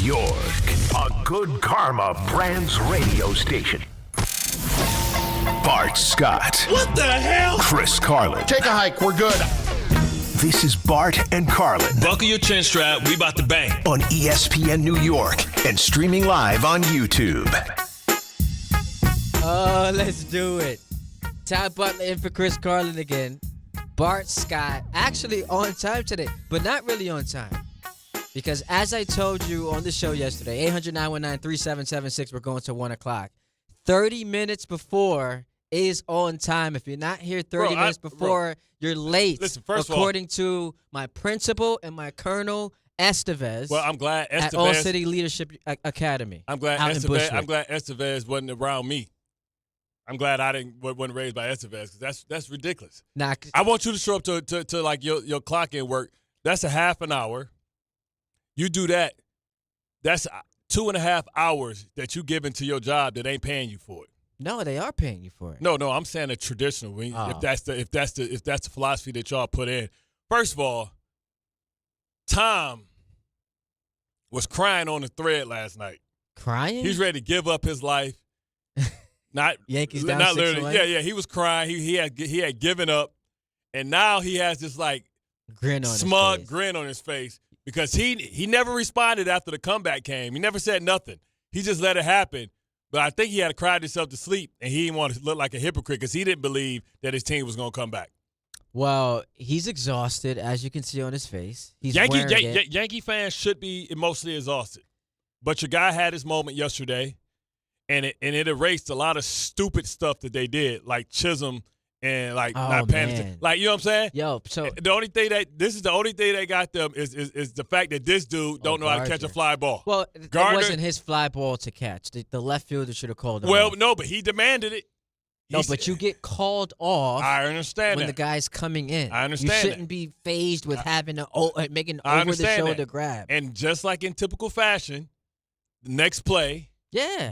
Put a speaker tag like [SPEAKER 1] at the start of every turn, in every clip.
[SPEAKER 1] York, a good karma brands radio station. Bart Scott.
[SPEAKER 2] What the hell?
[SPEAKER 1] Chris Carlin.
[SPEAKER 3] Take a hike. We're good.
[SPEAKER 1] This is Bart and Carlin
[SPEAKER 2] Buckle your chin strap. We about to bang.
[SPEAKER 1] on ESPN New York and streaming live on YouTube.
[SPEAKER 4] Oh, let's do it. Ty Butler in for Chris Carlin again. Bart Scott actually on time today, but not really on time. Because as I told you on the show yesterday, 800-919-3776, we're going to 1 o'clock. 30 minutes before is on time. If you're not here 30 minutes before, you're late.
[SPEAKER 2] Listen, first
[SPEAKER 4] according to my principal and my colonel, Estevez.
[SPEAKER 2] Well, I'm glad Estevez.
[SPEAKER 4] At All City Leadership Academy.
[SPEAKER 2] I'm glad Estevez wasn't around me. I'm glad I wasn't raised by Estevez because that's ridiculous. I want you to show up to like your clock in work. That's a half an hour. You do that. That's 2.5 hours that you give into your job that ain't paying you for it.
[SPEAKER 4] No, they are paying you for it.
[SPEAKER 2] No, I'm saying a traditional. If that's the philosophy that y'all put in. First of all, Tom was crying on the thread last night.
[SPEAKER 4] Crying?
[SPEAKER 2] He's ready to give up his life. Not
[SPEAKER 4] Yankees down
[SPEAKER 2] not
[SPEAKER 4] 6-1?
[SPEAKER 2] literally. Yeah. He was crying. He had given up, and now he has this like smug grin on his face because he never responded after the comeback came. He never said nothing. He just let it happen. But I think he had cried himself to sleep, and he didn't want to look like a hypocrite because he didn't believe that his team was going to come back.
[SPEAKER 4] Well, he's exhausted, as you can see on his face.
[SPEAKER 2] Yankee fans should be emotionally exhausted. But your guy had his moment yesterday. And it erased a lot of stupid stuff that they did, like Chisholm and not paying attention. Like, you know what I'm saying?
[SPEAKER 4] Yo, so
[SPEAKER 2] the only thing that got them is the fact that this dude don't know how to catch a fly ball.
[SPEAKER 4] Well, it wasn't his fly ball to catch. The left fielder should have called him off.
[SPEAKER 2] No, but he demanded it.
[SPEAKER 4] But you get called off.
[SPEAKER 2] I understand
[SPEAKER 4] when
[SPEAKER 2] that.
[SPEAKER 4] the guy's coming in.
[SPEAKER 2] I understand.
[SPEAKER 4] You shouldn't be phased with making over the shoulder grab.
[SPEAKER 2] And just like in typical fashion, the next play.
[SPEAKER 4] Yeah.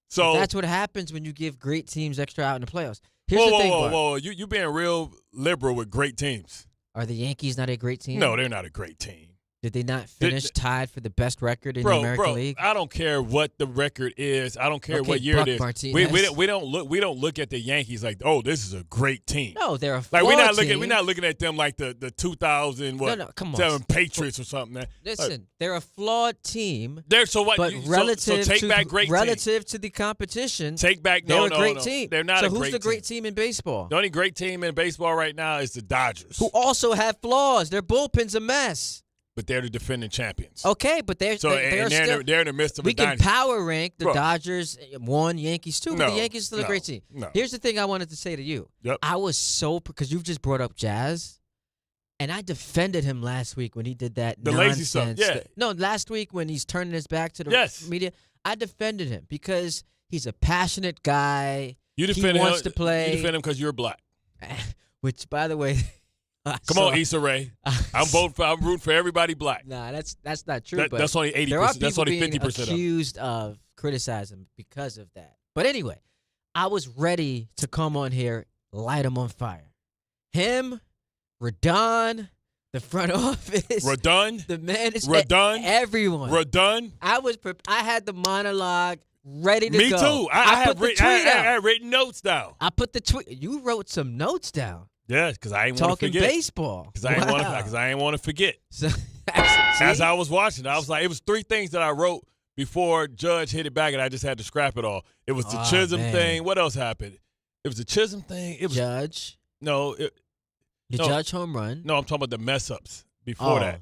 [SPEAKER 2] So
[SPEAKER 4] that's what happens when you give great teams extra out in the playoffs. Here's the thing,
[SPEAKER 2] whoa. You being real liberal with great teams.
[SPEAKER 4] Are the Yankees not a great team?
[SPEAKER 2] No, they're not a great team.
[SPEAKER 4] Did they not finish tied for the best record in the American League?
[SPEAKER 2] I don't care what the record is. I don't care what year it is. We don't look at the Yankees like, oh, this is a great team.
[SPEAKER 4] No, they're a flawed
[SPEAKER 2] team. We're not looking at them like the 2007 Patriots or something.
[SPEAKER 4] Listen, they're a flawed team.
[SPEAKER 2] So what?
[SPEAKER 4] But relative
[SPEAKER 2] to
[SPEAKER 4] the competition,
[SPEAKER 2] take back.
[SPEAKER 4] They're a great team.
[SPEAKER 2] They're not.
[SPEAKER 4] So who's the great team in baseball?
[SPEAKER 2] The only great team in baseball right now is the Dodgers,
[SPEAKER 4] who also have flaws. Their bullpen's a mess.
[SPEAKER 2] But they're the defending champions.
[SPEAKER 4] Okay, but they're still.
[SPEAKER 2] They're in the midst of a
[SPEAKER 4] We
[SPEAKER 2] dynasty.
[SPEAKER 4] can power rank the Dodgers 1, Yankees 2, but the Yankees are still a great team.
[SPEAKER 2] No.
[SPEAKER 4] Here's the thing I wanted to say to you.
[SPEAKER 2] Yep.
[SPEAKER 4] I was because you've just brought up Jazz, and I defended him last week when he did that
[SPEAKER 2] the
[SPEAKER 4] nonsense.
[SPEAKER 2] lazy stuff. Yeah.
[SPEAKER 4] No, last week when he's turning his back to the media, I defended him because he's a passionate guy.
[SPEAKER 2] He
[SPEAKER 4] wants to play.
[SPEAKER 2] You defend him because you're black.
[SPEAKER 4] Which, by the way.
[SPEAKER 2] Come on, Issa Rae. I'm rooting for everybody black.
[SPEAKER 4] Nah, that's not true. But
[SPEAKER 2] that's only 80%.
[SPEAKER 4] There are
[SPEAKER 2] that's only 50%
[SPEAKER 4] being accused of criticizing because of that. But anyway, I was ready to come on here, light him on fire. Him, Radon, the front office.
[SPEAKER 2] Radon?
[SPEAKER 4] The man is
[SPEAKER 2] Radon?
[SPEAKER 4] Everyone.
[SPEAKER 2] Radon?
[SPEAKER 4] I had the monologue ready to
[SPEAKER 2] go. Me
[SPEAKER 4] too.
[SPEAKER 2] I had written notes down.
[SPEAKER 4] I put the tweet. You wrote some notes down.
[SPEAKER 2] Yeah, because I ain't want to forget.
[SPEAKER 4] Talking baseball.
[SPEAKER 2] Because I ain't want to forget.
[SPEAKER 4] So,
[SPEAKER 2] as I was watching, I was like, it was 3 things that I wrote before Judge hit it back, and I just had to scrap it all. It was the Chisholm thing. What else happened? It was the Chisholm thing. It was
[SPEAKER 4] Judge.
[SPEAKER 2] No.
[SPEAKER 4] Judge home run.
[SPEAKER 2] No, I'm talking about the mess ups before that.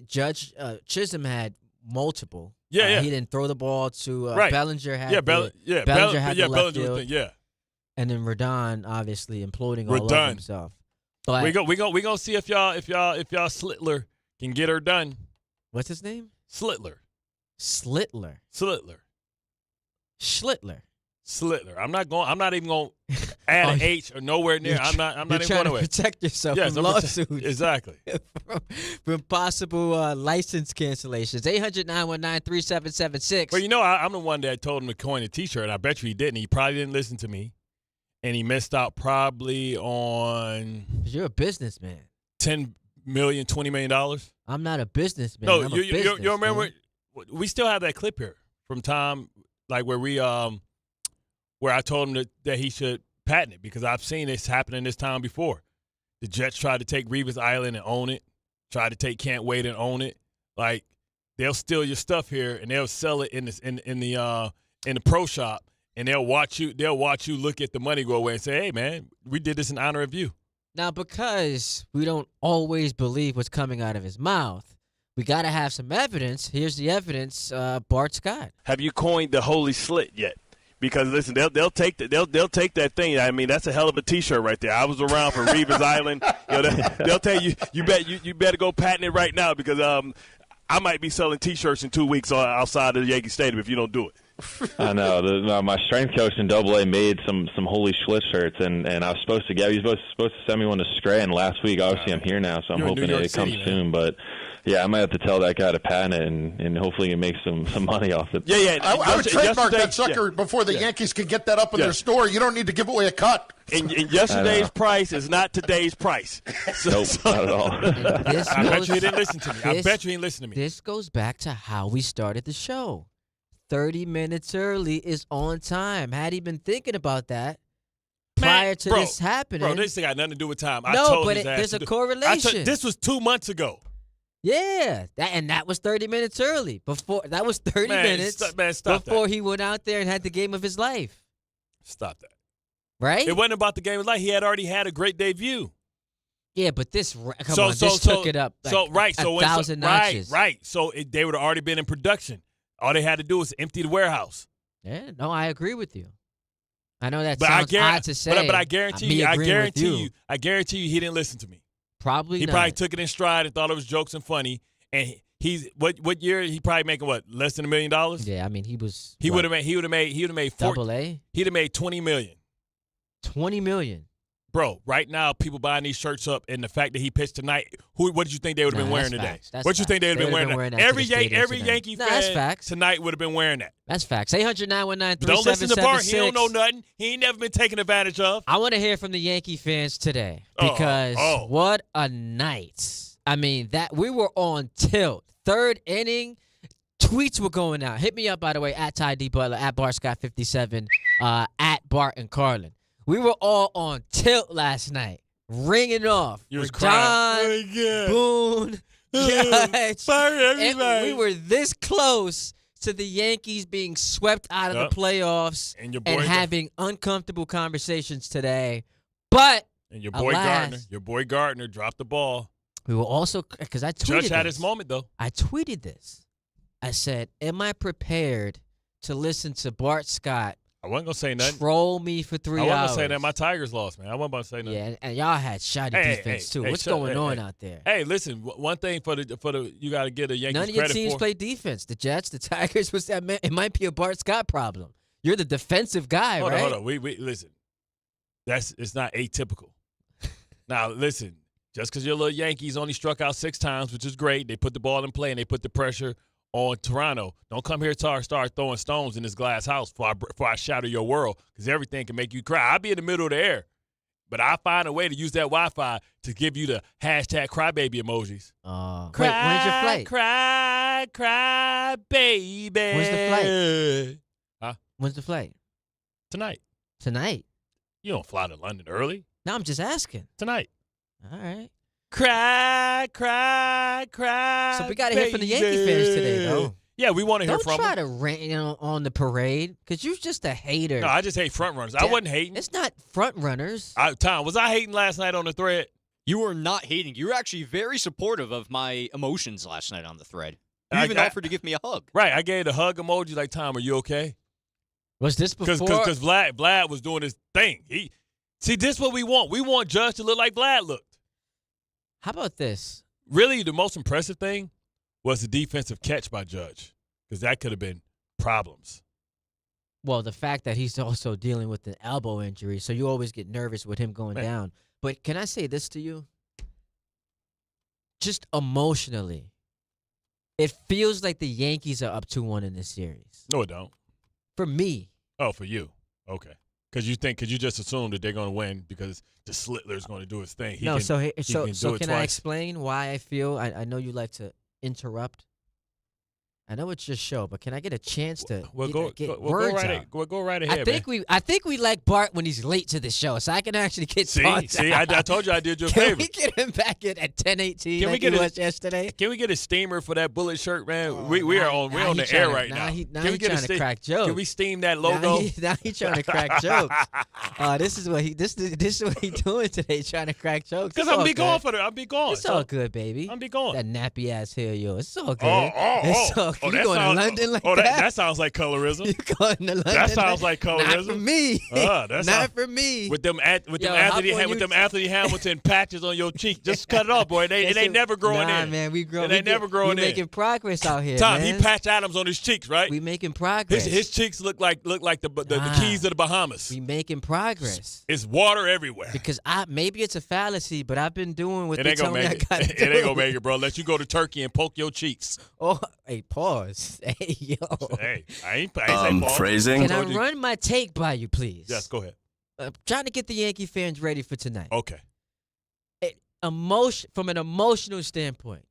[SPEAKER 4] Judge Chisholm had multiple.
[SPEAKER 2] Yeah.
[SPEAKER 4] He didn't throw the ball to Bellinger.
[SPEAKER 2] Bellinger had the left field. Yeah.
[SPEAKER 4] And then Radon obviously imploding all over himself. But
[SPEAKER 2] we gonna see if y'all Schlittler can get her done.
[SPEAKER 4] What's his name?
[SPEAKER 2] Schlittler. I'm not even gonna add an H or nowhere near. I'm not even
[SPEAKER 4] trying
[SPEAKER 2] going
[SPEAKER 4] to
[SPEAKER 2] away.
[SPEAKER 4] Protect yourself from lawsuits.
[SPEAKER 2] Exactly.
[SPEAKER 4] from possible license cancellations. 800-919-3776.
[SPEAKER 2] Well, I'm the one that told him to coin a T-shirt. I bet you he didn't. He probably didn't listen to me. And he missed out probably on.
[SPEAKER 4] You're a businessman.
[SPEAKER 2] $10 million, $20 million.
[SPEAKER 4] I'm not a businessman.
[SPEAKER 2] No,
[SPEAKER 4] I'm
[SPEAKER 2] you remember? We still have that clip here from Tom, like where I told him that he should patent it because I've seen this happen in this town before. The Jets tried to take Revis Island and own it. Tried to take Can't Wait and own it. Like they'll steal your stuff here and they'll sell it in the pro shop and they'll watch you look at the money go away and say, "Hey man, we did this in honor of you."
[SPEAKER 4] Now, because we don't always believe what's coming out of his mouth, we got to have some evidence. Here's the evidence, Bart Scott.
[SPEAKER 3] Have you coined the holy slit yet? Because listen, they'll take that thing. I mean, that's a hell of a T-shirt right there. I was around for Revis Island. They'll tell you you better go patent it right now because I might be selling T-shirts in 2 weeks outside of the Yankee Stadium if you don't do it.
[SPEAKER 5] I know. My strength coach in AA made some holy Schlitt shirts, and I was supposed to get. He was supposed to send me one to Scranton last week. Obviously, I'm here now, so I'm hoping it comes soon. But yeah, I might have to tell that guy to patent it, and hopefully he makes some money off it.
[SPEAKER 3] Yeah.
[SPEAKER 6] I would trademark that sucker before the Yankees can get that up in their store. You don't need to give away a cut.
[SPEAKER 3] And yesterday's price is not today's price.
[SPEAKER 5] Nope, not at all.
[SPEAKER 2] I bet you he didn't listen to me. I bet you he didn't listen to me.
[SPEAKER 4] This goes back to how we started the show. 30 minutes early is on time. Had he been thinking about that prior to this happening.
[SPEAKER 2] Bro, this thing got nothing to do with time.
[SPEAKER 4] There's a correlation.
[SPEAKER 2] This was 2 months ago.
[SPEAKER 4] Yeah, that was 30 minutes early. That was 30 minutes before he went out there and had the game of his life.
[SPEAKER 2] Stop that.
[SPEAKER 4] Right?
[SPEAKER 2] It wasn't about the game of his life. He had already had a great debut.
[SPEAKER 4] Yeah, but this took it up like 1,000 notches.
[SPEAKER 2] Right. So they would have already been in production. All they had to do was empty the warehouse.
[SPEAKER 4] Yeah, no, I agree with you. I know that
[SPEAKER 2] but
[SPEAKER 4] sounds odd to say.
[SPEAKER 2] But I guarantee you, he didn't listen to me.
[SPEAKER 4] Probably
[SPEAKER 2] not. He probably took it in stride and thought it was jokes and funny. And he's what year? He probably making less than $1 million?
[SPEAKER 4] Yeah, I mean he
[SPEAKER 2] would have made
[SPEAKER 4] double A.
[SPEAKER 2] He'd have made $20 million.
[SPEAKER 4] $20 million.
[SPEAKER 2] Bro, right now people buying these shirts up, and the fact that he pitched tonight, what did you think they would have been wearing today? What you think they would have been wearing today? Every Yankee fan tonight would have been wearing that.
[SPEAKER 4] That's facts. 800-919-3776.
[SPEAKER 2] Don't listen to Bart. He don't know nothing. He ain't never been taken advantage of.
[SPEAKER 4] I want to hear from the Yankee fans today because what a night. I mean, that we were on tilt. Third inning, tweets were going out. Hit me up, by the way, at Ty D. Butler, at BartScott57, at Bart and Carlin. We were all on tilt last night, ringing off.
[SPEAKER 2] You was crying.
[SPEAKER 4] Boone, Judge.
[SPEAKER 2] Everybody.
[SPEAKER 4] We were this close to the Yankees being swept out of the playoffs and having uncomfortable conversations today. But
[SPEAKER 2] your boy Gardner dropped the ball.
[SPEAKER 4] We were also, because I tweeted
[SPEAKER 2] Judge had his moment, though.
[SPEAKER 4] I tweeted this. I said, am I prepared to listen to Bart Scott
[SPEAKER 2] I wasn't going to say nothing.
[SPEAKER 4] Troll me for 3 hours.
[SPEAKER 2] I wasn't going to say that. My Tigers lost, man. I wasn't about to say nothing.
[SPEAKER 4] Yeah, and y'all had shoddy defense, too. What's going on out there?
[SPEAKER 2] Hey, listen, one thing for the you got to get a Yankees
[SPEAKER 4] credit for. None of your teams play defense. The Jets, the Tigers, it might be a Bart Scott problem. You're the defensive guy, right?
[SPEAKER 2] Hold on. We listen. It's not atypical. Now, listen, just because your little Yankees only struck out 6 times, which is great, they put the ball in play and they put the pressure on Toronto. Don't come here to start throwing stones in this glass house before I shatter your world, because everything can make you cry. I'll be in the middle of the air, but I'll find a way to use that Wi-Fi to give you the hashtag crybaby emojis.
[SPEAKER 4] Wait, when's your flight?
[SPEAKER 2] Cry, baby.
[SPEAKER 4] When's the flight?
[SPEAKER 2] Huh?
[SPEAKER 4] When's the flight?
[SPEAKER 2] Tonight.
[SPEAKER 4] Tonight?
[SPEAKER 2] You don't fly to London early.
[SPEAKER 4] No, I'm just asking.
[SPEAKER 2] Tonight.
[SPEAKER 4] All right.
[SPEAKER 2] Cry.
[SPEAKER 4] So we got to hear from the Yankee fans today, though.
[SPEAKER 2] Yeah, we want to hear from them.
[SPEAKER 4] Don't try to rant on the parade, because you're just a hater.
[SPEAKER 2] No, I just hate front runners. I wasn't hating.
[SPEAKER 4] It's not front runners.
[SPEAKER 2] Tom, was I hating last night on the thread?
[SPEAKER 7] You were not hating. You were actually very supportive of my emotions last night on the thread. You even offered to give me a hug.
[SPEAKER 2] Right, I gave the hug emoji like, Tom, are you okay?
[SPEAKER 4] Was this before?
[SPEAKER 2] Because Vlad was doing his thing. See, this is what we want. We want Judge to look like Vlad looked.
[SPEAKER 4] How about this?
[SPEAKER 2] Really, the most impressive thing was the defensive catch by Judge, because that could have been problems.
[SPEAKER 4] Well, the fact that he's also dealing with an elbow injury, so you always get nervous with him going down. But can I say this to you? Just emotionally, it feels like the Yankees are up 2-1 in this series.
[SPEAKER 2] No, it don't.
[SPEAKER 4] For me.
[SPEAKER 2] Oh, for you. Okay. Because you just assume that they're going to win because the Schlittler's going to do his thing.
[SPEAKER 4] So can I explain why I feel? I know you like to interrupt. I know it's your show, but can I get a chance to get words out?
[SPEAKER 2] Go right ahead.
[SPEAKER 4] I think we like Bart when he's late to the show, so I can actually get thoughts
[SPEAKER 2] See, I told you I did you a favor.
[SPEAKER 4] Can we get him back in at 10:18 like he was yesterday?
[SPEAKER 2] Can we get a steamer for that bullet shirt, man? We're on the air right now.
[SPEAKER 4] Now he's trying to crack jokes.
[SPEAKER 2] Can we steam that logo?
[SPEAKER 4] Now he's trying to crack jokes. This is what he's doing today, trying to crack jokes.
[SPEAKER 2] Because I'll be gone for it. I'll be gone.
[SPEAKER 4] It's all good, baby.
[SPEAKER 2] I'll be gone.
[SPEAKER 4] That nappy ass hair of yours. It's all good. It's all good. You going to London like that?
[SPEAKER 2] That sounds like colorism.
[SPEAKER 4] You going to London?
[SPEAKER 2] That sounds like colorism.
[SPEAKER 4] Not for me. Not for me.
[SPEAKER 2] With them Anthony Hamilton patches on your cheek, just cut it off, boy. It ain't never growing in.
[SPEAKER 4] Nah, man, we growing.
[SPEAKER 2] It ain't never growing in.
[SPEAKER 4] We making progress out here,
[SPEAKER 2] Tom,
[SPEAKER 4] man.
[SPEAKER 2] he patch Adams on his cheeks, right?
[SPEAKER 4] We making progress.
[SPEAKER 2] His cheeks look like the keys of the Bahamas.
[SPEAKER 4] We making progress.
[SPEAKER 2] It's water everywhere.
[SPEAKER 4] Because maybe it's a fallacy, but I've been doing what they tell me I got to do.
[SPEAKER 2] It ain't gonna make it, bro. Let you go to Turkey and poke your cheeks.
[SPEAKER 4] Oh, hey, pause. Hey, yo.
[SPEAKER 2] Hey, I ain't saying pause.
[SPEAKER 8] Phrasing.
[SPEAKER 4] Can I run my take by you, please?
[SPEAKER 2] Yes, go ahead.
[SPEAKER 4] Trying to get the Yankee fans ready for tonight.
[SPEAKER 2] Okay.
[SPEAKER 4] From an emotional standpoint,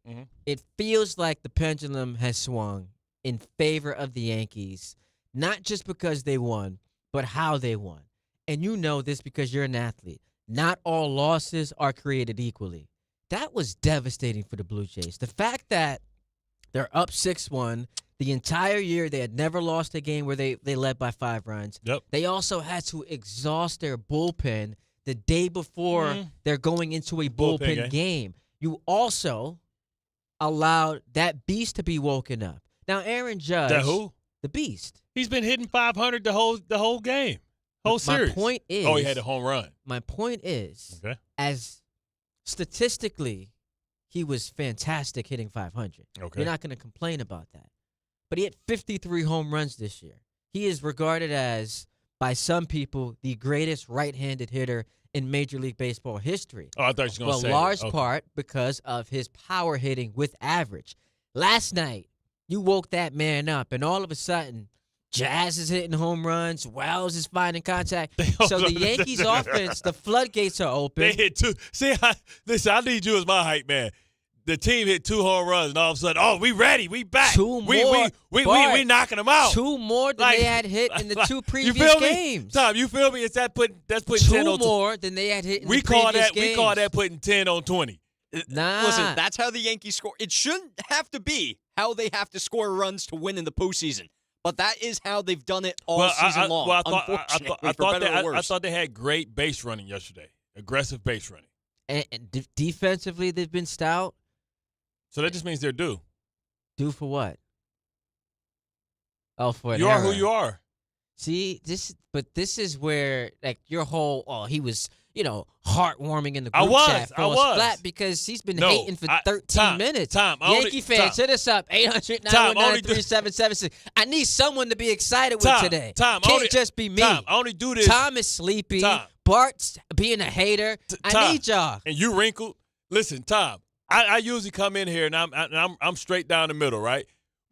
[SPEAKER 4] it feels like the pendulum has swung in favor of the Yankees, not just because they won, but how they won. And you know this because you're an athlete. Not all losses are created equally. That was devastating for the Blue Jays. The fact that they're up 6-1, the entire year they had never lost a game where they led by 5 runs.
[SPEAKER 2] Yep.
[SPEAKER 4] They also had to exhaust their bullpen the day before they're going into a bullpen game. You also allowed that beast to be woken up. Now, Aaron Judge.
[SPEAKER 2] That who?
[SPEAKER 4] The beast.
[SPEAKER 2] He's been hitting 500 the whole game. Whole series.
[SPEAKER 4] My point is.
[SPEAKER 2] Oh, he had a home run.
[SPEAKER 4] My point is, as statistically, he was fantastic hitting 500.
[SPEAKER 2] Okay.
[SPEAKER 4] You're not going to complain about that. But he hit 53 home runs this year. He is regarded as, by some people, the greatest right-handed hitter in Major League Baseball history.
[SPEAKER 2] Oh, I thought you were going to say
[SPEAKER 4] large part because of his power hitting with average. Last night, you woke that man up, and all of a sudden, Jazz is hitting home runs. Wells is finding contact. So the Yankees' offense, the floodgates are open.
[SPEAKER 2] They hit 2. See, listen, I need you as my hype man. The team hit 2 home runs, and all of a sudden, we ready, we back.
[SPEAKER 4] 2 more.
[SPEAKER 2] We knocking them out.
[SPEAKER 4] 2 more than they had hit in the 2 previous games.
[SPEAKER 2] Tom, you feel me? That's putting 10
[SPEAKER 4] 2
[SPEAKER 2] on 2
[SPEAKER 4] more than they had hit in the previous games.
[SPEAKER 2] We call that putting 10 on 20.
[SPEAKER 4] Nah.
[SPEAKER 7] Listen, that's how the Yankees score. It shouldn't have to be how they have to score runs to win in the postseason. But that is how they've done it all season long. I
[SPEAKER 2] thought they had great base running yesterday. Aggressive base running.
[SPEAKER 4] And defensively, they've been stout.
[SPEAKER 2] So that just means they're due.
[SPEAKER 4] Due for what? Oh, for an
[SPEAKER 2] You are
[SPEAKER 4] error.
[SPEAKER 2] who you are.
[SPEAKER 4] See, this is where like your whole he was heartwarming in the group chat.
[SPEAKER 2] I was
[SPEAKER 4] flat because he's been hating for 13 minutes.
[SPEAKER 2] Yankee
[SPEAKER 4] fans, hit us up 800-919-3776. I need someone to be excited with today. Can't just be me.
[SPEAKER 2] I only do this.
[SPEAKER 4] Tom is sleepy. Bart's being a hater. I need y'all.
[SPEAKER 2] And you wrinkled. Listen, Tom. I usually come in here and I'm straight down the middle, right?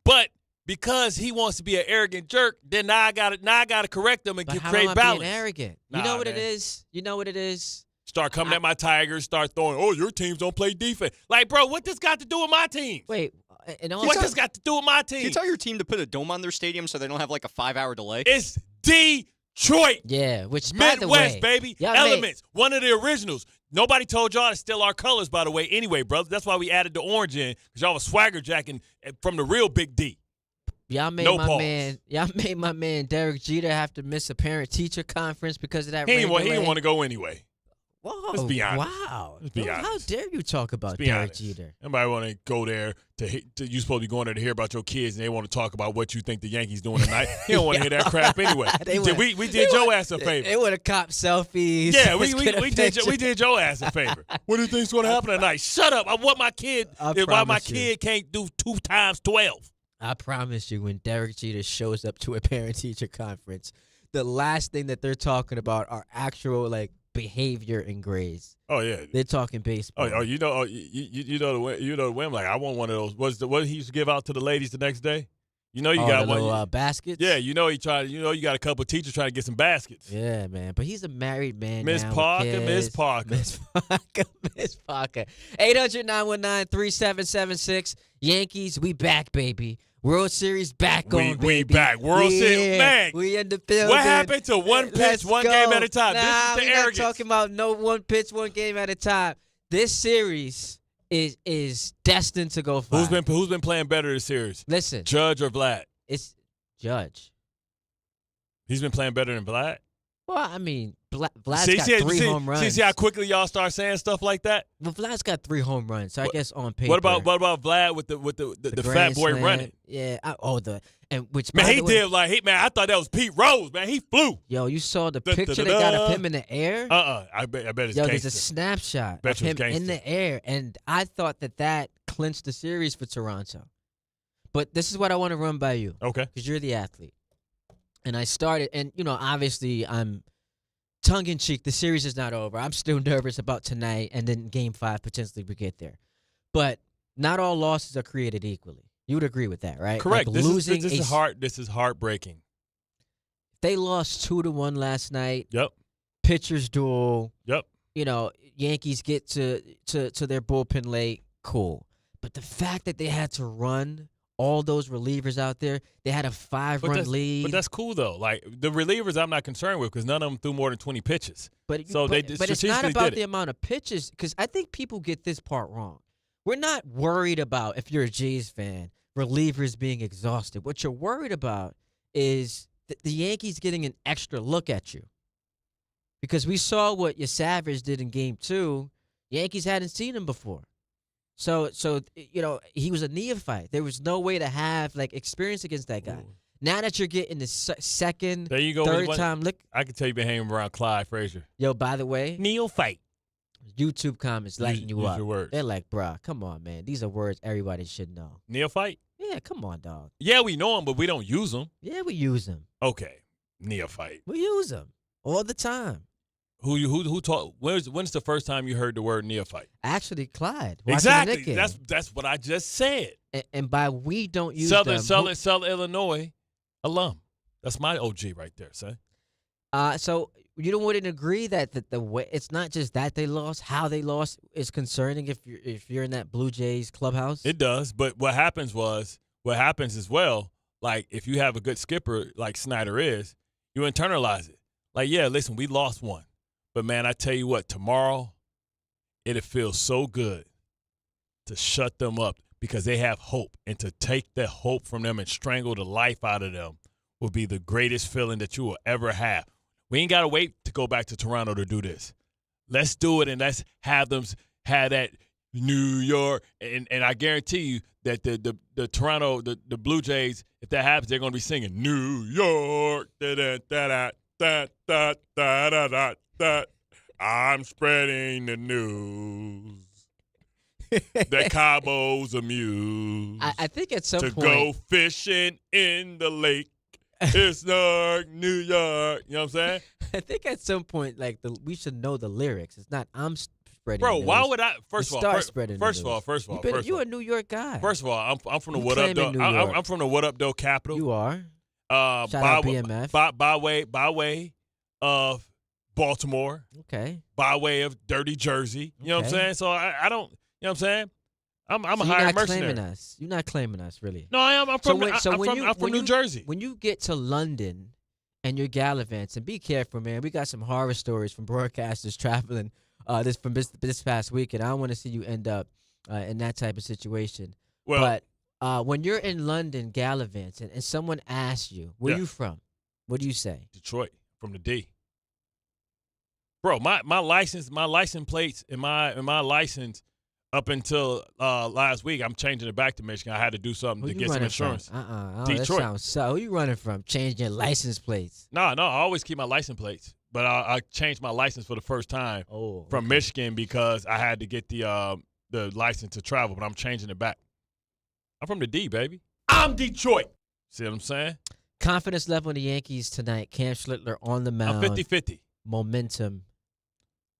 [SPEAKER 2] But because he wants to be an arrogant jerk, then now I gotta correct him and create balance.
[SPEAKER 4] How am I being arrogant? You know what it is? You know what it is?
[SPEAKER 2] Start coming at my Tigers. Start throwing. Oh, your teams don't play defense. Like, bro, what this got to do with my team?
[SPEAKER 4] Wait,
[SPEAKER 2] what this got to do with my team?
[SPEAKER 7] Can you tell your team to put a dome on their stadium so they don't have like a 5-hour delay?
[SPEAKER 2] It's Detroit.
[SPEAKER 4] Yeah, which
[SPEAKER 2] Midwest,
[SPEAKER 4] by the way,
[SPEAKER 2] baby. Elements. One of the originals. Nobody told y'all to steal our colors, by the way. Anyway, brother, that's why we added the orange in, because y'all was swagger jacking from the real Big D.
[SPEAKER 4] Y'all made my man Derek Jeter have to miss a parent-teacher conference because of that.
[SPEAKER 2] He didn't want to go anyway.
[SPEAKER 4] Whoa!
[SPEAKER 2] Let's be honest.
[SPEAKER 4] Wow!
[SPEAKER 2] Let's be honest.
[SPEAKER 4] How dare you talk about Derek Jeter?
[SPEAKER 2] Everybody want to go there you supposed to be going there to hear about your kids, and they want to talk about what you think the Yankees doing tonight. He don't want to hear that crap anyway. We did your ass a favor.
[SPEAKER 4] They would have copped selfies.
[SPEAKER 2] Yeah, we did your ass a favor. What do you think's going to happen tonight? Shut up! Why my kid can't do 2 times 12?
[SPEAKER 4] I promise you, when Derek Jeter shows up to a parent-teacher conference, the last thing that they're talking about are actual behavior and grades.
[SPEAKER 2] Oh yeah,
[SPEAKER 4] they're talking baseball.
[SPEAKER 2] You know the whim. Like, I want one of those. What he used to give out to the ladies the next day? You know you got one.
[SPEAKER 4] Little, baskets.
[SPEAKER 2] Yeah, you know you got a couple of teachers trying to get some baskets.
[SPEAKER 4] Yeah, man. But he's a married man.
[SPEAKER 2] Miss Parker.
[SPEAKER 4] 800-919-3776. Yankees, we back, baby. World Series back on, baby.
[SPEAKER 2] We back. World Series, man.
[SPEAKER 4] We in the building.
[SPEAKER 2] What happened to one pitch, one game at a time?
[SPEAKER 4] Nah,
[SPEAKER 2] this is the arrogance.
[SPEAKER 4] Not talking about no one pitch, one game at a time. This series is destined to go far.
[SPEAKER 2] Who's been playing better this series?
[SPEAKER 4] Listen.
[SPEAKER 2] Judge or Vlad?
[SPEAKER 4] It's Judge.
[SPEAKER 2] He's been playing better than Vlad?
[SPEAKER 4] Well, I mean, Vlad's got 3 home runs.
[SPEAKER 2] See how quickly y'all start saying stuff like that?
[SPEAKER 4] Well, Vlad's got 3 home runs, so I guess on paper.
[SPEAKER 2] What about Vlad with the fat boy
[SPEAKER 4] slam
[SPEAKER 2] running?
[SPEAKER 4] Yeah. I thought
[SPEAKER 2] that was Pete Rose, man. He flew.
[SPEAKER 4] Yo, you saw the picture they got of him in the air?
[SPEAKER 2] I bet it's
[SPEAKER 4] Yo,
[SPEAKER 2] gangster.
[SPEAKER 4] there's a snapshot of him in the air, and I thought that clinched the series for Toronto. But this is what I want to run by you.
[SPEAKER 2] Okay.
[SPEAKER 4] Because you're the athlete. And I started, and, obviously I'm tongue-in-cheek. The series is not over. I'm still nervous about tonight, and then Game 5 potentially we get there. But not all losses are created equally. You would agree with that, right?
[SPEAKER 2] Correct.
[SPEAKER 4] Like
[SPEAKER 2] this is heartbreaking.
[SPEAKER 4] They lost 2-1 last night.
[SPEAKER 2] Yep.
[SPEAKER 4] Pitchers duel.
[SPEAKER 2] Yep.
[SPEAKER 4] Yankees get to their bullpen late. Cool. But the fact that they had to run all those relievers out there, they had a 5-run lead.
[SPEAKER 2] But that's cool, though. Like, the relievers I'm not concerned with because none of them threw more than 20 pitches.
[SPEAKER 4] But it's not about the amount of pitches because I think people get this part wrong. We're not worried about, if you're a Jays fan, relievers being exhausted. What you're worried about is the Yankees getting an extra look at you. Because we saw what your Savage did in Game 2. Yankees hadn't seen him before. So he was a neophyte. There was no way to have experience against that guy. Ooh. Now that you're getting the second,
[SPEAKER 2] there you go,
[SPEAKER 4] third time look,
[SPEAKER 2] I can tell you've been hanging around Clyde Frazier.
[SPEAKER 4] Yo, by the way,
[SPEAKER 2] neophyte.
[SPEAKER 4] YouTube comments lighting you up.
[SPEAKER 2] Your words.
[SPEAKER 4] They're like, bruh, come on, man. These are words everybody should know.
[SPEAKER 2] Neophyte?
[SPEAKER 4] Yeah, come on, dog.
[SPEAKER 2] Yeah, we know them, but we don't use them.
[SPEAKER 4] Yeah, we use them.
[SPEAKER 2] Okay, neophyte.
[SPEAKER 4] We use them all the time.
[SPEAKER 2] Who taught? When's the first time you heard the word neophyte?
[SPEAKER 4] Actually, Clyde.
[SPEAKER 2] Exactly. That's what I just said.
[SPEAKER 4] And by we don't use
[SPEAKER 2] Southern Illinois alum. That's my OG right there, son.
[SPEAKER 4] So you wouldn't agree that the way it's not just that they lost, how they lost is concerning if you're in that Blue Jays clubhouse.
[SPEAKER 2] It does, but what happens as well, like if you have a good skipper like Snyder is, you internalize it. Like, yeah, listen, we lost one. But, man, I tell you what, tomorrow it'll feel so good to shut them up because they have hope. And to take that hope from them and strangle the life out of them will be the greatest feeling that you will ever have. We ain't got to wait to go back to Toronto to do this. Let's do it, and let's have them have that New York. And I guarantee you that the Toronto, the Blue Jays, if that happens, they're going to be singing New York, da-da-da-da-da-da-da-da-da. I'm spreading the news that Cabo's amused.
[SPEAKER 4] I think at some point
[SPEAKER 2] to go fishing in the lake. It's New York. You know what I'm saying?
[SPEAKER 4] I think at some point, we should know the lyrics. It's not I'm spreading.
[SPEAKER 2] Bro,
[SPEAKER 4] news.
[SPEAKER 2] Why would I? First of all,
[SPEAKER 4] you're a New York guy.
[SPEAKER 2] First of all, I'm from the what up though. I'm from the what up though capital.
[SPEAKER 4] You are.
[SPEAKER 2] Shout
[SPEAKER 4] out BMF.
[SPEAKER 2] By way of Baltimore.
[SPEAKER 4] Okay.
[SPEAKER 2] By way of dirty Jersey. You know what I'm saying? So I don't. You know what I'm saying? I'm a hired mercenary.
[SPEAKER 4] You're not claiming us, really.
[SPEAKER 2] No, I am. I'm from New Jersey.
[SPEAKER 4] When you get to London and you're gallivanting, be careful, man. We got some horror stories from broadcasters traveling this past week, and I don't want to see you end up in that type of situation. Well, but when you're in London gallivanting and someone asks you, where you from? What do you say?
[SPEAKER 2] Detroit, from the D. Bro, my license plates and my license up until last week, I'm changing it back to Michigan. I had to do something to get some insurance.
[SPEAKER 4] Detroit. That sounds so. Who you running from? Changing your license plates?
[SPEAKER 2] No, I always keep my license plates. But I changed my license for the first time from Michigan because I had to get the license to travel, but I'm changing it back. I'm from the D, baby. I'm Detroit. See what I'm saying?
[SPEAKER 4] Confidence level in the Yankees tonight. Cam Schlittler on the mound.
[SPEAKER 2] I'm 50-50.
[SPEAKER 4] Momentum.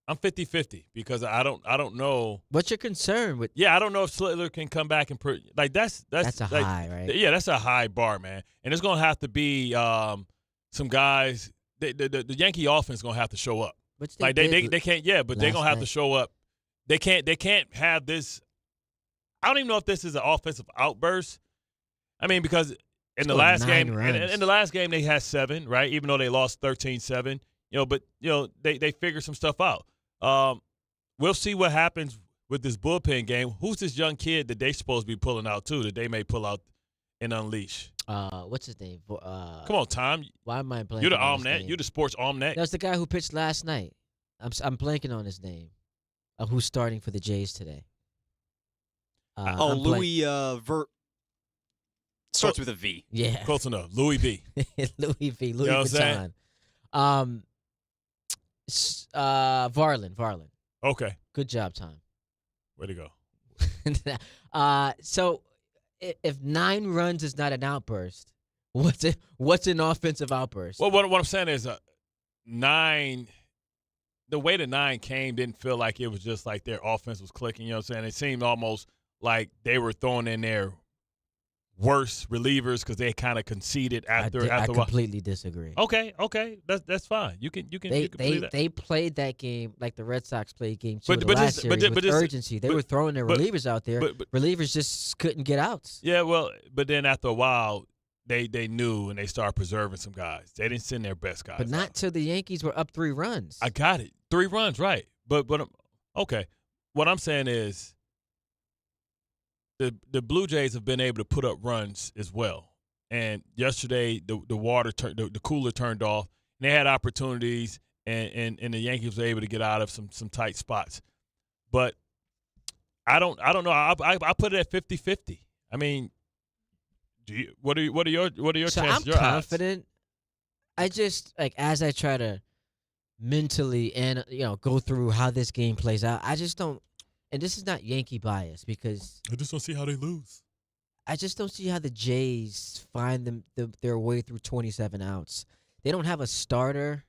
[SPEAKER 2] I'm 50-50 because I don't know.
[SPEAKER 4] What's your concern with?
[SPEAKER 2] Yeah, I don't know if Schlittler can come back and that's
[SPEAKER 4] a
[SPEAKER 2] like,
[SPEAKER 4] high, right?
[SPEAKER 2] Yeah, that's a high bar, man. And it's gonna have to be some guys. The Yankee offense is gonna have to show up. They can't. Yeah, but they're gonna have to show up. They can't have this. I don't even know if this is an offensive outburst. I mean, because in the last game they had 7, right? Even though they lost 13-7, but they figured some stuff out. We'll see what happens with this bullpen game. Who's this young kid that they supposed to be pulling out too? That they may pull out and unleash.
[SPEAKER 4] What's his name?
[SPEAKER 2] Come on, Tom.
[SPEAKER 4] Why am I blanking?
[SPEAKER 2] You're the
[SPEAKER 4] on his
[SPEAKER 2] almanac.
[SPEAKER 4] name?
[SPEAKER 2] You're the sports almanac.
[SPEAKER 4] That's the guy who pitched last night. I'm blanking on his name. Who's starting for the Jays today?
[SPEAKER 7] Louis starts with a V.
[SPEAKER 4] Yeah,
[SPEAKER 2] close enough. Louis V.
[SPEAKER 4] Louis V. Louis
[SPEAKER 2] You know what
[SPEAKER 4] Vuitton. Varlin.
[SPEAKER 2] Okay.
[SPEAKER 4] Good job, Tom.
[SPEAKER 2] Way to go.
[SPEAKER 4] So if 9 runs is not an outburst, what's an offensive outburst?
[SPEAKER 2] Well, what I'm saying is 9. The way the 9 came didn't feel like it was just like their offense was clicking. You know what I'm saying? It seemed almost like they were throwing in their worst relievers because they kind of conceded after a while.
[SPEAKER 4] I completely disagree.
[SPEAKER 2] Okay, that's fine. You can believe that.
[SPEAKER 4] They played that game like the Red Sox played game 2 of the last series with urgency. They were throwing their relievers out there. Relievers just couldn't get outs.
[SPEAKER 2] Yeah, well, but then after a while, they knew and they started preserving some guys. They didn't send their best guys.
[SPEAKER 4] But not till the Yankees were up 3 runs.
[SPEAKER 2] I got it. 3 runs, right. But okay. What I'm saying is the Blue Jays have been able to put up runs as well. And yesterday the cooler turned off. And they had opportunities and the Yankees were able to get out of some tight spots. But I don't know. I put it at 50-50. I mean, what are your
[SPEAKER 4] so
[SPEAKER 2] chances?
[SPEAKER 4] I'm confident. I just as I try to mentally and go through how this game plays out, I just don't. And this is not Yankee bias because
[SPEAKER 2] I just don't see how they lose.
[SPEAKER 4] I just don't see how the Jays find their way through 27 outs. They don't have a starter.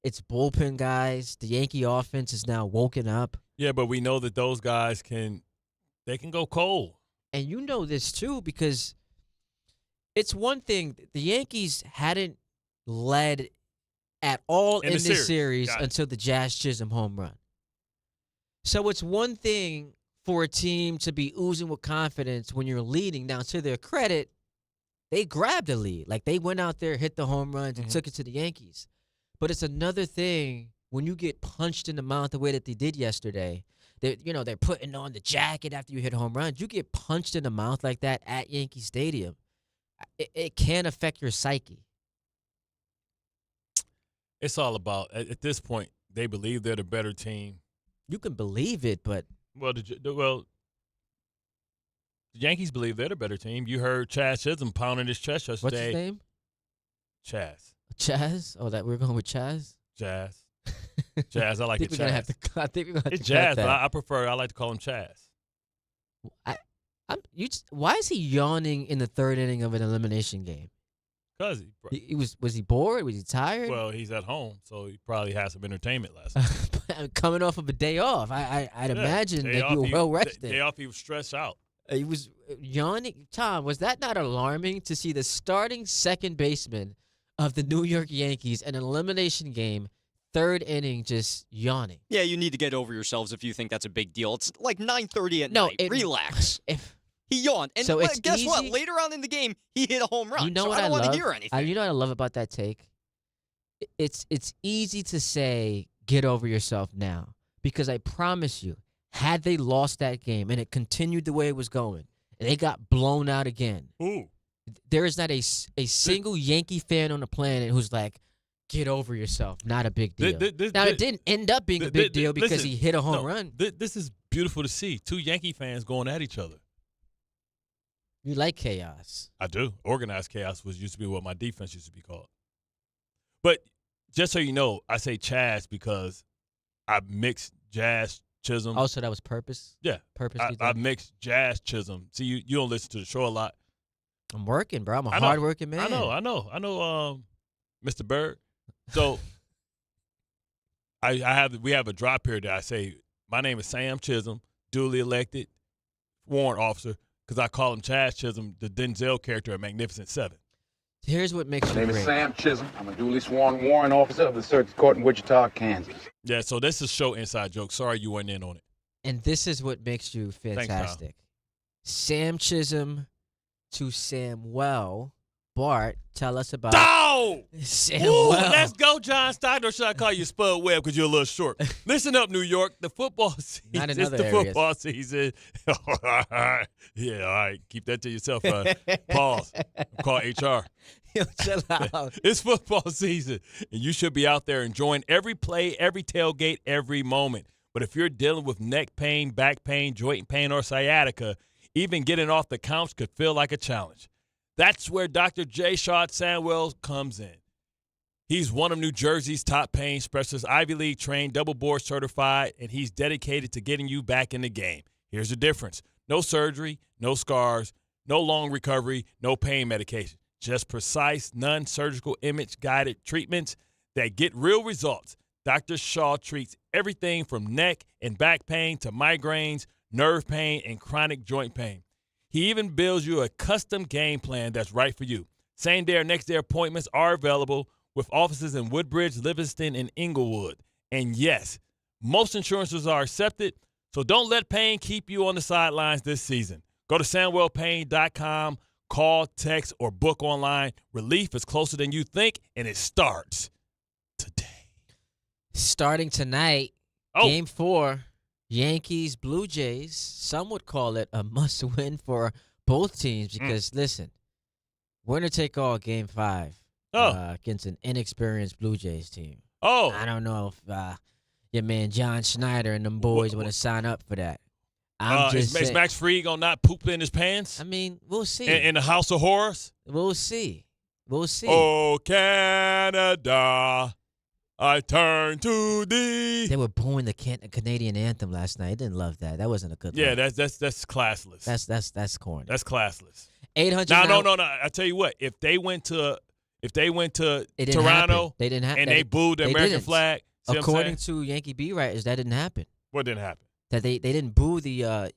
[SPEAKER 4] It's bullpen guys. The Yankee offense is now woken up.
[SPEAKER 2] Yeah, but we know that those guys can go cold.
[SPEAKER 4] And you know this too because it's one thing the Yankees hadn't led at all in this series until the Jazz Chisholm home run. So it's one thing for a team to be oozing with confidence when you're leading. Now, to their credit, they grabbed a lead. Like, they went out there, hit the home runs, and took it to the Yankees. But it's another thing when you get punched in the mouth the way that they did yesterday. They're putting on the jacket after you hit home runs. You get punched in the mouth like that at Yankee Stadium, it can affect your psyche.
[SPEAKER 2] It's all about, at this point, they believe they're the better team.
[SPEAKER 4] You can believe it, but
[SPEAKER 2] the Yankees believe they're the better team. You heard Chaz Chisholm pounding his chest yesterday.
[SPEAKER 4] What's his name?
[SPEAKER 2] Chaz.
[SPEAKER 4] Oh, that we're going with Chaz.
[SPEAKER 2] Jazz. I like it. Chaz.
[SPEAKER 4] I think we're gonna have to.
[SPEAKER 2] It's Jazz, but I like to call him Chaz.
[SPEAKER 4] Why is he yawning in the 3rd inning of an elimination game?
[SPEAKER 2] Because
[SPEAKER 4] was he bored? Was he tired?
[SPEAKER 2] Well, he's at home, so he probably had some entertainment last night.
[SPEAKER 4] Coming off of a day off, I'd imagine that you were well rested.
[SPEAKER 2] Day off, he was stressed out.
[SPEAKER 4] He was yawning. Tom, was that not alarming to see the starting second baseman of the New York Yankees in an elimination game, 3rd inning, just yawning?
[SPEAKER 7] Yeah, you need to get over yourselves if you think that's a big deal. It's like 9:30 at night. Relax. He yawned. And
[SPEAKER 4] so
[SPEAKER 7] guess what? Later on in the game, he hit a home run.
[SPEAKER 4] You know what
[SPEAKER 7] I don't want to hear anything.
[SPEAKER 4] You know what I love about that take? It's easy to say, get over yourself now. Because I promise you, had they lost that game and it continued the way it was going, and they got blown out again, there is not a single Yankee fan on the planet who's like, get over yourself. Not a big deal. It didn't end up being a big deal because he hit a home run.
[SPEAKER 2] This is beautiful to see. 2 Yankee fans going at each other.
[SPEAKER 4] You like chaos.
[SPEAKER 2] I do. Organized chaos used to be what my defense used to be called. But just so you know, I say Chaz because I mixed Jazz Chisholm.
[SPEAKER 4] Oh, so that was purpose?
[SPEAKER 2] Yeah.
[SPEAKER 4] Purposely
[SPEAKER 2] I mixed Jazz Chisholm. See, you don't listen to the show a lot.
[SPEAKER 4] I'm working, bro. I'm a hard-working man.
[SPEAKER 2] I know, Mr. Bird. So we have a drop here that I say, my name is Sam Chisholm, duly elected warrant officer, because I call him Chaz Chisholm, the Denzel character of Magnificent Seven.
[SPEAKER 4] Here's what makes you
[SPEAKER 8] My name
[SPEAKER 4] great.
[SPEAKER 8] is Sam Chisholm. I'm a duly sworn warrant officer of the Circuit Court in Wichita, Kansas.
[SPEAKER 2] Yeah, so this is show inside joke. Sorry you weren't in on it.
[SPEAKER 4] And this is what makes you fantastic. Sam Chisholm to Samuel. Bart, tell us about Samuel.
[SPEAKER 2] Let's go, John Steiner. Or should I call you Spud Webb because you're a little short? Listen up, New York. The football season.
[SPEAKER 4] Not in
[SPEAKER 2] it's
[SPEAKER 4] other
[SPEAKER 2] the
[SPEAKER 4] areas.
[SPEAKER 2] football season. Yeah, all right. Keep that to yourself. Pause. Call HR.
[SPEAKER 4] Yo, chill out.
[SPEAKER 2] It's football season, and you should be out there enjoying every play, every tailgate, every moment. But if you're dealing with neck pain, back pain, joint pain, or sciatica, even getting off the couch could feel like a challenge. That's where Dr. J. Shad Samuel comes in. He's one of New Jersey's top pain specialists, Ivy League trained, double board certified, and he's dedicated to getting you back in the game. Here's the difference. No surgery, no scars, no long recovery, no pain medication. Just precise, non-surgical image-guided treatments that get real results. Dr. Shaw treats everything from neck and back pain to migraines, nerve pain, and chronic joint pain. He even builds you a custom game plan that's right for you. Same-day or next-day appointments are available with offices in Woodbridge, Livingston, and Inglewood. And yes, most insurances are accepted, so don't let pain keep you on the sidelines this season. Go to SamuelPain.com, call, text, or book online. Relief is closer than you think, and it starts today.
[SPEAKER 4] Starting tonight, Game 4. Yankees, Blue Jays. Some would call it a must-win for both teams because, listen, winner take all Game 5 against an inexperienced Blue Jays team. I don't know if your man John Schneider and them boys want to sign up for that.
[SPEAKER 2] Is Max Fried going to not poop in his pants?
[SPEAKER 4] I mean, we'll see.
[SPEAKER 2] In the House of Horrors?
[SPEAKER 4] We'll see. We'll see.
[SPEAKER 2] Oh, Canada, I turn to thee.
[SPEAKER 4] They were booing the Canadian anthem last night. I didn't love that. That wasn't a good.
[SPEAKER 2] Yeah,
[SPEAKER 4] line.
[SPEAKER 2] that's classless.
[SPEAKER 4] That's corny.
[SPEAKER 2] That's classless.
[SPEAKER 4] 800.
[SPEAKER 2] No. I tell you what. If they went to Toronto,
[SPEAKER 4] they didn't have,
[SPEAKER 2] and they booed the American flag.
[SPEAKER 4] According to Yankee beat writers, that didn't happen.
[SPEAKER 2] What didn't happen?
[SPEAKER 4] That they didn't boo the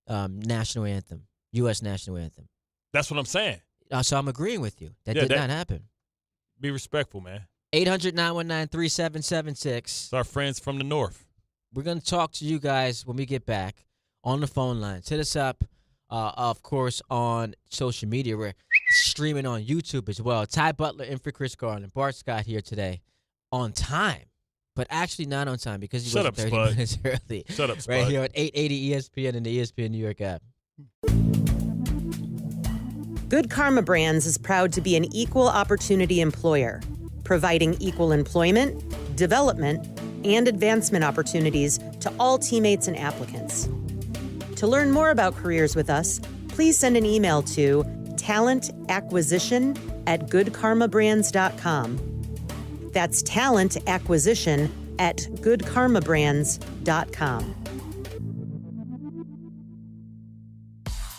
[SPEAKER 4] national anthem, U.S. national anthem.
[SPEAKER 2] That's what I'm saying.
[SPEAKER 4] So I'm agreeing with you. That did not happen.
[SPEAKER 2] Be respectful, man.
[SPEAKER 4] 800-919-3776.
[SPEAKER 2] It's our friends from the north.
[SPEAKER 4] We're going to talk to you guys when we get back on the phone lines. Hit us up, of course, on social media. We're streaming on YouTube as well. Ty Butler in for Chris Carlin. Bart Scott here today on time, but actually not on time because he was 30 minutes early.
[SPEAKER 2] Shut up, Spud.
[SPEAKER 4] Right here at 880 ESPN and the ESPN New York app.
[SPEAKER 9] Good Karma Brands is proud to be an equal opportunity employer, providing equal employment, development, and advancement opportunities to all teammates and applicants. To learn more about careers with us, please send an email to talentacquisition@goodkarmabrands.com. That's talentacquisition@goodkarmabrands.com.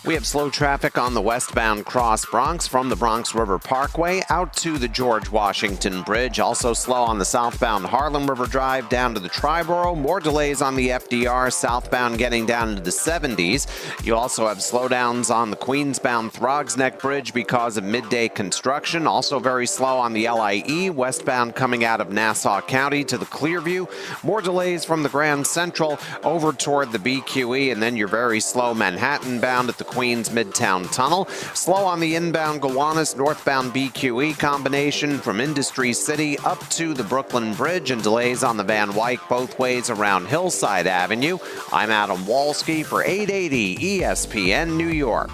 [SPEAKER 10] We have slow traffic on the westbound Cross Bronx from the Bronx River Parkway out to the George Washington Bridge. Also slow on the southbound Harlem River Drive down to the Triborough. More delays on the FDR southbound getting down into the 70s. You also have slowdowns on the Queensbound Throgs Neck Bridge because of midday construction. Also very slow on the LIE westbound coming out of Nassau County to the Clearview. More delays from the Grand Central over toward the BQE, and then you're very slow Manhattan bound at the Queens Midtown Tunnel. Slow on the inbound Gowanus northbound BQE combination from Industry City up to the Brooklyn Bridge, and delays on the Van Wyck both ways around Hillside Avenue. I'm Adam Walski for 880 ESPN New York.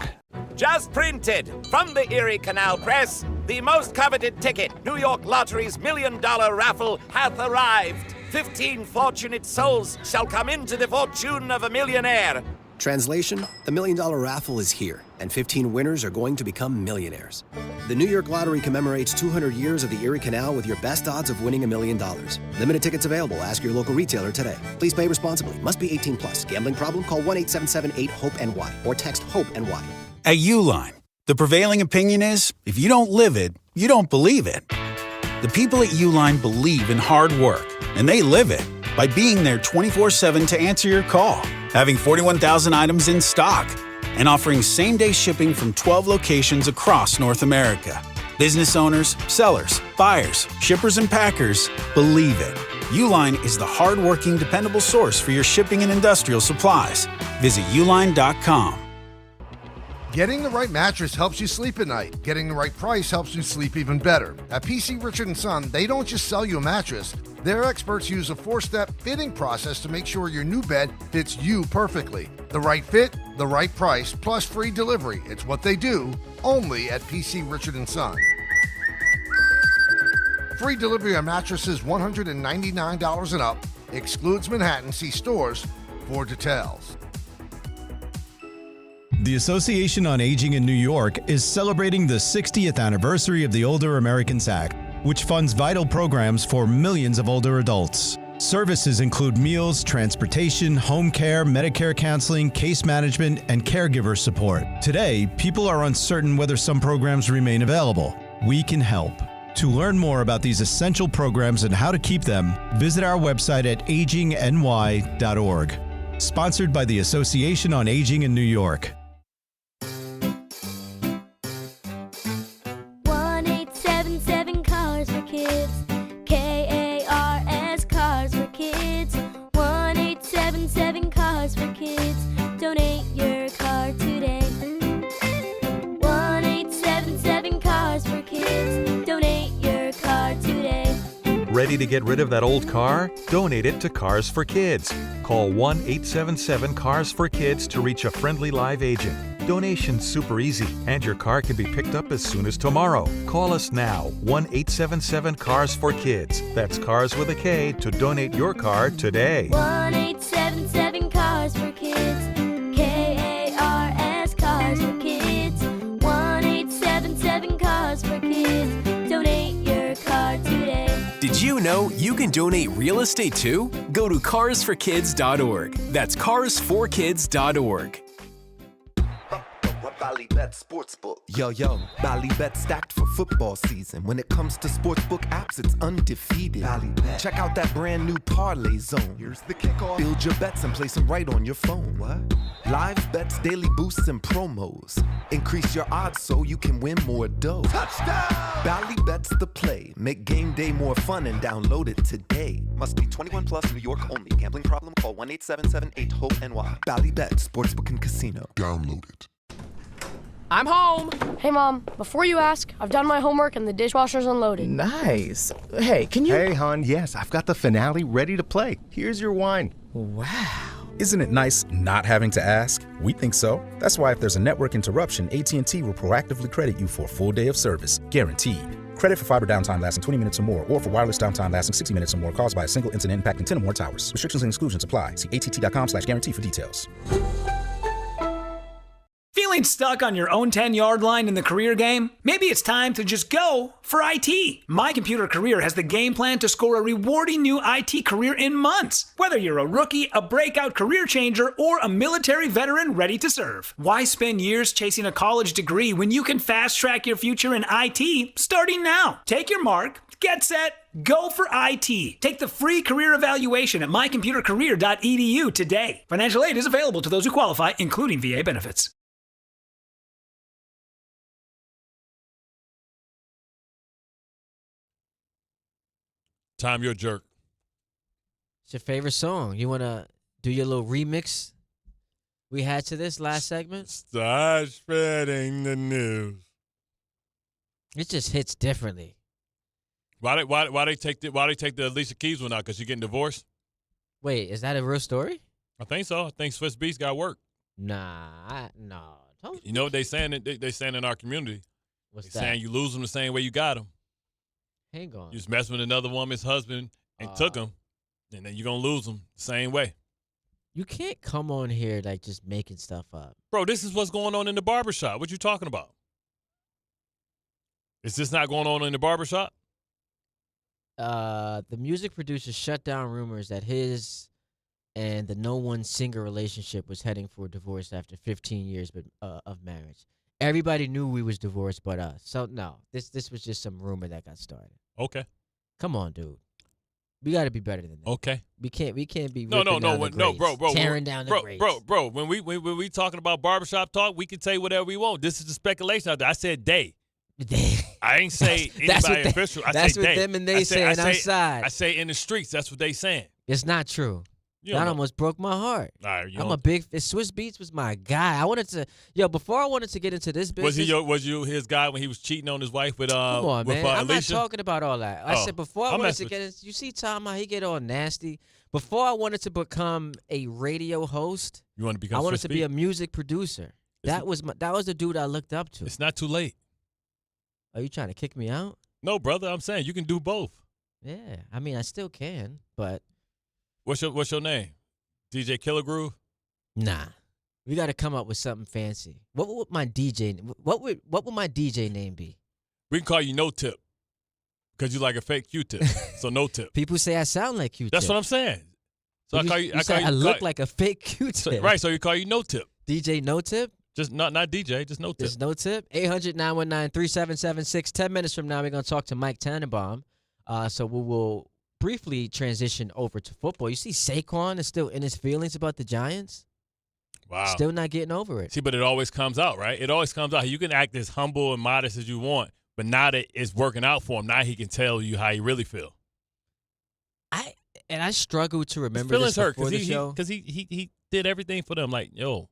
[SPEAKER 11] Just printed from the Erie Canal Press, the most coveted ticket, New York Lottery's $1 million raffle, hath arrived. 15 fortunate souls shall come into the fortune of a millionaire.
[SPEAKER 12] Translation, the $1 million raffle is here, and 15 winners are going to become millionaires. The New York Lottery commemorates 200 years of the Erie Canal with your best odds of winning $1 million. Limited tickets available. Ask your local retailer today. Please play responsibly. Must be 18 plus. Gambling problem? Call 1-877-8-HOPE-NY or text HOPE-NY.
[SPEAKER 13] At Uline, the prevailing opinion is, if you don't live it, you don't believe it. The people at Uline believe in hard work and they live it. By being there 24/7 to answer your call, having 41,000 items in stock, and offering same-day shipping from 12 locations across North America. Business owners, sellers, buyers, shippers, and packers believe it. Uline is the hard-working, dependable source for your shipping and industrial supplies. Visit uline.com.
[SPEAKER 14] Getting the right mattress helps you sleep at night. Getting the right price helps you sleep even better. At PC Richard & Son, they don't just sell you a mattress. Their experts use a 4-step fitting process to make sure your new bed fits you perfectly. The right fit, the right price, plus free delivery. It's what they do, only at PC Richard & Son. Free delivery on mattresses $199 and up. Excludes Manhattan. See stores for details.
[SPEAKER 15] The Association on Aging in New York is celebrating the 60th anniversary of the Older Americans Act, which funds vital programs for millions of older adults. Services include meals, transportation, home care, Medicare counseling, case management, and caregiver support. Today, people are uncertain whether some programs remain available. We can help. To learn more about these essential programs and how to keep them, visit our website at agingny.org. Sponsored by the Association on Aging in New York.
[SPEAKER 16] 1-877 Cars for Kids. KARS Cars for Kids. 1-877 Cars for Kids. Donate your car today. 1-877 Cars for Kids. Donate your car today.
[SPEAKER 17] Ready to get rid of that old car? Donate it to Cars for Kids. Call 1-877-CARS-FOR-KIDS to reach a friendly live agent. Donation's super easy, and your car can be picked up as soon as tomorrow. Call us now, 1-877-CARS-FOR-KIDS. That's Cars with a K to donate your car today.
[SPEAKER 16] 1-877 Cars for Kids. KARS Cars for Kids. 1-877 Cars for Kids. Donate your car today.
[SPEAKER 18] Did you know you can donate real estate too? Go to carsforkids.org. That's carsforkids.org.
[SPEAKER 19] Ballybet Sportsbook. Yo, Ballybet stacked for football season. When it comes to sportsbook apps, it's undefeated. Ballybet. Check out that brand new parlay zone. Here's the kickoff. Build your bets and place them right on your phone. What? Live bets, daily boosts, and promos. Increase your odds so you can win more dough. Touchdown! Ballybet's the play. Make game day more fun and download it today.
[SPEAKER 20] Must be 21 plus, New York only. Gambling problem? Call 1-877-8-HOPE-NY.
[SPEAKER 19] Ballybet, Sportsbook and Casino. Download it.
[SPEAKER 21] I'm home. Hey, Mom, before you ask, I've done my homework and the dishwasher's unloaded.
[SPEAKER 22] Nice. Hey, can you... Hey, hon, yes, I've got the finale ready to play. Here's your wine.
[SPEAKER 23] Wow. Isn't it nice not having to ask? We think so. That's why if there's a network interruption, AT&T will proactively credit you for a full day of service. Guaranteed. Credit for fiber downtime lasting 20 minutes or more, or for wireless downtime lasting 60 minutes or more caused by a single incident impacting 10 or more towers. Restrictions and exclusions apply. See att.com/guarantee for details.
[SPEAKER 24] Feeling stuck on your own 10-yard line in the career game? Maybe it's time to just go for IT. My Computer Career has the game plan to score a rewarding new IT career in months. Whether you're a rookie, a breakout career changer, or a military veteran ready to serve. Why spend years chasing a college degree when you can fast-track your future in IT starting now? Take your mark, get set, go for IT. Take the free career evaluation at mycomputercareer.edu today. Financial aid is available to those who qualify, including VA benefits.
[SPEAKER 2] Tom, you're a jerk.
[SPEAKER 4] It's your favorite song. You want to do your little remix we had to this last segment?
[SPEAKER 2] Start spreading the news.
[SPEAKER 4] It just hits differently.
[SPEAKER 2] Why they take the Alicia Keys one out? Because she's getting divorced?
[SPEAKER 4] Wait, is that a real story?
[SPEAKER 2] I think so. I think Swiss Beats got work.
[SPEAKER 4] No.
[SPEAKER 2] You know what they saying? They saying in our community.
[SPEAKER 4] What's
[SPEAKER 2] they
[SPEAKER 4] that?
[SPEAKER 2] saying you lose them the same way you got them.
[SPEAKER 4] Hang on.
[SPEAKER 2] You just messing with another woman's husband and took him, and then you're going to lose them the same way.
[SPEAKER 4] You can't come on here like just making stuff up.
[SPEAKER 2] Bro, this is what's going on in the barbershop. What you talking about? Is this not going on in the barbershop?
[SPEAKER 4] The music producer shut down rumors that his and the No One Singer relationship was heading for divorce after 15 years of marriage. Everybody knew we was divorced but us. So, no, this was just some rumor that got started.
[SPEAKER 2] Okay.
[SPEAKER 4] Come on, dude. We got to be better than that.
[SPEAKER 2] Okay.
[SPEAKER 4] We can't be
[SPEAKER 2] bro.
[SPEAKER 4] Tearing down the grades.
[SPEAKER 2] Bro. When we talking about barbershop talk, we can say whatever we want. This is the speculation out there. I said they. I ain't say anybody official.
[SPEAKER 4] That's what them and they saying outside.
[SPEAKER 2] I say in the streets. That's what they saying.
[SPEAKER 4] It's not true. That almost broke my heart.
[SPEAKER 2] All right,
[SPEAKER 4] I'm a big Swiss Beats was my guy. Before I wanted to get into this business.
[SPEAKER 2] Was you his guy when he was cheating on his wife with
[SPEAKER 4] Come on, man. I'm
[SPEAKER 2] Alicia?
[SPEAKER 4] not talking about all that. I said before I wanted to get into, you see Tom how he get all nasty. Before I wanted to become a radio host,
[SPEAKER 2] you want to become
[SPEAKER 4] I wanted
[SPEAKER 2] Swiss
[SPEAKER 4] to
[SPEAKER 2] Beat?
[SPEAKER 4] be a music producer. That was the dude I looked up to.
[SPEAKER 2] It's not too late.
[SPEAKER 4] Are you trying to kick me out?
[SPEAKER 2] No, brother. I'm saying you can do both.
[SPEAKER 4] Yeah, I mean I still can, but
[SPEAKER 2] what's your name? DJ Killer Groove?
[SPEAKER 4] Nah, we got to come up with something fancy. What would my DJ name be?
[SPEAKER 2] We can call you No Tip because you like a fake Q-tip. So No Tip.
[SPEAKER 4] People say I sound like Q-tip.
[SPEAKER 2] That's what I'm saying. So
[SPEAKER 4] I look like a fake Q-tip.
[SPEAKER 2] Right. So you call you No Tip.
[SPEAKER 4] DJ No Tip.
[SPEAKER 2] Just not DJ. Just No Tip.
[SPEAKER 4] Just No Tip. 800-919-3776. 10 minutes from now, we're gonna talk to Mike Tannenbaum. So we will briefly transition over to football. You see Saquon is still in his feelings about the Giants.
[SPEAKER 2] Wow.
[SPEAKER 4] Still not getting over it.
[SPEAKER 2] See, but it always comes out, right? It always comes out. You can act as humble and modest as you want, but now that it's working out for him, now he can tell you how he really feel.
[SPEAKER 4] I struggle to remember
[SPEAKER 2] his feelings
[SPEAKER 4] this before
[SPEAKER 2] hurt
[SPEAKER 4] the show.
[SPEAKER 2] because he did everything for them. Like, yo,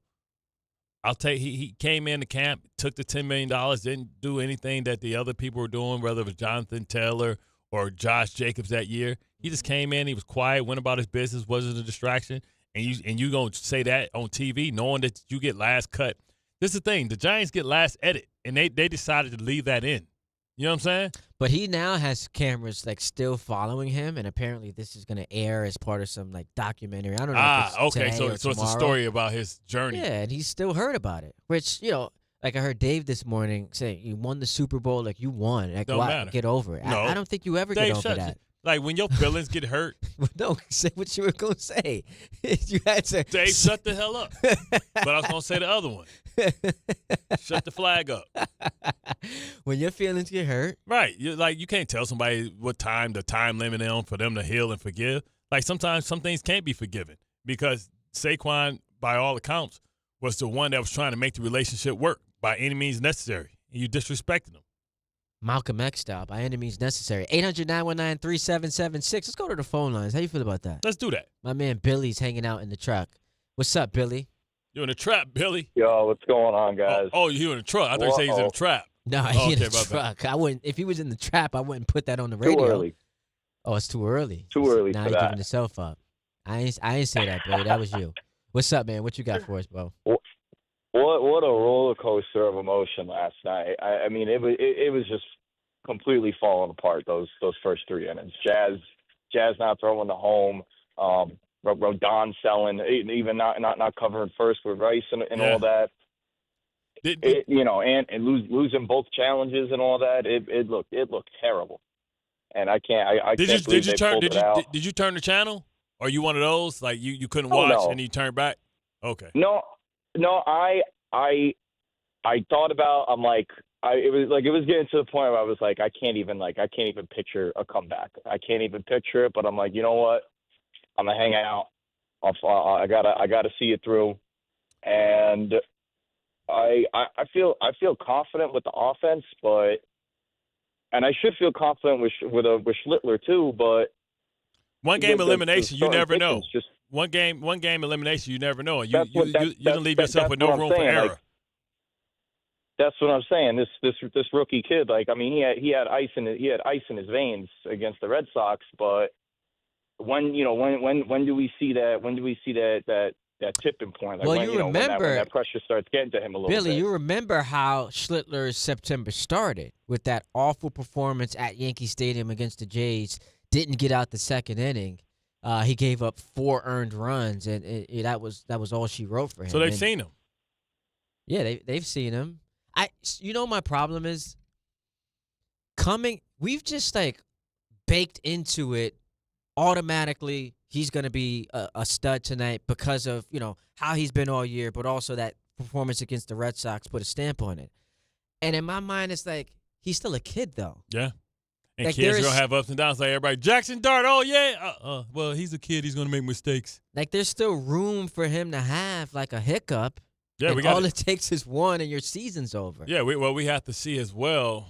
[SPEAKER 2] I'll take. He came into camp, took the $10 million, didn't do anything that the other people were doing, whether it was Jonathan Taylor or Josh Jacobs that year. He just came in, he was quiet, went about his business, wasn't a distraction. And you gonna say that on TV, knowing that you get last cut. This is the thing. The Giants get last edit, and they decided to leave that in. You know what I'm saying?
[SPEAKER 4] But he now has cameras like still following him, and apparently this is gonna air as part of some like documentary. I don't know. If it's
[SPEAKER 2] okay.
[SPEAKER 4] today
[SPEAKER 2] So
[SPEAKER 4] or
[SPEAKER 2] it's a
[SPEAKER 4] tomorrow.
[SPEAKER 2] story about his journey.
[SPEAKER 4] Yeah, and he's still heard about it. Which like I heard Dave this morning saying, "You won the Super Bowl, like you won. Like,
[SPEAKER 2] Don't matter.
[SPEAKER 4] Get over it."
[SPEAKER 2] No.
[SPEAKER 4] I don't think you ever
[SPEAKER 2] Dave,
[SPEAKER 4] get over that.
[SPEAKER 2] Like when your feelings get hurt.
[SPEAKER 4] No, say what you were gonna say. You had to.
[SPEAKER 2] Dave, shut the hell up. But I was gonna say the other one. Shut the flag up.
[SPEAKER 4] When your feelings get hurt,
[SPEAKER 2] right? You can't tell somebody the time limit on for them to heal and forgive. Like sometimes some things can't be forgiven because Saquon, by all accounts, was the one that was trying to make the relationship work by any means necessary. And you disrespected him.
[SPEAKER 4] Malcolm X style, by any means necessary. 800-919-3776. Let's go to the phone lines. How you feel about that?
[SPEAKER 2] Let's do that.
[SPEAKER 4] My man Billy's hanging out in the truck. What's up, Billy?
[SPEAKER 2] You in the trap, Billy?
[SPEAKER 1] Yo, what's going on, guys?
[SPEAKER 2] Oh, you in the truck? I thought you said he's in the trap.
[SPEAKER 4] No, he's in the truck. I wouldn't. If he was in the trap, I wouldn't put that on the radio.
[SPEAKER 1] Too early.
[SPEAKER 4] Oh, it's too early.
[SPEAKER 1] Too early
[SPEAKER 4] now
[SPEAKER 1] for
[SPEAKER 4] you're
[SPEAKER 1] that.
[SPEAKER 4] giving yourself up. I ain't say that, Billy. That was you. What's up, man? What you got for us, bro?
[SPEAKER 1] What a roller coaster of emotion last night. I mean, it was just completely falling apart. Those first three innings. Jazz not throwing the home. Rodon selling, even not covering first with Rice and all that. And losing both challenges and all that. It looked terrible. And I can't. Did
[SPEAKER 2] you turn the channel? Or you one of those like you couldn't watch and you turned back? Okay.
[SPEAKER 1] No. I thought about. I'm like. It was getting to the point where I was like, I can't even picture a comeback. I can't even picture it. But I'm like, you know what? I'm gonna hang out. I gotta see it through, and I feel confident with the offense, and I should feel confident with Schlittler too. But
[SPEAKER 2] one game elimination, you never know. One game elimination, you never know. You don't leave yourself with no room for error.
[SPEAKER 1] Like, that's what I'm saying. This rookie kid, like, I mean, he had ice in his veins against the Red Sox, but when do we see that? When do we see that tipping point? Like,
[SPEAKER 4] well, you remember
[SPEAKER 1] when that pressure starts getting to him a little bit.
[SPEAKER 4] Billy, you remember how Schlittler's September started with that awful performance at Yankee Stadium against the Jays. Didn't get out the second inning. He gave up 4 earned runs, and that was all she wrote for him.
[SPEAKER 2] So they've seen him.
[SPEAKER 4] Yeah, they've seen him. My problem is we've just like baked into it automatically. He's going to be a stud tonight because of, how he's been all year, but also that performance against the Red Sox put a stamp on it. And in my mind, it's like, he's still a kid though.
[SPEAKER 2] Yeah. And kids are going to have ups and downs like everybody. Jackson Dart, oh, yeah. Well, he's a kid. He's going to make mistakes.
[SPEAKER 4] Like, there's still room for him to have, like, a hiccup.
[SPEAKER 2] Yeah,
[SPEAKER 4] and all it takes is one, and your season's over.
[SPEAKER 2] Yeah, we have to see as well,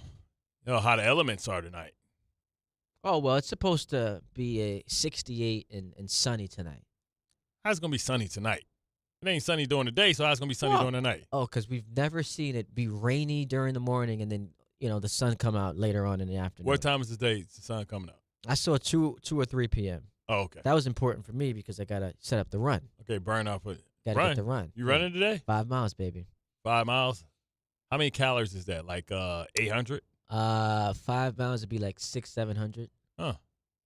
[SPEAKER 2] how the elements are tonight.
[SPEAKER 4] Oh, well, it's supposed to be a 68 and sunny tonight.
[SPEAKER 2] How's it going to be sunny tonight? It ain't sunny during the day, so how's it going to be sunny during the night?
[SPEAKER 4] Oh, because we've never seen it be rainy during the morning and then, the sun come out later on in the afternoon.
[SPEAKER 2] What time is the day the sun coming out?
[SPEAKER 4] I saw 2 or 3 p.m.
[SPEAKER 2] Oh, okay.
[SPEAKER 4] That was important for me because I got to set up the run.
[SPEAKER 2] Okay, burn off it.
[SPEAKER 4] Got to get the run.
[SPEAKER 2] You running today?
[SPEAKER 4] 5 miles, baby.
[SPEAKER 2] 5 miles? How many calories is that? Like 800?
[SPEAKER 4] 5 miles would be like 600-700.
[SPEAKER 2] Huh.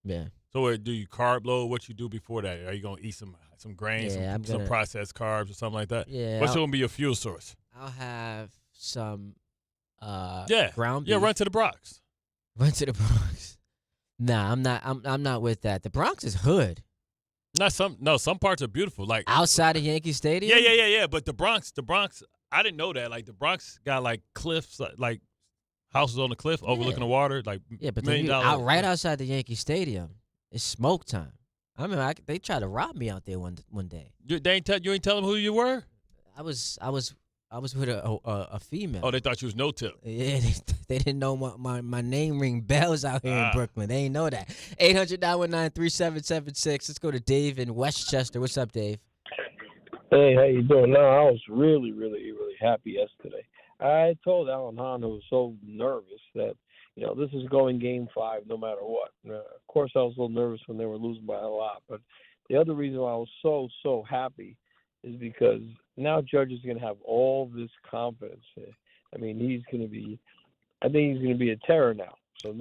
[SPEAKER 4] Yeah.
[SPEAKER 2] So do you carb load? What you do before that? Are you going to eat some grains, some processed carbs or something like that?
[SPEAKER 4] Yeah.
[SPEAKER 2] What's going to be your fuel source?
[SPEAKER 4] I'll have some
[SPEAKER 2] ground beef. Yeah, run to the Bronx.
[SPEAKER 4] Run to the Bronx. Nah, I'm not with that. The Bronx is hood.
[SPEAKER 2] Some parts are beautiful. Like
[SPEAKER 4] outside of Yankee Stadium?
[SPEAKER 2] Yeah. But the Bronx, I didn't know that. Like the Bronx got like cliffs, like houses on the cliff overlooking the water, like
[SPEAKER 4] but
[SPEAKER 2] $1 million.
[SPEAKER 4] Right outside the Yankee Stadium, it's smoke time. I mean, they tried to rob me out there one day.
[SPEAKER 2] You ain't tell them who you were?
[SPEAKER 4] I was with a female.
[SPEAKER 2] Oh, they thought you was no tip.
[SPEAKER 4] Yeah, they didn't know my name ring bells out here in Brooklyn. They ain't know that. 800-919-3776. Let's go to Dave in Westchester. What's up, Dave?
[SPEAKER 3] Hey, how you doing? No, I was really, really, really happy yesterday. I told Alan Hahn, who was so nervous, that this is going Game 5 no matter what. Of course, I was a little nervous when they were losing by a lot, but the other reason why I was so happy is because now Judge is going to have all this confidence. I mean, I think he's going to be a terror now. So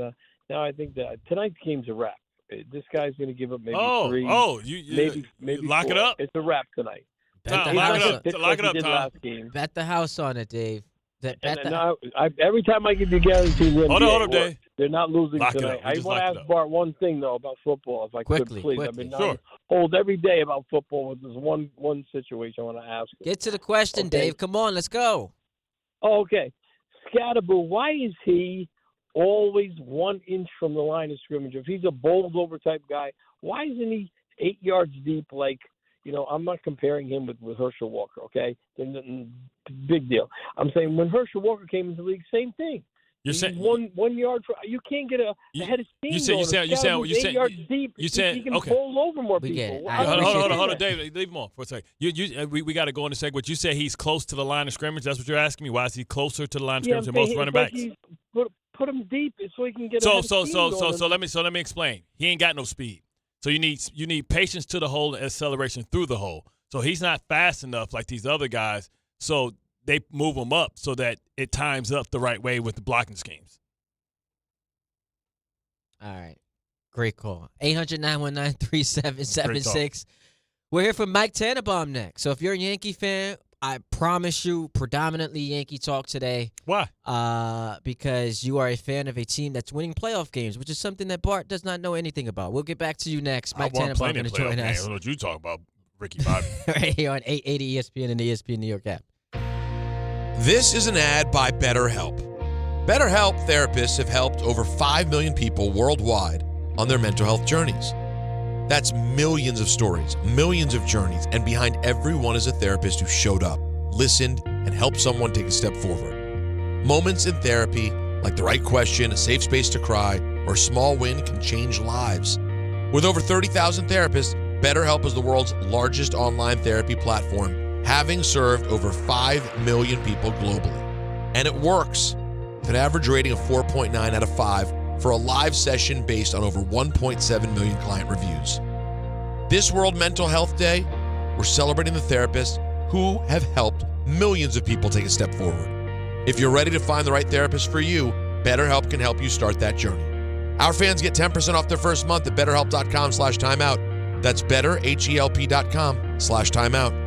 [SPEAKER 3] now I think that tonight's game's a wrap. This guy's going to give up maybe 3. Maybe
[SPEAKER 2] lock
[SPEAKER 3] 4.
[SPEAKER 2] it up.
[SPEAKER 3] It's a wrap tonight.
[SPEAKER 2] Lock it up, Tom.
[SPEAKER 4] Bet the house on it, Dave.
[SPEAKER 3] Every time I give you guaranteed win,
[SPEAKER 2] hold up, Dave.
[SPEAKER 3] They're not losing
[SPEAKER 2] lock
[SPEAKER 3] tonight. I want to ask Bart one thing though about football, if I could, please. I've been hold every day about football with this one situation I want to ask you.
[SPEAKER 4] Get to the question, okay. Dave. Come on, let's go.
[SPEAKER 3] Oh, okay, Scatterboo, why is he always 1 inch from the line of scrimmage? If he's a bowled over type guy, why isn't he 8 yards deep? Like, I'm not comparing him with Herschel Walker. Okay, big deal. I'm saying when Herschel Walker came into the league, same thing.
[SPEAKER 2] You're saying
[SPEAKER 3] 1 yard. You can't get a head of steam. You said 8 yards deep.
[SPEAKER 2] You said
[SPEAKER 3] he can bowl over more people.
[SPEAKER 2] Hold on, David. Leave him on for a second. We got to go in a second. What you said, he's close to the line of scrimmage. That's what you're asking me. Why is he closer to the line of scrimmage than most running backs?
[SPEAKER 3] Put him deep so he can get.
[SPEAKER 2] So let me explain. He ain't got no speed. So you need patience to the hole and acceleration through the hole. So he's not fast enough like these other guys. So they move him up so that it times up the right way with the blocking schemes.
[SPEAKER 4] All right. Great call. 800-919-3776. We're here for Mike Tannenbaum next. So if you're a Yankee fan, I promise you predominantly Yankee talk today.
[SPEAKER 2] Why?
[SPEAKER 4] Because you are a fan of a team that's winning playoff games, which is something that Bart does not know anything about. We'll get back to you next. Mike Tannenbaum going to join us.
[SPEAKER 2] I don't know what you talk about, Ricky Bobby.
[SPEAKER 4] Right here on 880 ESPN and the ESPN New York app.
[SPEAKER 5] This is an ad by BetterHelp. BetterHelp therapists have helped over 5 million people worldwide on their mental health journeys. That's millions of stories, millions of journeys, and behind every one is a therapist who showed up, listened, and helped someone take a step forward. Moments in therapy, like the right question, a safe space to cry, or a small win can change lives. With over 30,000 therapists, BetterHelp is the world's largest online therapy platform, having served over 5 million people globally. And it works. With an average rating of 4.9 out of 5 for a live session based on over 1.7 million client reviews. This World Mental Health Day, we're celebrating the therapists who have helped millions of people take a step forward. If you're ready to find the right therapist for you, BetterHelp can help you start that journey. Our fans get 10% off their first month at betterhelp.com/timeout. That's betterhelp.com/timeout.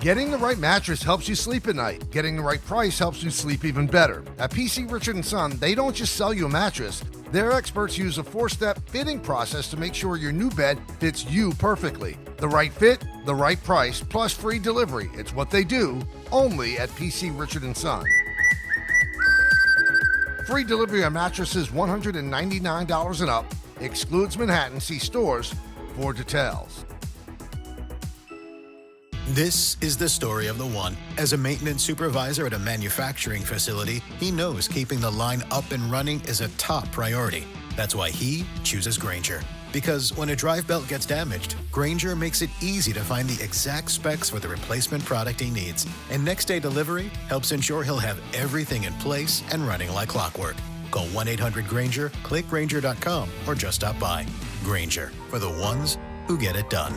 [SPEAKER 14] Getting the right mattress helps you sleep at night. Getting the right price helps you sleep even better. At PC Richard & Son, they don't just sell you a mattress. Their experts use a 4-step fitting process to make sure your new bed fits you perfectly. The right fit, the right price, plus free delivery. It's what they do, only at PC Richard & Son. Free delivery on mattresses $199 and up. Excludes Manhattan. See stores for details.
[SPEAKER 6] This is the story of the one. As a maintenance supervisor at a manufacturing facility, he knows keeping the line up and running is a top priority. That's why he chooses Grainger. Because when a drive belt gets damaged, Grainger makes it easy to find the exact specs for the replacement product he needs. And next-day delivery helps ensure he'll have everything in place and running like clockwork. Call 1-800-GRAINGER, click Grainger.com, or just stop by. Grainger, for the ones who get it done.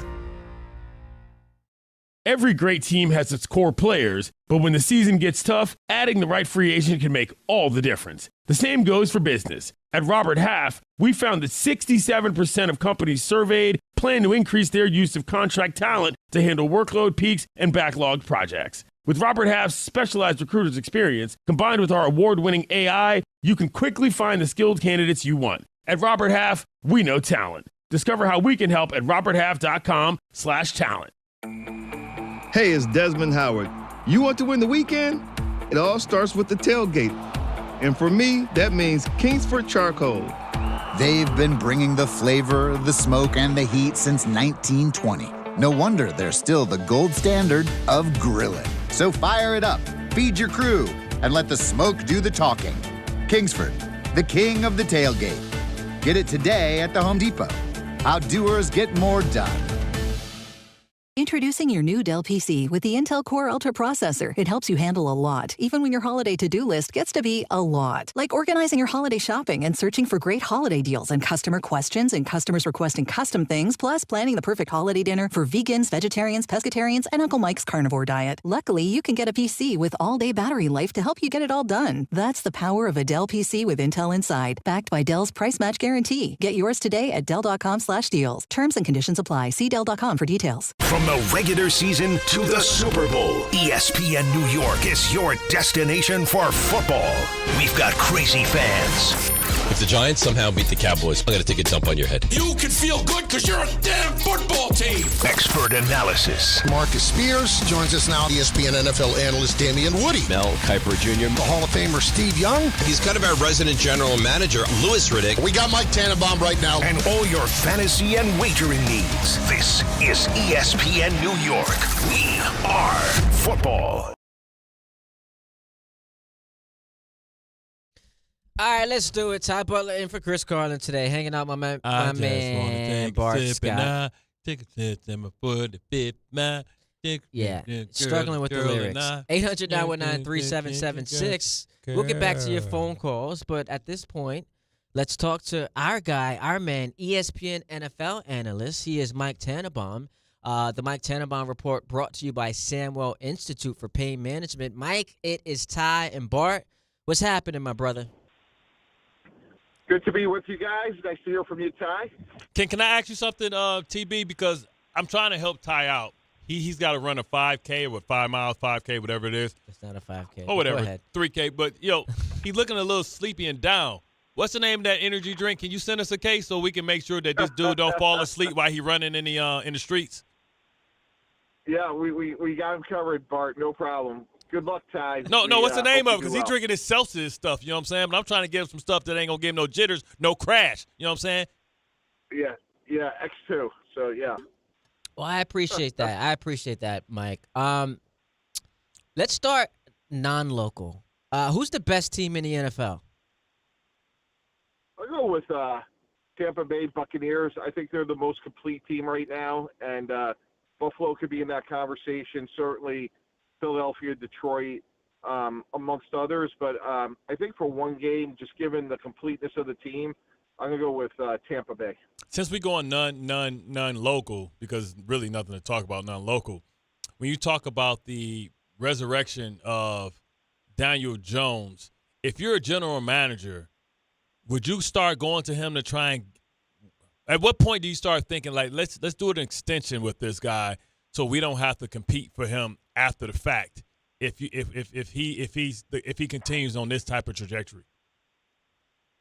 [SPEAKER 7] Every great team has its core players, but when the season gets tough, adding the right free agent can make all the difference. The same goes for business. At Robert Half, we found that 67% of companies surveyed plan to increase their use of contract talent to handle workload peaks and backlogged projects. With Robert Half's specialized recruiters' experience, combined with our award-winning AI, you can quickly find the skilled candidates you want. At Robert Half, we know talent. Discover how we can help at roberthalf.com/talent.
[SPEAKER 8] Hey, it's Desmond Howard. You want to win the weekend? It all starts with the tailgate. And for me, that means Kingsford Charcoal.
[SPEAKER 9] They've been bringing the flavor, the smoke, and the heat since 1920. No wonder they're still the gold standard of grilling. So fire it up, feed your crew, and let the smoke do the talking. Kingsford, the king of the tailgate. Get it today at the Home Depot. How doers get more done.
[SPEAKER 25] Introducing your new Dell PC with the Intel Core Ultra processor. It helps you handle a lot, even when your holiday to-do list gets to be a lot. Like organizing your holiday shopping and searching for great holiday deals and customer questions and customers requesting custom things, plus planning the perfect holiday dinner for vegans, vegetarians, pescatarians, and Uncle Mike's carnivore diet. Luckily, you can get a PC with all-day battery life to help you get it all done. That's the power of a Dell PC with Intel inside, backed by Dell's price match guarantee. Get yours today at Dell.com/deals. Terms and conditions apply. See Dell.com for details.
[SPEAKER 26] From the regular season to the Super Bowl, ESPN New York is your destination for football. We've got crazy fans.
[SPEAKER 27] If the Giants somehow beat the Cowboys, I'm going to take a dump on your head.
[SPEAKER 26] You can feel good because you're a damn football team. Expert analysis.
[SPEAKER 28] Marcus Spears joins us now. ESPN NFL analyst Damian Woody.
[SPEAKER 27] Mel Kiper Jr.
[SPEAKER 28] The Hall of Famer Steve Young.
[SPEAKER 27] He's kind of our resident general manager, Louis Riddick.
[SPEAKER 28] We got Mike Tannenbaum right now.
[SPEAKER 26] And all your fantasy and wagering needs. This is ESPN New York. We are football.
[SPEAKER 4] All right, let's do it. Ty Butler in for Chris Carlin today, hanging out with my man Bart Scott.
[SPEAKER 2] Take a sip and my foot, bit my dick.
[SPEAKER 4] Yeah, struggling with the lyrics. 800-919-3776. We'll get back to your phone calls, but at this point, let's talk to our guy, our man, ESPN NFL analyst. He is Mike Tannenbaum. The Mike Tannenbaum Report brought to you by Samwell Institute for Pain Management. Mike, it is Ty and Bart. What's happening, my brother?
[SPEAKER 29] Good to be with you guys. Nice to hear from you, Ty.
[SPEAKER 2] Can I ask you something, TB? Because I'm trying to help Ty out. He's got to run a 5K or 5 miles, 5K, whatever it is.
[SPEAKER 4] It's not a 5K.
[SPEAKER 2] Or whatever,
[SPEAKER 4] Go ahead.
[SPEAKER 2] 3K. But, he's looking a little sleepy and down. What's the name of that energy drink? Can you send us a case so we can make sure that this dude don't fall asleep while he's running in the streets?
[SPEAKER 29] Yeah, we got him covered, Bart. No problem. Good luck, Ty.
[SPEAKER 2] No, what's the name of it? Because he's drinking his Celsius stuff, you know what I'm saying? But I'm trying to give him some stuff that ain't going to give him no jitters, no crash. You know what I'm saying?
[SPEAKER 29] Yeah, X2. So, yeah.
[SPEAKER 4] Well, I appreciate that. Mike. Let's start non-local. Who's the best team in the NFL?
[SPEAKER 29] I'll go with Tampa Bay Buccaneers. I think they're the most complete team right now, and Buffalo could be in that conversation. Certainly Philadelphia, Detroit, amongst others. But I think for one game, just given the completeness of the team, I'm going to go with Tampa Bay.
[SPEAKER 2] Since we go on non-local, because really nothing to talk about non-local, when you talk about the resurrection of Daniel Jones, if you're a general manager, would you start going to him to try and – at what point do you start thinking, like, let's do an extension with this guy so we don't have to compete for him after the fact if he continues on this type of trajectory?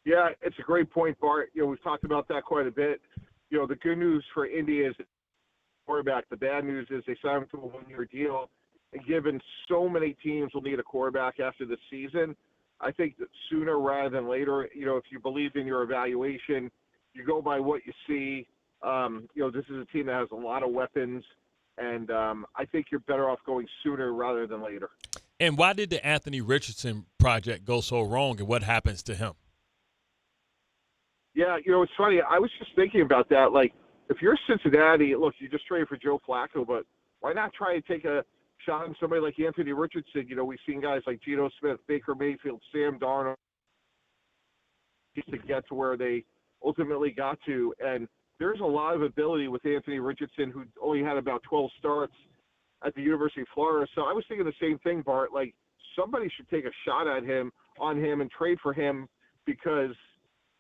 [SPEAKER 29] Yeah, it's a great point, Bart. We've talked about that quite a bit. The good news for Indy is quarterback. The bad news is they signed him to a one-year deal. And given so many teams will need a quarterback after this season, I think that sooner rather than later, if you believed in your evaluation, you go by what you see. This is a team that has a lot of weapons, and I think you're better off going sooner rather than later.
[SPEAKER 2] And why did the Anthony Richardson project go so wrong, and what happens to him?
[SPEAKER 29] Yeah, it's funny. I was just thinking about that. Like, if you're Cincinnati, look, you just traded for Joe Flacco, but why not try to take a shot on somebody like Anthony Richardson? We've seen guys like Geno Smith, Baker Mayfield, Sam Darnold to get to where they ultimately got to. And there's a lot of ability with Anthony Richardson, who only had about 12 starts at the University of Florida. So I was thinking the same thing, Bart. Like, somebody should take a shot at him, and trade for him because,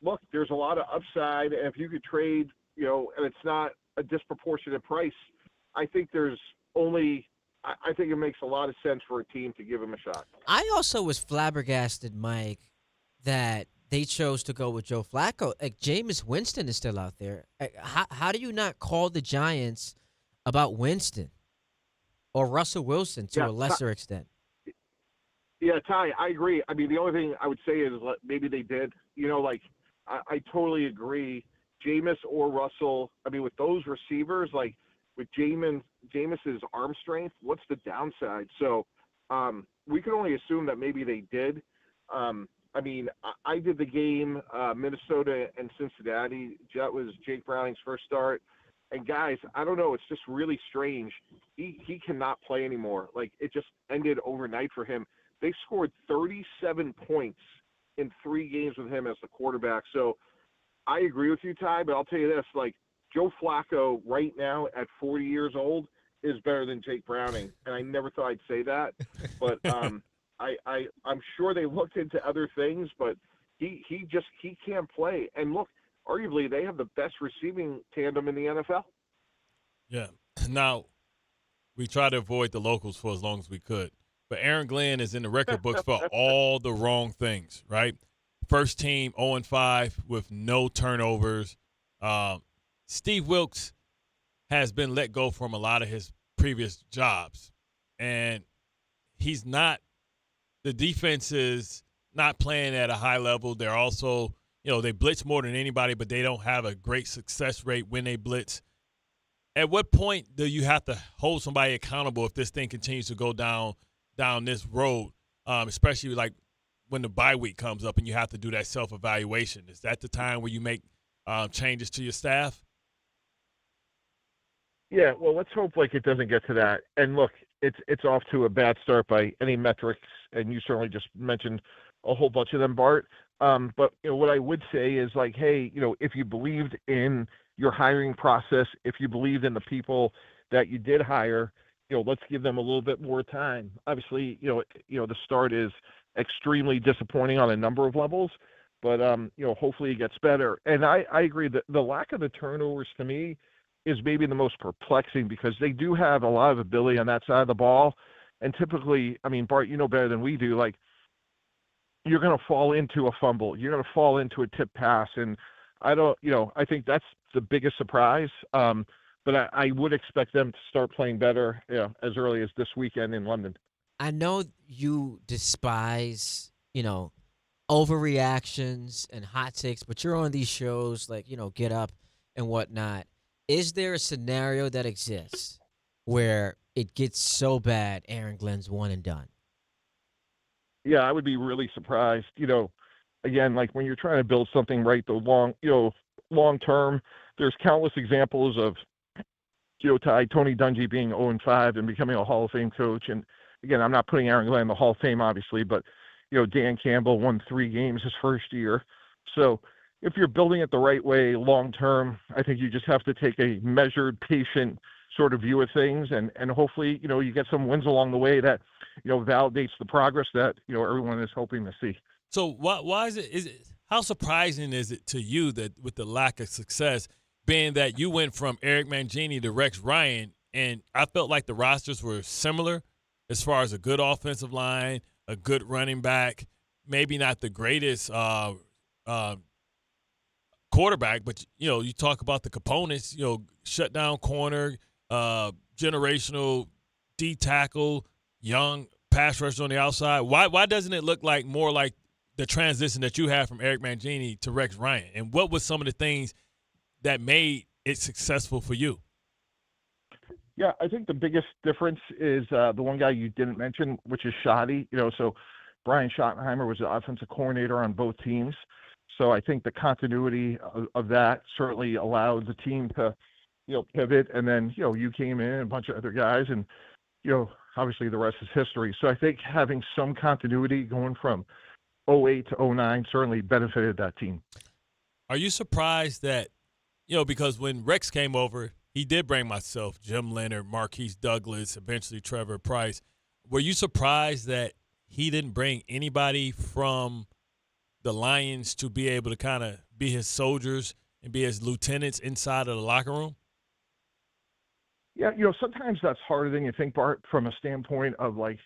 [SPEAKER 29] look, there's a lot of upside. And if you could trade, and it's not a disproportionate price, I think I think it makes a lot of sense for a team to give him a shot.
[SPEAKER 4] I also was flabbergasted, Mike, that they chose to go with Joe Flacco. Like, Jameis Winston is still out there. How do you not call the Giants about Winston or Russell Wilson to a lesser extent?
[SPEAKER 29] Yeah, Ty, I agree. I mean, the only thing I would say is maybe they did. I totally agree. Jameis or Russell, I mean, with those receivers, like with Jameis's arm strength, what's the downside? So we can only assume that maybe they did. I mean, I did the game, Minnesota and Cincinnati. That was Jake Browning's first start. And, guys, I don't know. It's just really strange. He cannot play anymore. Like, it just ended overnight for him. They scored 37 points in 3 games with him as the quarterback. So I agree with you, Ty, but I'll tell you this. Like, Joe Flacco right now at 40 years old is better than Jake Browning. And I never thought I'd say that. But I'm sure they looked into other things, but he can't play. And look, arguably they have the best receiving tandem in the NFL.
[SPEAKER 2] Yeah. Now, we try to avoid the locals for as long as we could. But Aaron Glenn is in the record books for all the wrong things, right? First team 0-5 with no turnovers. Steve Wilks has been let go from a lot of his previous jobs. And he's not – the defense is not playing at a high level. They're also – they blitz more than anybody, but they don't have a great success rate when they blitz. At what point do you have to hold somebody accountable if this thing continues to go down this road, especially like when the bye week comes up and you have to do that self-evaluation? Is that the time where you make changes to your staff?
[SPEAKER 29] Yeah, well, let's hope it doesn't get to that. And look, it's off to a bad start by any metrics, and you certainly just mentioned a whole bunch of them, Bart. But what I would say is hey, if you believed in your hiring process, if you believed in the people that you did hire, let's give them a little bit more time. Obviously, the start is extremely disappointing on a number of levels, but hopefully it gets better. And I agree that the lack of the turnovers to me is maybe the most perplexing because they do have a lot of ability on that side of the ball. And typically, I mean, Bart, better than we do, you're going to fall into a fumble. You're going to fall into a tip pass. And I think that's the biggest surprise. But I would expect them to start playing better as early as this weekend in London.
[SPEAKER 4] I know you despise, overreactions and hot takes, but you're on these shows Get Up and whatnot. Is there a scenario that exists where it gets so bad Aaron Glenn's one and done?
[SPEAKER 29] Yeah, I would be really surprised. Again, when you're trying to build something right, long term, there's countless examples of Tony Dungy being 0-5 and becoming a Hall of Fame coach. And again, I'm not putting Aaron Glenn in the Hall of Fame, obviously, but Dan Campbell won 3 games his first year. So if you're building it the right way long term, I think you just have to take a measured, patient sort of view of things, and hopefully you get some wins along the way that validates the progress that everyone is hoping to see.
[SPEAKER 2] So why is it how surprising is it to you that with the lack of success, being that you went from Eric Mangini to Rex Ryan, and I felt like the rosters were similar as far as a good offensive line, a good running back, maybe not the greatest quarterback, but you talk about the components, shut down corner, generational D tackle, young pass rusher on the outside. Why doesn't it look more like the transition that you had from Eric Mangini to Rex Ryan, and what was some of the things that made it successful for you?
[SPEAKER 29] Yeah, I think the biggest difference is the one guy you didn't mention, which is Shoddy. So Brian Schottenheimer was the offensive coordinator on both teams. So I think the continuity of that certainly allowed the team to, pivot. And then, you came in and a bunch of other guys, and, obviously the rest is history. So I think having some continuity going from 2008 to 2009 certainly benefited that team.
[SPEAKER 2] Are you surprised that, because when Rex came over, he did bring myself, Jim Leonard, Marquise Douglas, eventually Trevor Price. Were you surprised that he didn't bring anybody from the Lions to be able to kind of be his soldiers and be his lieutenants inside of the locker room?
[SPEAKER 29] Yeah, sometimes that's harder than you think, Bart, from a standpoint of let's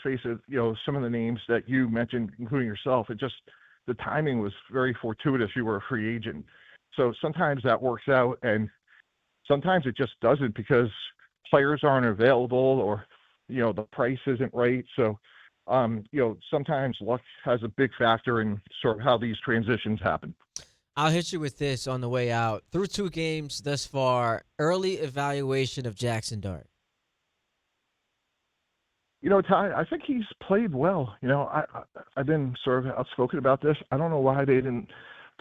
[SPEAKER 29] face it, some of the names that you mentioned, including yourself, the timing was very fortuitous. You were a free agent. So sometimes that works out, and sometimes it just doesn't because players aren't available or, the price isn't right. So, sometimes luck has a big factor in sort of how these transitions happen.
[SPEAKER 4] I'll hit you with this on the way out. Through 2 games thus far, early evaluation of Jackson Dart.
[SPEAKER 29] Ty, I think he's played well. I've been sort of outspoken about this. I don't know why they didn't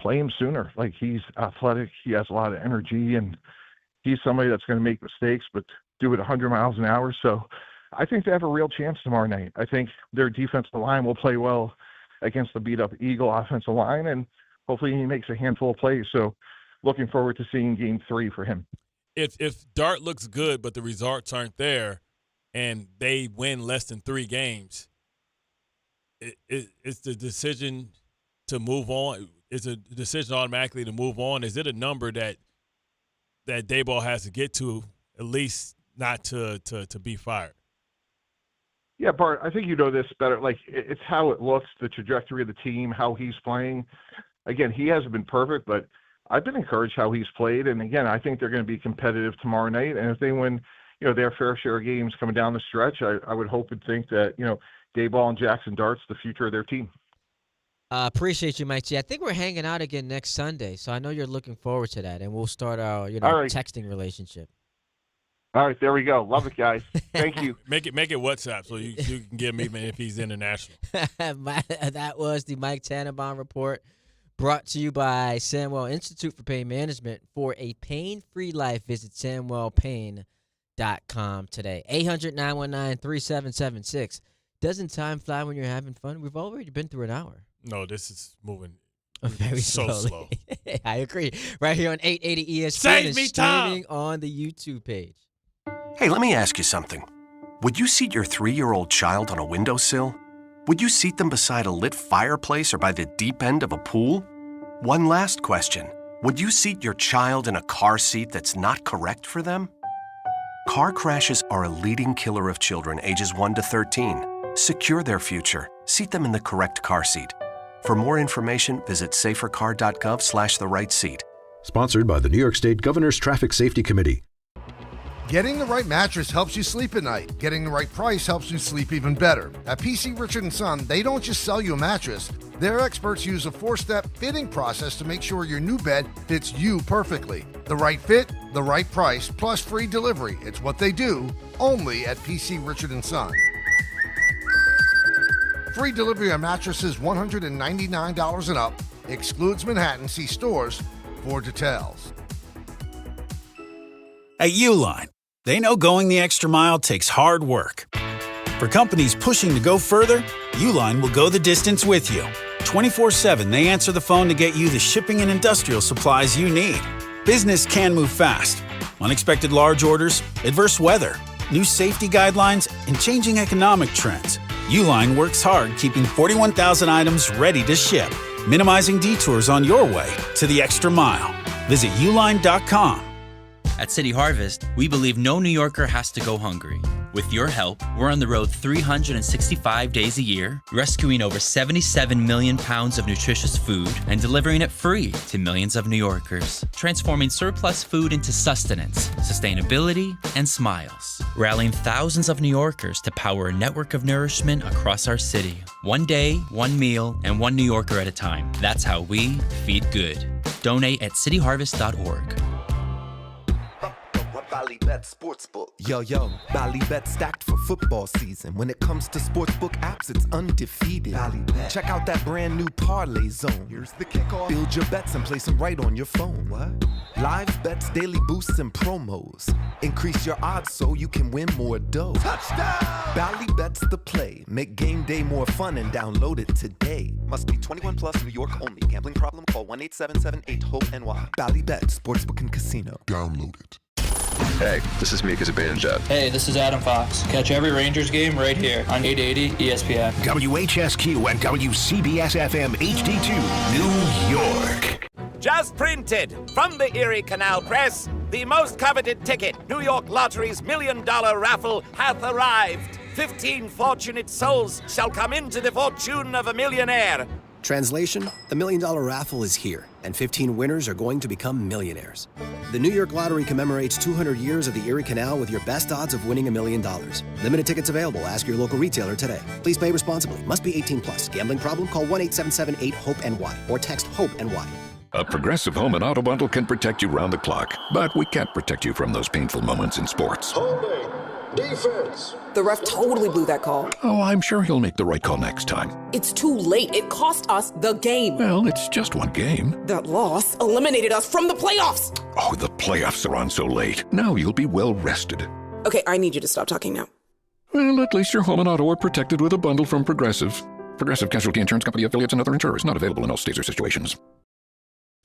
[SPEAKER 29] play him sooner. He's athletic. He has a lot of energy, and he's somebody that's going to make mistakes, but do it 100 miles an hour. So I think they have a real chance tomorrow night. I think their defensive line will play well against the beat-up Eagle offensive line, and hopefully he makes a handful of plays. So looking forward to seeing game 3 for him.
[SPEAKER 2] If Dart looks good but the results aren't there and they win less than 3 games, it's the decision to move on. Is a decision automatically to move on? Is it a number that Daboll has to get to, at least not to be fired?
[SPEAKER 29] Yeah, Bart, I think you know this better. It's how it looks, the trajectory of the team, how he's playing. Again, he hasn't been perfect, but I've been encouraged how he's played. And again, I think they're going to be competitive tomorrow night. And if they win, their fair share of games coming down the stretch, I would hope and think that, Daboll and Jackson Dart's the future of their team.
[SPEAKER 4] Appreciate you, Mike T. I think we're hanging out again next Sunday, so I know you're looking forward to that, and we'll start our texting relationship.
[SPEAKER 29] All right, there we go. Love it, guys. Thank you.
[SPEAKER 2] Make it WhatsApp so you can give me if he's international.
[SPEAKER 4] That was the Mike Tannenbaum Report, brought to you by Samwell Institute for Pain Management. For a pain-free life, visit SamwellPain.com today. 800-919-3776. Doesn't time fly when you're having fun? We've already been through an hour.
[SPEAKER 2] No, this is moving
[SPEAKER 4] very
[SPEAKER 2] so slow.
[SPEAKER 4] I agree. Right here on 880 ESPN.
[SPEAKER 2] Save me
[SPEAKER 4] streaming
[SPEAKER 2] time
[SPEAKER 4] on the YouTube page.
[SPEAKER 26] Hey, let me ask you something. Would you seat your 3-year-old child on a windowsill? Would you seat them beside a lit fireplace or by the deep end of a pool? One last question. Would you seat your child in a car seat that's not correct for them? Car crashes are a leading killer of children ages 1 to 13. Secure their future. Seat them in the correct car seat. For more information, visit safercar.gov/the-right-seat.
[SPEAKER 10] Sponsored by the New York State Governor's Traffic Safety Committee.
[SPEAKER 14] Getting the right mattress helps you sleep at night. Getting the right price helps you sleep even better. At PC Richard & Son, they don't just sell you a mattress. Their experts use a 4-step fitting process to make sure your new bed fits you perfectly. The right fit, the right price, plus free delivery. It's what they do, only at PC Richard & Son. Free delivery on mattresses $199 and up. Excludes Manhattan. See stores for details.
[SPEAKER 11] At Uline, they know going the extra mile takes hard work. For companies pushing to go further, Uline will go the distance with you. 24/7, they answer the phone to get you the shipping and industrial supplies you need. Business can move fast. Unexpected large orders, adverse weather, new safety guidelines, and changing economic trends. Uline works hard keeping 41,000 items ready to ship, minimizing detours on your way to the extra mile. Visit uline.com.
[SPEAKER 12] At City Harvest, we believe no New Yorker has to go hungry. With your help, we're on the road 365 days a year, rescuing over 77 million pounds of nutritious food and delivering it free to millions of New Yorkers, transforming surplus food into sustenance, sustainability, and smiles, rallying thousands of New Yorkers to power a network of nourishment across our city. One day, one meal, and one New Yorker at a time. That's how we feed good. Donate at cityharvest.org.
[SPEAKER 13] Ballybet Sportsbook. Yo, Ballybet stacked for football season. When it comes to sportsbook apps, it's undefeated. Ballybet. Check out that brand new parlay zone. Here's the kickoff. Build your bets and place them right on your phone. What? Live bets, daily boosts, and promos. Increase your odds so you can win more dough. Touchdown! Ballybet's the play. Make game day more fun and download it today. Must be 21 plus, New York only. Gambling problem? Call 1-877-8-HOPE-NY. Ballybet Sportsbook and Casino. Download it.
[SPEAKER 15] Hey, this is Mika Zibanejad.
[SPEAKER 16] Hey, this is Adam Fox. Catch every Rangers game right here on 880 ESPN.
[SPEAKER 17] WHSQ and WCBS-FM HD2, New York.
[SPEAKER 18] Just printed from the Erie Canal Press, the most coveted ticket, New York Lottery's $1 million raffle, hath arrived. 15 fortunate souls shall come into the fortune of a millionaire.
[SPEAKER 19] Translation, the $1 million raffle is here, and 15 winners are going to become millionaires. The New York Lottery commemorates 200 years of the Erie Canal with your best odds of winning $1 million. Limited tickets available. Ask your local retailer today. Please pay responsibly. Must be 18 plus. Gambling problem? Call 1-877-8-HOPE-NY or text HOPE-NY.
[SPEAKER 20] A Progressive Home and Auto Bundle can protect you round the clock, but we can't protect you from those painful moments in sports.
[SPEAKER 17] Holding. Defense.
[SPEAKER 21] The ref totally blew that call.
[SPEAKER 20] Oh, I'm sure he'll make the right call next time.
[SPEAKER 21] It's too late. It cost us the game.
[SPEAKER 20] Well, it's just one game.
[SPEAKER 21] That loss eliminated us from the playoffs.
[SPEAKER 20] Oh, the playoffs are on so late. Now you'll be well rested.
[SPEAKER 21] Okay, I need you to stop talking now.
[SPEAKER 20] Well, at least your home and auto are protected with a bundle from Progressive. Progressive Casualty Insurance Company affiliates and other insurers. Not available in all states or situations.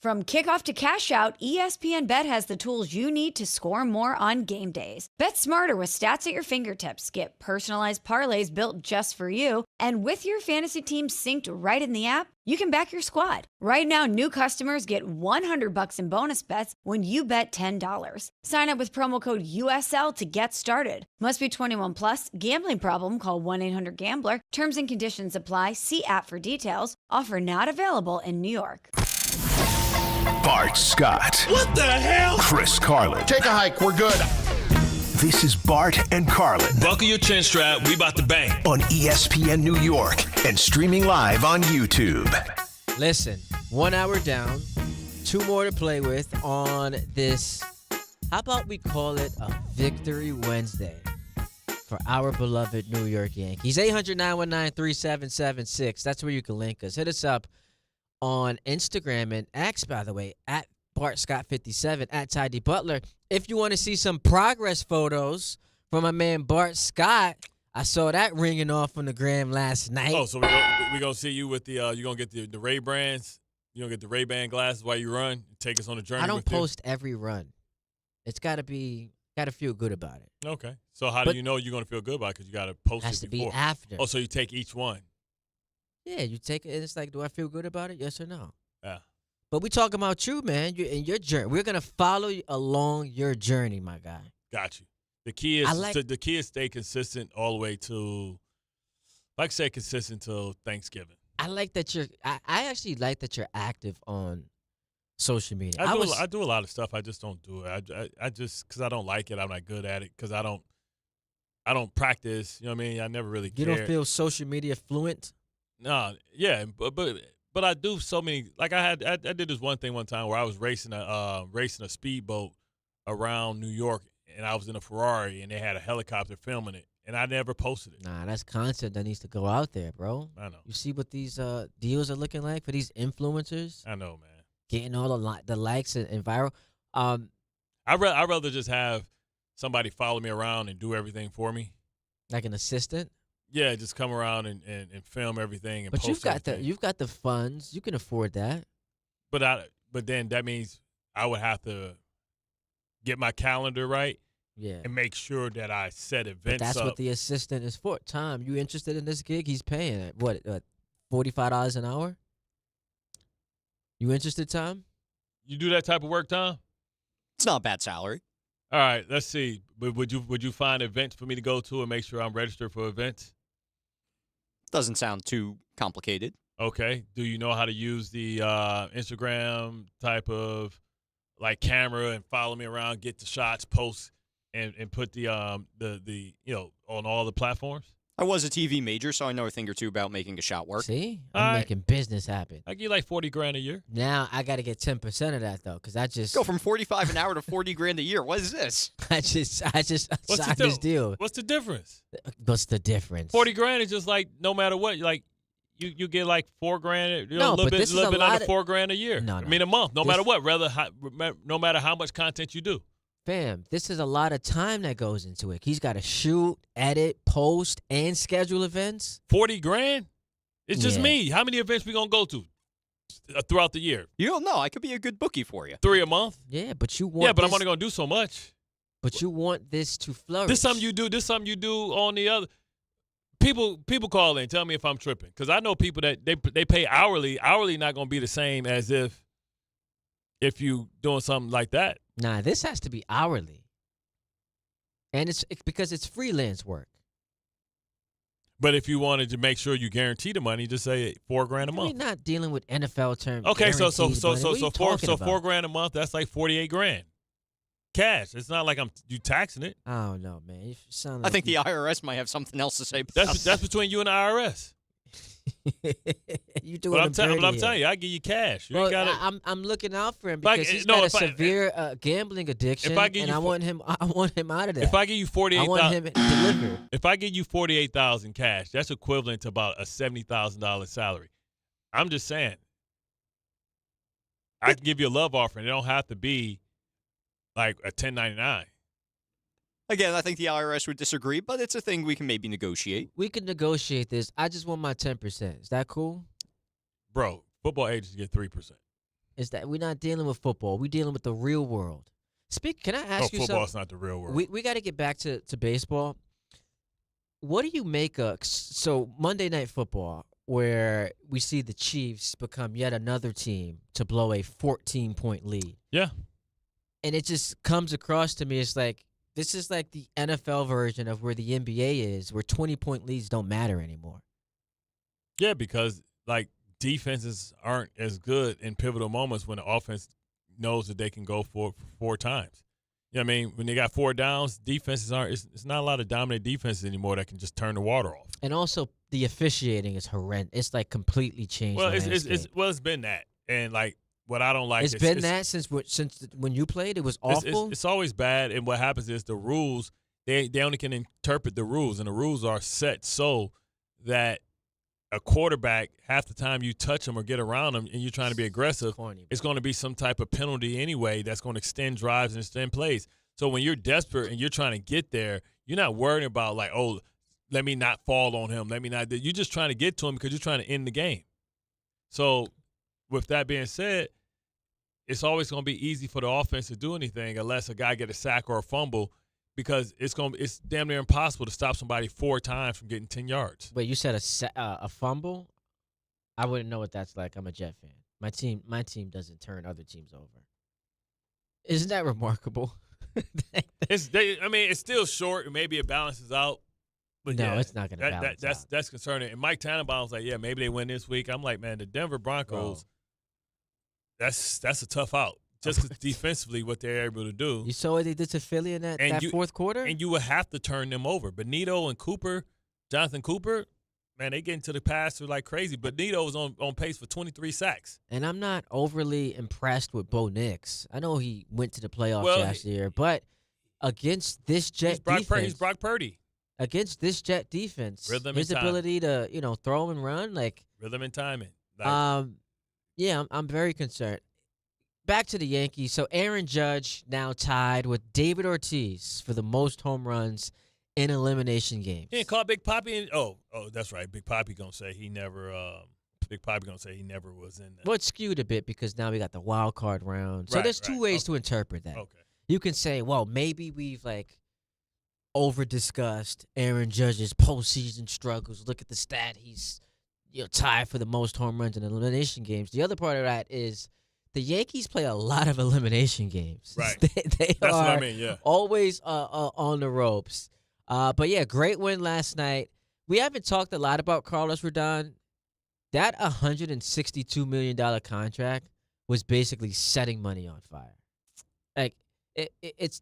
[SPEAKER 30] From kickoff to cash out, ESPN Bet has the tools you need to score more on game days. Bet smarter with stats at your fingertips. Get personalized parlays built just for you. And with your fantasy team synced right in the app, you can back your squad. Right now, new customers get $100 in bonus bets when you bet $10. Sign up with promo code USL to get started. Must be 21 plus. Gambling problem? Call 1-800-GAMBLER. Terms and conditions apply. See app for details. Offer not available in New York.
[SPEAKER 17] Bart Scott.
[SPEAKER 18] What the hell?
[SPEAKER 17] Chris Carlin.
[SPEAKER 28] Take a hike. We're good.
[SPEAKER 17] This is Bart and Carlin.
[SPEAKER 27] Buckle your chin strap. We about to bang.
[SPEAKER 17] On ESPN New York and streaming live on YouTube.
[SPEAKER 4] Listen, 1 hour down, 2 more to play with on this. How about we call it a Victory Wednesday for our beloved New York Yankees? 800-919-3776. That's where you can link us. Hit us up on Instagram and X, by the way, at BartScott57, at Ty D. Butler. If you want to see some progress photos from my man Bart Scott, I saw that ringing off on the gram last night.
[SPEAKER 2] Oh, so we're going to see you with the, you're going to get the Ray-Bans, you're going to get the Ray-Ban glasses while you run, take us on a journey.
[SPEAKER 4] I don't post every run. It's got to feel good about it.
[SPEAKER 2] Okay. So how do you know you're going to feel good about it? Because you got to post it before.
[SPEAKER 4] Has to be after.
[SPEAKER 2] Oh, so you take each one.
[SPEAKER 4] Yeah, you take it, and it's like, do I feel good about it? Yes or no?
[SPEAKER 2] Yeah.
[SPEAKER 4] But we talking about you, man, and your journey. We're gonna follow you along your journey, my guy.
[SPEAKER 2] Got you. The key is stay consistent all the way to, like I said, consistent till Thanksgiving.
[SPEAKER 4] I actually like that you're active on social media.
[SPEAKER 2] I do a lot of stuff. I just don't do it. I just because I don't like it. I'm not good at it because I don't practice. You know what I mean? I never really.
[SPEAKER 4] You don't feel social media fluent?
[SPEAKER 2] No, yeah, but I do so many. Like I did this one thing one time where I was racing a speedboat around New York, and I was in a Ferrari, and they had a helicopter filming it, and I never posted it.
[SPEAKER 4] Nah, that's content that needs to go out there, bro.
[SPEAKER 2] I know.
[SPEAKER 4] You see what these deals are looking like for these influencers?
[SPEAKER 2] I know, man.
[SPEAKER 4] Getting all the likes and viral.
[SPEAKER 2] I'd rather just have somebody follow me around and do everything for me,
[SPEAKER 4] like an assistant.
[SPEAKER 2] Yeah, just come around and film everything and
[SPEAKER 4] but
[SPEAKER 2] post everything.
[SPEAKER 4] You've got the funds. You can afford that.
[SPEAKER 2] But then that means I would have to get my calendar right.
[SPEAKER 4] Yeah.
[SPEAKER 2] And make sure that I set events
[SPEAKER 4] but that's
[SPEAKER 2] up.
[SPEAKER 4] what the assistant is for. Tom, you interested in this gig? He's paying what $45 an hour? You interested, Tom?
[SPEAKER 2] You do that type of work, Tom?
[SPEAKER 31] It's not a bad salary.
[SPEAKER 2] All right, let's see. But would you find events for me to go to and make sure I'm registered for events?
[SPEAKER 1] Doesn't sound too complicated.
[SPEAKER 2] Okay. Do you know how to use the Instagram type of like camera and follow me around, get the shots, post, and put the on all the platforms?
[SPEAKER 1] I was a TV major, so I know a thing or two about making a shot work.
[SPEAKER 4] See? I'm making business happen.
[SPEAKER 2] I give you like $40,000 a year.
[SPEAKER 4] Now I got to get 10% of that, though, because I just
[SPEAKER 1] go from $45 an hour to $40,000 a year. What is this?
[SPEAKER 4] I just signed this deal.
[SPEAKER 2] What's the difference?
[SPEAKER 4] What's the difference?
[SPEAKER 2] $40,000 is just like no matter what, like you get like $4,000,
[SPEAKER 4] No,
[SPEAKER 2] a little
[SPEAKER 4] but
[SPEAKER 2] bit
[SPEAKER 4] this is a
[SPEAKER 2] under
[SPEAKER 4] lot of-
[SPEAKER 2] $4,000 a year.
[SPEAKER 4] No,
[SPEAKER 2] I mean a month, no matter what. No matter how much content you do.
[SPEAKER 4] Fam, this is a lot of time that goes into it. He's got to shoot, edit, post, and schedule events.
[SPEAKER 2] $40,000? It's just me. How many events we gonna go to throughout the year?
[SPEAKER 1] You don't know. I could be a good bookie for you.
[SPEAKER 2] 3 a month?
[SPEAKER 4] Yeah, but you want.
[SPEAKER 2] Yeah, but I'm only gonna do so much.
[SPEAKER 4] But you want this to flourish.
[SPEAKER 2] This something you do. This something you do on the other. People call in, tell me if I'm tripping, because I know people that they pay hourly. Hourly not gonna be the same as if you doing something like that.
[SPEAKER 4] Nah, this has to be hourly. And it's because it's freelance work.
[SPEAKER 2] But if you wanted to make sure you guarantee the money, just say $4,000 a month.
[SPEAKER 4] We're not dealing with NFL terms.
[SPEAKER 2] Okay, so
[SPEAKER 4] $4,000
[SPEAKER 2] $4,000 a month, that's like $48,000 cash. It's not like you taxing it.
[SPEAKER 4] I don't know, man. You sound like
[SPEAKER 1] I think the IRS might have something else to say. About
[SPEAKER 2] that's between you and the IRS.
[SPEAKER 4] You doing
[SPEAKER 2] But I'm telling you, I give you cash. You ain't gotta,
[SPEAKER 4] I'm looking out for him because he's got a severe gambling addiction, and I want him out of that.
[SPEAKER 2] If I give you $48,000,
[SPEAKER 4] I want him delivered.
[SPEAKER 2] If I give you $48,000 cash, that's equivalent to about a $70,000 salary. I'm just saying, I can give you a love offering. It don't have to be like a 1099.
[SPEAKER 1] Again, I think the IRS would disagree, but it's a thing we can maybe negotiate.
[SPEAKER 4] We can negotiate this. I just want my 10%. Is that cool?
[SPEAKER 2] Bro, football agents get 3%.
[SPEAKER 4] Is that we're not dealing with football? We're dealing with the real world. Can I ask you something?
[SPEAKER 2] Football's not the real world.
[SPEAKER 4] We got to get back to baseball. What do you make of Monday Night Football, where we see the Chiefs become yet another team to blow a 14-point lead?
[SPEAKER 2] Yeah.
[SPEAKER 4] And it just comes across to me, it's like, this is like the NFL version of where the NBA is, where 20-point leads don't matter anymore.
[SPEAKER 2] Yeah, because like defenses aren't as good in pivotal moments when the offense knows that they can go for 4 times. You know what I mean? When they got 4 downs, defenses aren't. It's not a lot of dominant defenses anymore that can just turn the water off.
[SPEAKER 4] And also, the officiating is horrendous. It's like completely changed.
[SPEAKER 2] Well,
[SPEAKER 4] the landscape.
[SPEAKER 2] it's been that, and like. What I don't like
[SPEAKER 4] it's been that since when you played, it was awful.
[SPEAKER 2] It's always bad, and what happens is the rules they only can interpret the rules, and the rules are set so that a quarterback half the time you touch him or get around him, and you're trying to be aggressive, it's going to be some type of penalty anyway that's going to extend drives and extend plays. So when you're desperate and you're trying to get there, you're not worrying about like, oh, let me not fall on him, let me not. You're just trying to get to him because you're trying to end the game. So with that being said, it's always going to be easy for the offense to do anything unless a guy get a sack or a fumble, because it's damn near impossible to stop somebody 4 times from getting 10 yards.
[SPEAKER 4] Wait, you said a fumble? I wouldn't know what that's like. I'm a Jet fan. My team doesn't turn other teams over. Isn't that remarkable?
[SPEAKER 2] It's still short. Maybe it balances out. But
[SPEAKER 4] no,
[SPEAKER 2] yeah,
[SPEAKER 4] it's not going to balance out.
[SPEAKER 2] That's concerning. And Mike Tannenbaum was like, yeah, maybe they win this week. I'm like, man, the Denver Broncos. That's a tough out. Just 'cause defensively what they're able to do.
[SPEAKER 4] You saw what they did to Philly in that fourth quarter?
[SPEAKER 2] And you would have to turn them over. Benito and Jonathan Cooper, man, they get into the passer like crazy. Benito was on pace for 23 sacks.
[SPEAKER 4] And I'm not overly impressed with Bo Nix. I know he went to the playoffs last year, but against this Jet defense.
[SPEAKER 2] He's Brock Purdy.
[SPEAKER 4] Against this Jet defense, his ability to throw and run, like
[SPEAKER 2] rhythm and timing.
[SPEAKER 4] Yeah, I'm very concerned. Back to the Yankees. So Aaron Judge now tied with David Ortiz for the most home runs in elimination games.
[SPEAKER 2] He caught Big Papi. That's right. Big Papi gonna say he never. Big Papi gonna say he never was in that.
[SPEAKER 4] Well, it's skewed a bit because now we got the wild card round. So there's two ways to interpret that.
[SPEAKER 2] Okay.
[SPEAKER 4] You can say, well, maybe we've over discussed Aaron Judge's postseason struggles. Look at the stat; he's tied for the most home runs in elimination games. The other part of that is the Yankees play a lot of elimination games.
[SPEAKER 2] Right.
[SPEAKER 4] They
[SPEAKER 2] That's
[SPEAKER 4] are
[SPEAKER 2] what I mean, yeah.
[SPEAKER 4] always on the ropes. But, yeah, great win last night. We haven't talked a lot about Carlos Rodon. That $162 million contract was basically setting money on fire. Like, it's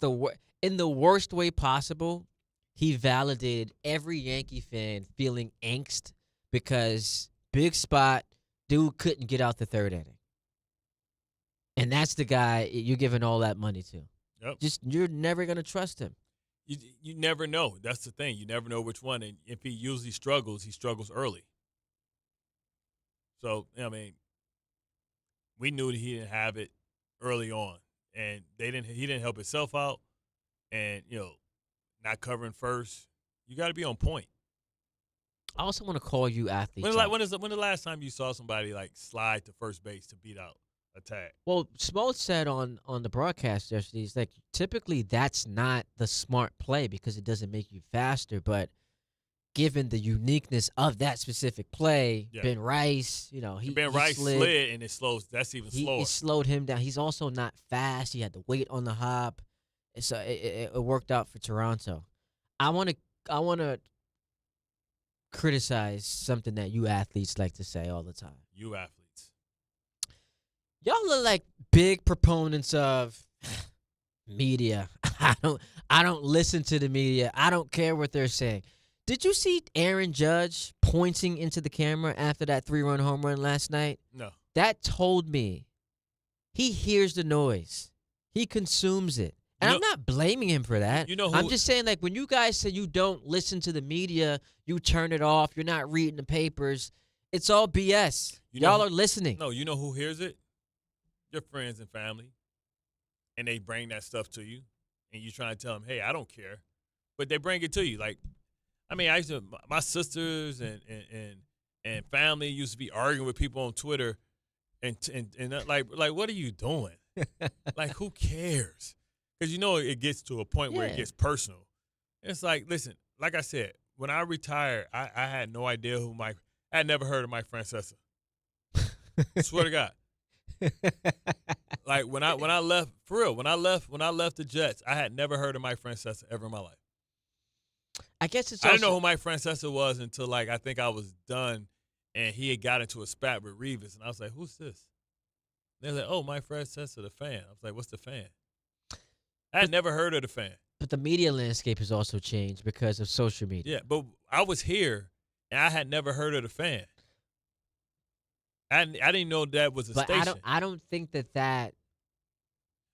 [SPEAKER 4] in the worst way possible, he validated every Yankee fan feeling angst because big spot, dude couldn't get out the third inning. And that's the guy you're giving all that money to.
[SPEAKER 2] Yep.
[SPEAKER 4] Just you're never going to trust him.
[SPEAKER 2] You never know. That's the thing. You never know which one. And if he usually struggles, he struggles early. So, I mean, we knew that he didn't have it early on. And he didn't help himself out. And, not covering first. You got to be on point.
[SPEAKER 4] I also want to call you athletes.
[SPEAKER 2] When the last time you saw somebody, slide to first base to beat out a tag?
[SPEAKER 4] Well, Smoltz said on the broadcast yesterday, he's like, typically that's not the smart play because it doesn't make you faster. But given the uniqueness of that specific play, Ben Rice,
[SPEAKER 2] Ben Rice slid and it slows. That's even slower.
[SPEAKER 4] He slowed him down. He's also not fast. He had to wait on the hop. So it worked out for Toronto. I want to criticize something that you athletes like to say all the time.
[SPEAKER 2] You athletes.
[SPEAKER 4] Y'all look like big proponents of media. I don't listen to the media. I don't care what they're saying. Did you see Aaron Judge pointing into the camera after that 3-run home run last night?
[SPEAKER 2] No.
[SPEAKER 4] That told me he hears the noise. He consumes it. And I'm not blaming him for that. I'm just saying, when you guys say you don't listen to the media, you turn it off, you're not reading the papers, it's all BS. Y'all are listening.
[SPEAKER 2] No, you know who hears it? Your friends and family. And they bring that stuff to you. And you try to tell them, hey, I don't care. But they bring it to you. My sisters and family used to be arguing with people on Twitter. And what are you doing? Who cares? Because it gets to a point where it gets personal. It's listen, like I said, when I retired, I had no idea I had never heard of Mike Francesa. I swear to God. When I left, for real, when I left the Jets, I had never heard of Mike Francesa ever in my life.
[SPEAKER 4] I guess
[SPEAKER 2] I didn't know who Mike Francesa was until I think I was done, and he had got into a spat with Revis, and I was like, "Who's this?" They're like, "Oh, Mike Francesa, the fan." I was like, "What's the fan?" I had never heard of the fan.
[SPEAKER 4] But the media landscape has also changed because of social media.
[SPEAKER 2] Yeah, but I was here, and I had never heard of the fan. I didn't know that was a station.
[SPEAKER 4] I don't think that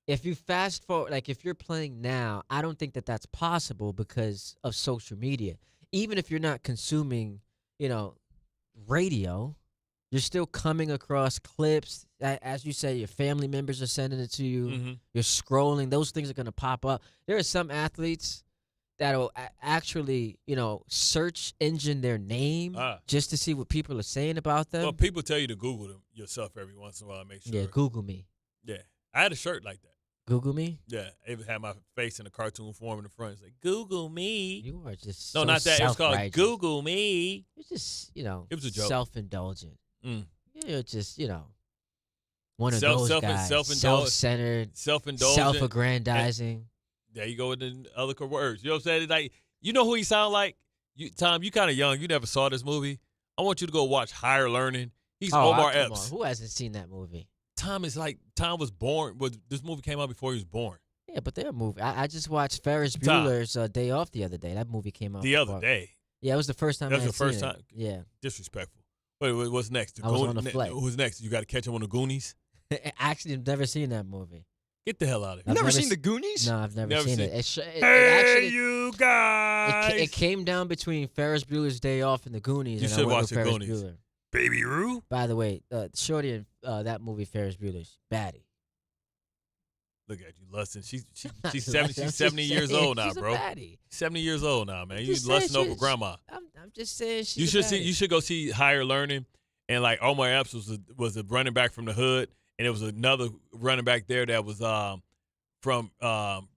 [SPEAKER 4] if you fast forward, if you're playing now, I don't think that that's possible because of social media. Even if you're not consuming, radio, you're still coming across clips. As you say, your family members are sending it to you.
[SPEAKER 2] Mm-hmm.
[SPEAKER 4] You're scrolling. Those things are going to pop up. There are some athletes that'll actually, search engine their name just to see what people are saying about them.
[SPEAKER 2] Well, people tell you to Google them yourself every once in a while. Make sure.
[SPEAKER 4] Yeah, Google me.
[SPEAKER 2] Yeah, I had a shirt like that.
[SPEAKER 4] Google me?
[SPEAKER 2] Yeah, it had my face in a cartoon form in the front. It's like, Google me.
[SPEAKER 4] You are just
[SPEAKER 2] no, not that. It was called Google me.
[SPEAKER 4] It's just,
[SPEAKER 2] it was a joke.
[SPEAKER 4] Self-indulgent.
[SPEAKER 2] Mm.
[SPEAKER 4] You're just, one of those guys. Self-centered,
[SPEAKER 2] self-indulgent,
[SPEAKER 4] self-aggrandizing.
[SPEAKER 2] There you go with the other words. You know what I'm saying? You know who he sound like? Tom, you kind of young. You never saw this movie. I want you to go watch Higher Learning. He's Omar Epps.
[SPEAKER 4] Who hasn't seen that movie?
[SPEAKER 2] Tom was born. This movie came out before he was born.
[SPEAKER 4] Yeah, but they're a movie. I just watched Ferris Bueller's Day Off the other day. That movie came out
[SPEAKER 2] the other day.
[SPEAKER 4] Yeah, it was the first time.
[SPEAKER 2] That was the first time.
[SPEAKER 4] Yeah.
[SPEAKER 2] Disrespectful. Wait, what's next?
[SPEAKER 4] I was on the flight.
[SPEAKER 2] Who's next? You got to catch him on the Goonies.
[SPEAKER 4] Actually, I've never seen that movie.
[SPEAKER 2] Get the hell out of here.
[SPEAKER 1] You've never seen the Goonies?
[SPEAKER 4] No, I've never seen it.
[SPEAKER 2] Hey, you guys!
[SPEAKER 4] It came down between Ferris Bueller's Day Off and the Goonies.
[SPEAKER 2] You should watch the Goonies.
[SPEAKER 4] Bueller.
[SPEAKER 2] Baby Roo.
[SPEAKER 4] By the way, Shorty in that movie, Ferris Bueller's baddie.
[SPEAKER 2] Look at you, lusting. She's 70. She's 70 years old now, bro. 70 years old now, man. You lusting over grandma.
[SPEAKER 4] I'm just saying
[SPEAKER 2] you should go see Higher Learning, and Omar Epps was a running back from the hood, and there was another running back there that was from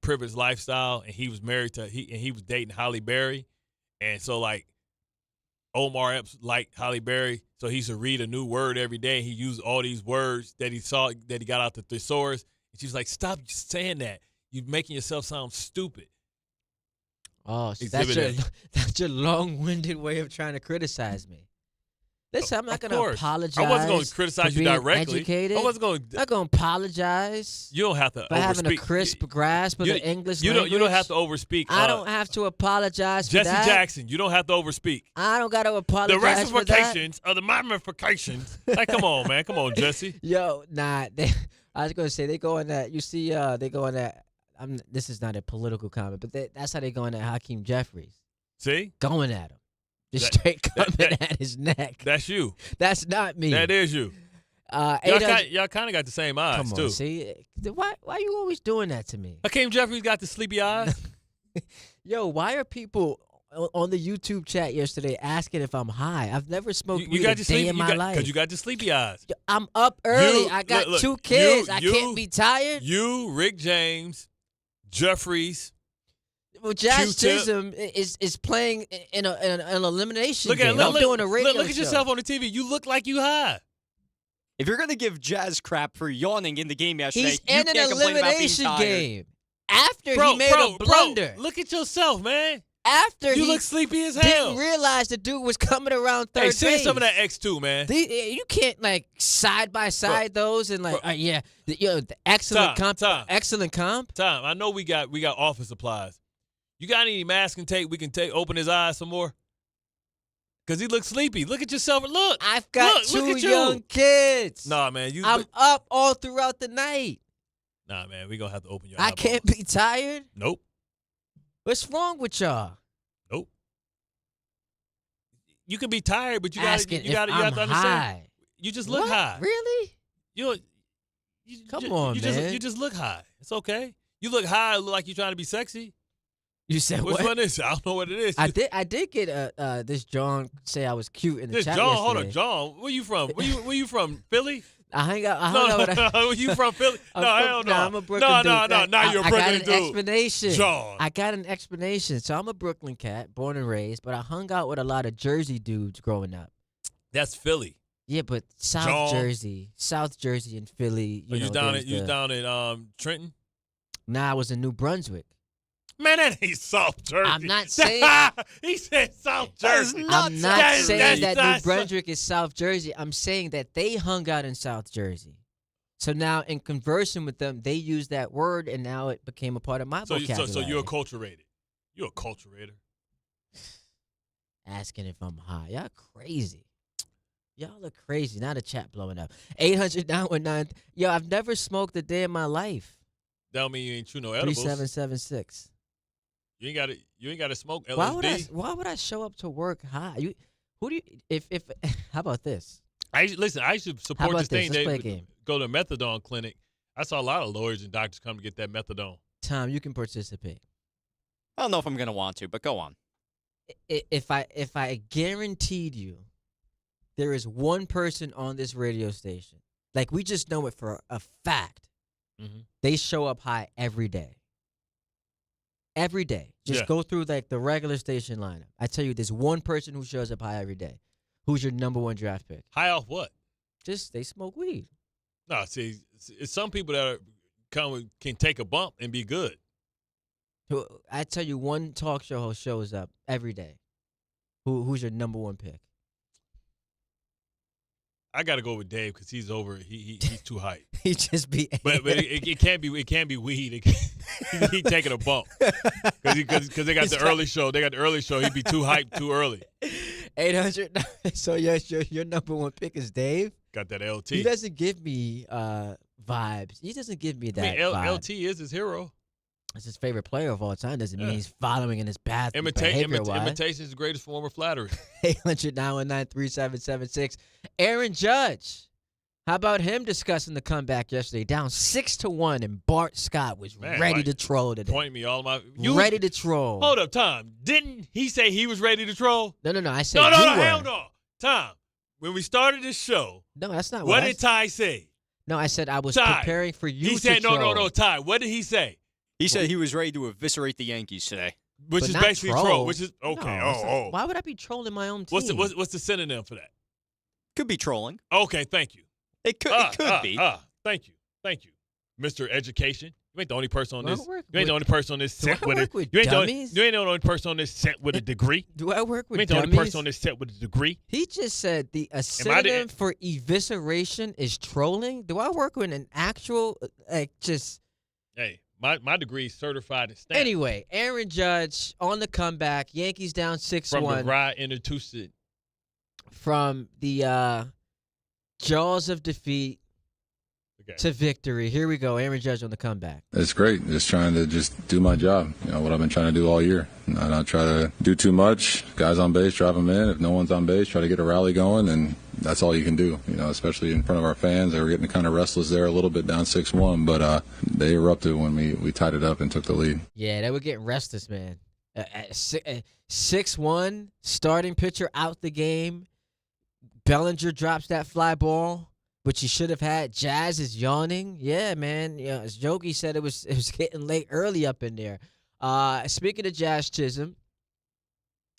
[SPEAKER 2] Privileged Lifestyle, and he was married to he was dating Halle Berry, and so Omar Epps liked Halle Berry, so he used to read a new word every day. He used all these words that he saw that he got out the thesaurus. And she was like, "Stop saying that. You're making yourself sound stupid."
[SPEAKER 4] Oh, so that's your long-winded way of trying to criticize me. Listen, I'm not going to apologize.
[SPEAKER 2] I wasn't going to criticize you directly.
[SPEAKER 4] Educated.
[SPEAKER 2] I wasn't going to.
[SPEAKER 4] I'm not going to apologize.
[SPEAKER 2] You don't have to
[SPEAKER 4] for having a crisp grasp of the English language.
[SPEAKER 2] You don't have to overspeak.
[SPEAKER 4] I don't have to apologize for that.
[SPEAKER 2] Jesse Jackson, you don't have to overspeak.
[SPEAKER 4] I don't got to apologize for that.
[SPEAKER 2] The ramifications of the ramifications. Like, come on, man. Come on, Jesse.
[SPEAKER 4] Yo, nah. I was going to say, they go in that. You see, they go in that. This is not a political comment, but that's how they go in at Hakeem Jeffries.
[SPEAKER 2] See?
[SPEAKER 4] Going at him. Just straight coming at his neck.
[SPEAKER 2] That's you.
[SPEAKER 4] That's not me.
[SPEAKER 2] That is you. Y'all kind of got the same eyes,
[SPEAKER 4] Come on,
[SPEAKER 2] too.
[SPEAKER 4] See? Why you always doing that to me?
[SPEAKER 2] Hakeem Jeffries got the sleepy eyes.
[SPEAKER 4] Yo, why are people on the YouTube chat yesterday asking if I'm high? I've never smoked weed a day in my life.
[SPEAKER 2] Because you got the sleepy eyes.
[SPEAKER 4] I'm up early. I got
[SPEAKER 2] look,
[SPEAKER 4] 2 kids. I can't be tired.
[SPEAKER 2] You, Rick James, Jeffries.
[SPEAKER 4] Well, Jazz Chisholm is playing in an elimination game. I'm doing a radio show.
[SPEAKER 2] Look at yourself on the TV. You look like you high.
[SPEAKER 1] If you're going to give Jazz crap for yawning in the game yesterday,
[SPEAKER 4] he's in an elimination game. After he made a blunder.
[SPEAKER 2] Look at yourself, man.
[SPEAKER 4] After
[SPEAKER 2] you look sleepy as hell.
[SPEAKER 4] Didn't realize the dude was coming around third base.
[SPEAKER 2] Hey, send some of that X2, man.
[SPEAKER 4] You can't side by side those and the excellent comp. Excellent comp.
[SPEAKER 2] Tom, I know we got office supplies. You got any masking tape we can open his eyes some more? Because he looks sleepy. Look at yourself. Look.
[SPEAKER 4] I've got 2 young kids.
[SPEAKER 2] Nah, man.
[SPEAKER 4] I'm up all throughout the night.
[SPEAKER 2] Nah, man. We're going to have to open your eyes.
[SPEAKER 4] I can't be tired?
[SPEAKER 2] Nope.
[SPEAKER 4] What's wrong with y'all?
[SPEAKER 2] Nope. You can be tired, but you got to understand.
[SPEAKER 4] High.
[SPEAKER 2] You just look high.
[SPEAKER 4] Really?
[SPEAKER 2] Come
[SPEAKER 4] on, man.
[SPEAKER 2] You just look high. It's okay. You look high, look like you're trying to be sexy.
[SPEAKER 4] You said
[SPEAKER 2] Which
[SPEAKER 4] what?
[SPEAKER 2] one is it? I don't know what it is.
[SPEAKER 4] I did get this John say I was cute in the chat
[SPEAKER 2] John,
[SPEAKER 4] yesterday.
[SPEAKER 2] hold on, John. Where you from? Where you from? Philly?
[SPEAKER 4] I hung out.
[SPEAKER 2] Were you from Philly? No, hell no.
[SPEAKER 4] I'm a Brooklyn dude.
[SPEAKER 2] No. Now you're a Brooklyn dude.
[SPEAKER 4] I got an explanation.
[SPEAKER 2] John.
[SPEAKER 4] I got an explanation. So I'm a Brooklyn cat, born and raised, but I hung out with a lot of Jersey dudes growing up.
[SPEAKER 2] That's Philly.
[SPEAKER 4] Yeah, but South Jersey and Philly. You
[SPEAKER 2] down in Trenton?
[SPEAKER 4] Nah, I was in New Brunswick.
[SPEAKER 2] Man, that ain't South Jersey.
[SPEAKER 4] I'm not saying.
[SPEAKER 2] He said South Jersey.
[SPEAKER 4] I'm not saying that New Brunswick is South Jersey. I'm saying that they hung out in South Jersey. So now, in conversing with them, they used that word, and now it became a part of my vocabulary.
[SPEAKER 2] So you're acculturated. You're a acculturator.
[SPEAKER 4] Asking if I'm high. Y'all crazy. Y'all look crazy. Now the chat blowing up. 800-919. Yo, I've never smoked a day in my life.
[SPEAKER 2] That don't mean you ain't chew no edibles.
[SPEAKER 4] 3776.
[SPEAKER 2] You ain't got to smoke LSD.
[SPEAKER 4] Why would I show up to work high? How about this?
[SPEAKER 2] I should support this thing.
[SPEAKER 4] Let's play a game.
[SPEAKER 2] Go to a methadone clinic. I saw a lot of lawyers and doctors come to get that methadone.
[SPEAKER 4] Tom, you can participate.
[SPEAKER 1] I don't know if I'm going to want to, but go on.
[SPEAKER 4] If I guaranteed you there is one person on this radio station, like we just know it for a fact, they show up high every day. Every day. Just go through the regular station lineup. I tell you, there's one person who shows up high every day. Who's your number 1 draft pick?
[SPEAKER 2] High off what?
[SPEAKER 4] Just they smoke weed.
[SPEAKER 2] No, see, it's some people that can take a bump and be good.
[SPEAKER 4] I tell you, one talk show host shows up every day. Who's your number 1 pick?
[SPEAKER 2] I got to go with Dave because he's over. He's too hype.
[SPEAKER 4] He just be.
[SPEAKER 2] But it can't be weed. He taking a bump because they got the early show. They got the early show. He'd be too hyped too early.
[SPEAKER 4] 800. So your number 1 pick is Dave.
[SPEAKER 2] Got that LT.
[SPEAKER 4] He doesn't give me vibes. He doesn't give me that. vibe.
[SPEAKER 2] LT is his hero.
[SPEAKER 4] It's his favorite player of all time. Doesn't mean he's following in his path.
[SPEAKER 2] Imitation is the greatest form of flattery.
[SPEAKER 4] 800-919-3776. Aaron Judge. How about him discussing the comeback yesterday? Down 6-1, and Bart Scott was ready to troll today.
[SPEAKER 2] Point me all my.
[SPEAKER 4] Ready to troll.
[SPEAKER 2] Hold up, Tom. Didn't he say he was ready to troll?
[SPEAKER 4] No. I said
[SPEAKER 2] no.
[SPEAKER 4] you were.
[SPEAKER 2] Hell no. Tom, when we started this show.
[SPEAKER 4] No, that's not
[SPEAKER 2] what did Ty say?
[SPEAKER 4] No, I said I was preparing for you.
[SPEAKER 2] He said no. Ty, what did he say?
[SPEAKER 1] He said he was ready to eviscerate the Yankees today.
[SPEAKER 2] Which
[SPEAKER 4] but
[SPEAKER 2] is
[SPEAKER 4] not
[SPEAKER 2] basically troll. Which is okay.
[SPEAKER 4] No, why would I be trolling my own team?
[SPEAKER 2] What's the synonym for that?
[SPEAKER 1] Could be trolling.
[SPEAKER 2] Okay, thank you.
[SPEAKER 1] It could be.
[SPEAKER 2] Thank you, Mr. Education. You ain't the only person on this.
[SPEAKER 4] Do I work
[SPEAKER 2] You ain't the only person on this set with a.
[SPEAKER 4] with
[SPEAKER 2] You ain't
[SPEAKER 4] dummies?
[SPEAKER 2] the only person on this set with a degree.
[SPEAKER 4] Do I work with
[SPEAKER 2] You ain't the only
[SPEAKER 4] dummies?
[SPEAKER 2] person on this set with a degree.
[SPEAKER 4] He just said a synonym for evisceration is trolling. Do I work with an actual just?
[SPEAKER 2] Hey, my degree is certified and stamped.
[SPEAKER 4] Anyway, Aaron Judge on the comeback. Yankees down 6-1
[SPEAKER 2] from the ride into Tucson.
[SPEAKER 4] From the jaws of defeat to victory. Here we go. Aaron Judge on the comeback.
[SPEAKER 3] It's great. Just trying to do my job. What I've been trying to do all year. Not try to do too much. Guys on base, drive them in. If no one's on base, try to get a rally going, and that's all you can do. Especially in front of our fans. They were getting kind of restless there a little bit down 6-1, but they erupted when we tied it up and took the lead.
[SPEAKER 4] Yeah, they were getting restless, man. 6-1, starting pitcher out the game. Bellinger drops that fly ball, which he should have had. Jazz is yawning. Yeah, man. As Yogi said, it was getting late early up in there. Speaking of Jazz Chisholm,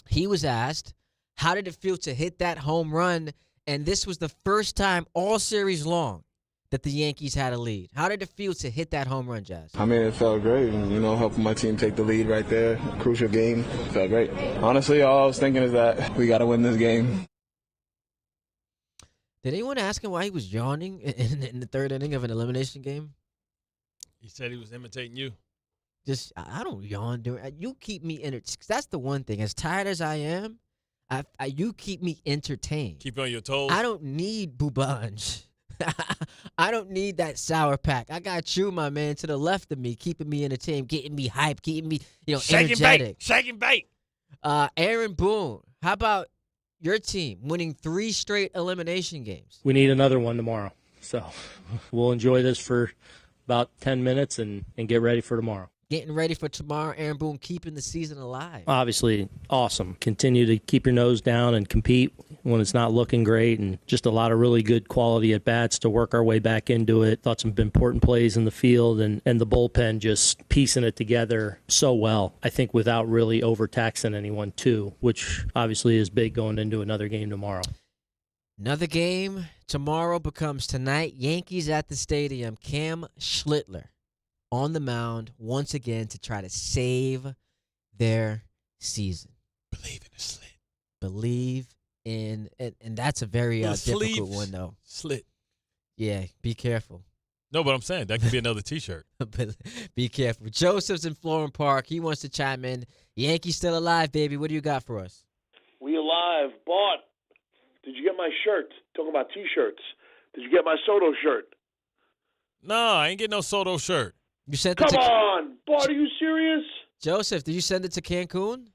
[SPEAKER 4] he was asked, how did it feel to hit that home run? And this was the first time all series long that the Yankees had a lead. How did it feel to hit that home run, Jazz?
[SPEAKER 5] I mean, it felt great. Helping my team take the lead right there. Crucial game. It felt great. Honestly, all I was thinking is that we got to win this game.
[SPEAKER 4] Did anyone ask him why he was yawning in the third inning of an elimination game?
[SPEAKER 2] He said he was imitating you.
[SPEAKER 4] I don't yawn you keep me entertained. That's the one thing. As tired as I am, you keep me entertained.
[SPEAKER 2] Keep you on your toes.
[SPEAKER 4] I don't need Boubange. I don't need that sour pack. I got you, my man, to the left of me, keeping me entertained, getting me hyped, keeping me, energetic.
[SPEAKER 2] Shake and bake.
[SPEAKER 4] Aaron Boone, how about your team winning 3 straight elimination games?
[SPEAKER 6] We need another one tomorrow. So we'll enjoy this for about 10 minutes and get ready for tomorrow.
[SPEAKER 4] Getting ready for tomorrow, Aaron Boone keeping the season alive.
[SPEAKER 6] Obviously, awesome. Continue to keep your nose down and compete when it's not looking great, and just a lot of really good quality at-bats to work our way back into it. Thought some important plays in the field, and the bullpen just piecing it together so well, I think, without really overtaxing anyone, too, which obviously is big going into another game tomorrow.
[SPEAKER 4] Another game tomorrow becomes tonight. Yankees at the stadium. Cam Schlittler on the mound once again to try to save their season.
[SPEAKER 2] Believe in the slit.
[SPEAKER 4] Believe in, and that's a very difficult one, though.
[SPEAKER 2] Slit.
[SPEAKER 4] Yeah, be careful.
[SPEAKER 2] No, but I'm saying that could be another T-shirt.
[SPEAKER 4] Be careful. Joseph's in Florham Park. He wants to chime in. Yankees still alive, baby. What do you got for us?
[SPEAKER 7] We alive. Bart, did you get my shirt? Talking about T-shirts. Did you get my Soto shirt?
[SPEAKER 2] No, I ain't getting no Soto shirt.
[SPEAKER 4] You sent
[SPEAKER 7] Come on, Bart, are you serious?
[SPEAKER 4] Joseph, did you send it to Cancun?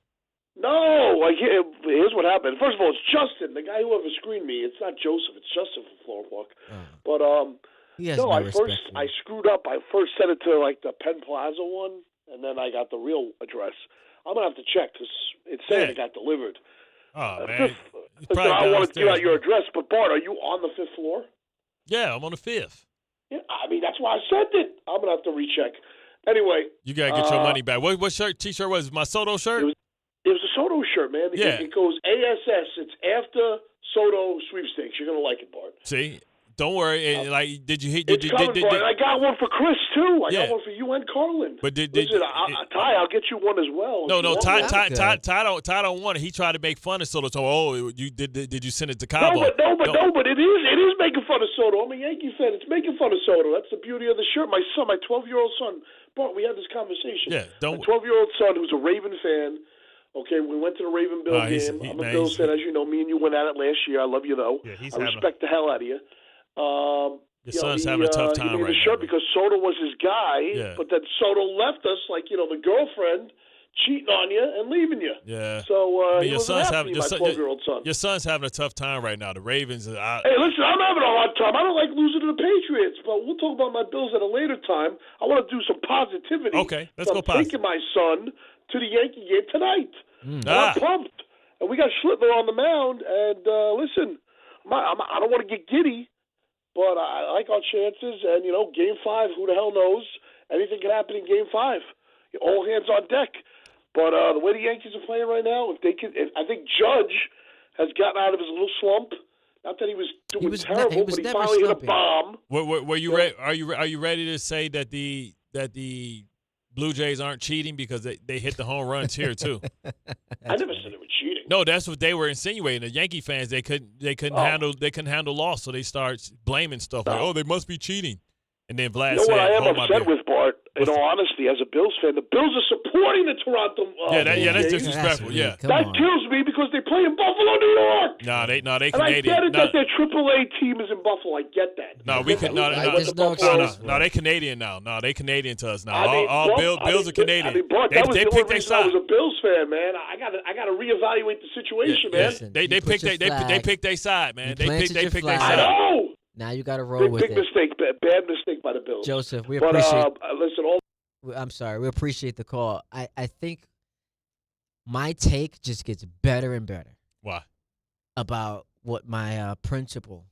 [SPEAKER 7] No. Here's what happened. First of all, it's Justin, the guy who ever screened me. It's not Joseph. It's Justin from Florham Park. But I screwed up. I first sent it to the Penn Plaza one, and then I got the real address. I'm gonna have to check because it's saying it got delivered.
[SPEAKER 2] Oh man!
[SPEAKER 7] I want to give out your address, but Bart, are you on the 5th floor?
[SPEAKER 2] Yeah, I'm on the 5th.
[SPEAKER 7] Yeah, I mean that's why I sent it. I'm gonna have to recheck. Anyway,
[SPEAKER 2] you gotta get your money back. What T-shirt was it? My Soto shirt?
[SPEAKER 7] It was a Soto shirt, man.
[SPEAKER 2] Yeah.
[SPEAKER 7] It goes ASS. It's after Soto sweepstakes. You're gonna like it, Bart.
[SPEAKER 2] See, don't worry. Did you hit?
[SPEAKER 7] It's coming, Bart. I got one for Chris too. I got one for you and Carlin.
[SPEAKER 2] But
[SPEAKER 7] listen, Ty, I'll get you one as well.
[SPEAKER 2] No, Ty don't want it. He tried to make fun of Soto. So, did you send it to Cabo?
[SPEAKER 7] No, but it is making fun of Soto. I'm a Yankee fan. It's making fun of Soto. That's the beauty of the shirt. My 12-year-old son. Bart, we had this conversation.
[SPEAKER 2] Yeah,
[SPEAKER 7] my 12-year-old son, who's a Raven fan. Okay, we went to the Raven Bill game. I'm a Bills fan, as you know. Me and you went at it last year. I love you though.
[SPEAKER 2] Yeah,
[SPEAKER 7] I respect the hell out of you.
[SPEAKER 2] Your son's having a tough time
[SPEAKER 7] right now. He made the shirt because Soto was his guy, but then Soto left us, the girlfriend cheating on you and leaving you.
[SPEAKER 2] Yeah.
[SPEAKER 7] So
[SPEAKER 2] your
[SPEAKER 7] son's having my 12-year-old son.
[SPEAKER 2] Your son's having a tough time right now. The Ravens are out.
[SPEAKER 7] Hey, listen, I'm having a hard time. I don't like losing to the Patriots, but we'll talk about my Bills at a later time. I want to do some positivity.
[SPEAKER 2] Okay, let's go positive.
[SPEAKER 7] I'm taking my son to the Yankee game tonight. I'm pumped. And we got Schlittler on the mound. And listen, I don't want to get giddy, but I like our chances. And, Game 5, who the hell knows? Anything can happen in Game 5. All hands on deck. But the way the Yankees are playing right now, I think Judge has gotten out of his little slump. Not that he was doing terrible, but he finally hit a bomb.
[SPEAKER 2] Were you ready? Are you ready to say that the Blue Jays aren't cheating because they hit the home runs here too?
[SPEAKER 7] I never said they were cheating.
[SPEAKER 2] No, that's what they were insinuating. The Yankee fans they couldn't handle loss, so they start blaming stuff like, oh, they must be cheating. And then Vlad said,
[SPEAKER 7] what I am upset with, Bart, in all honesty, as a Bills fan, the Bills are supporting the Toronto
[SPEAKER 2] that's disrespectful.
[SPEAKER 7] That kills me because they play in Buffalo, New York.
[SPEAKER 2] No, they Canadian.
[SPEAKER 7] And I get it that their AAA team is in Buffalo. I get that.
[SPEAKER 2] No, they Canadian now. No, they Canadian to us now. All Bills are Canadian.
[SPEAKER 7] Bart, that was the only reason I was a Bills fan, man. I got to reevaluate the situation, man.
[SPEAKER 4] Listen,
[SPEAKER 2] they picked their side, man. They picked their side.
[SPEAKER 7] I know.
[SPEAKER 4] Now you got to roll with it.
[SPEAKER 7] Big mistake, bad mistake by the Bills.
[SPEAKER 4] Joseph, we appreciate.
[SPEAKER 7] Listen,
[SPEAKER 4] I'm sorry, we appreciate the call. I think my take just gets better and better.
[SPEAKER 2] Why?
[SPEAKER 4] About what my principal,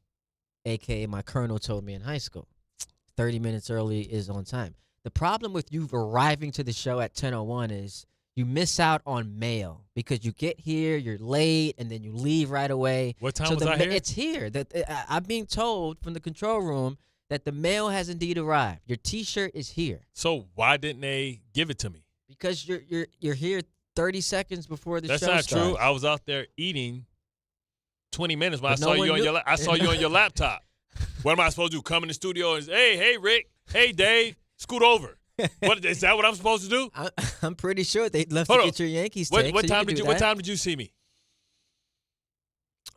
[SPEAKER 4] aka my colonel, told me in high school. 30 minutes early is on time. The problem with you arriving to the show at 10:01 is you miss out on mail because you get here, you're late, and then you leave right away.
[SPEAKER 2] What time was I here?
[SPEAKER 4] It's here. I'm being told from the control room that the mail has indeed arrived. Your T-shirt is here.
[SPEAKER 2] So why didn't they give it to me?
[SPEAKER 4] Because you're here 30 seconds before the show
[SPEAKER 2] starts.
[SPEAKER 4] That's not
[SPEAKER 2] true. I was out there eating 20 minutes when I saw you on your laptop. What am I supposed to do? Come in the studio and say, hey, Rick, hey, Dave, scoot over. What is that? What I'm supposed to do?
[SPEAKER 4] I'm pretty sure they'd love to get your Yankees take.
[SPEAKER 2] What time did you see me?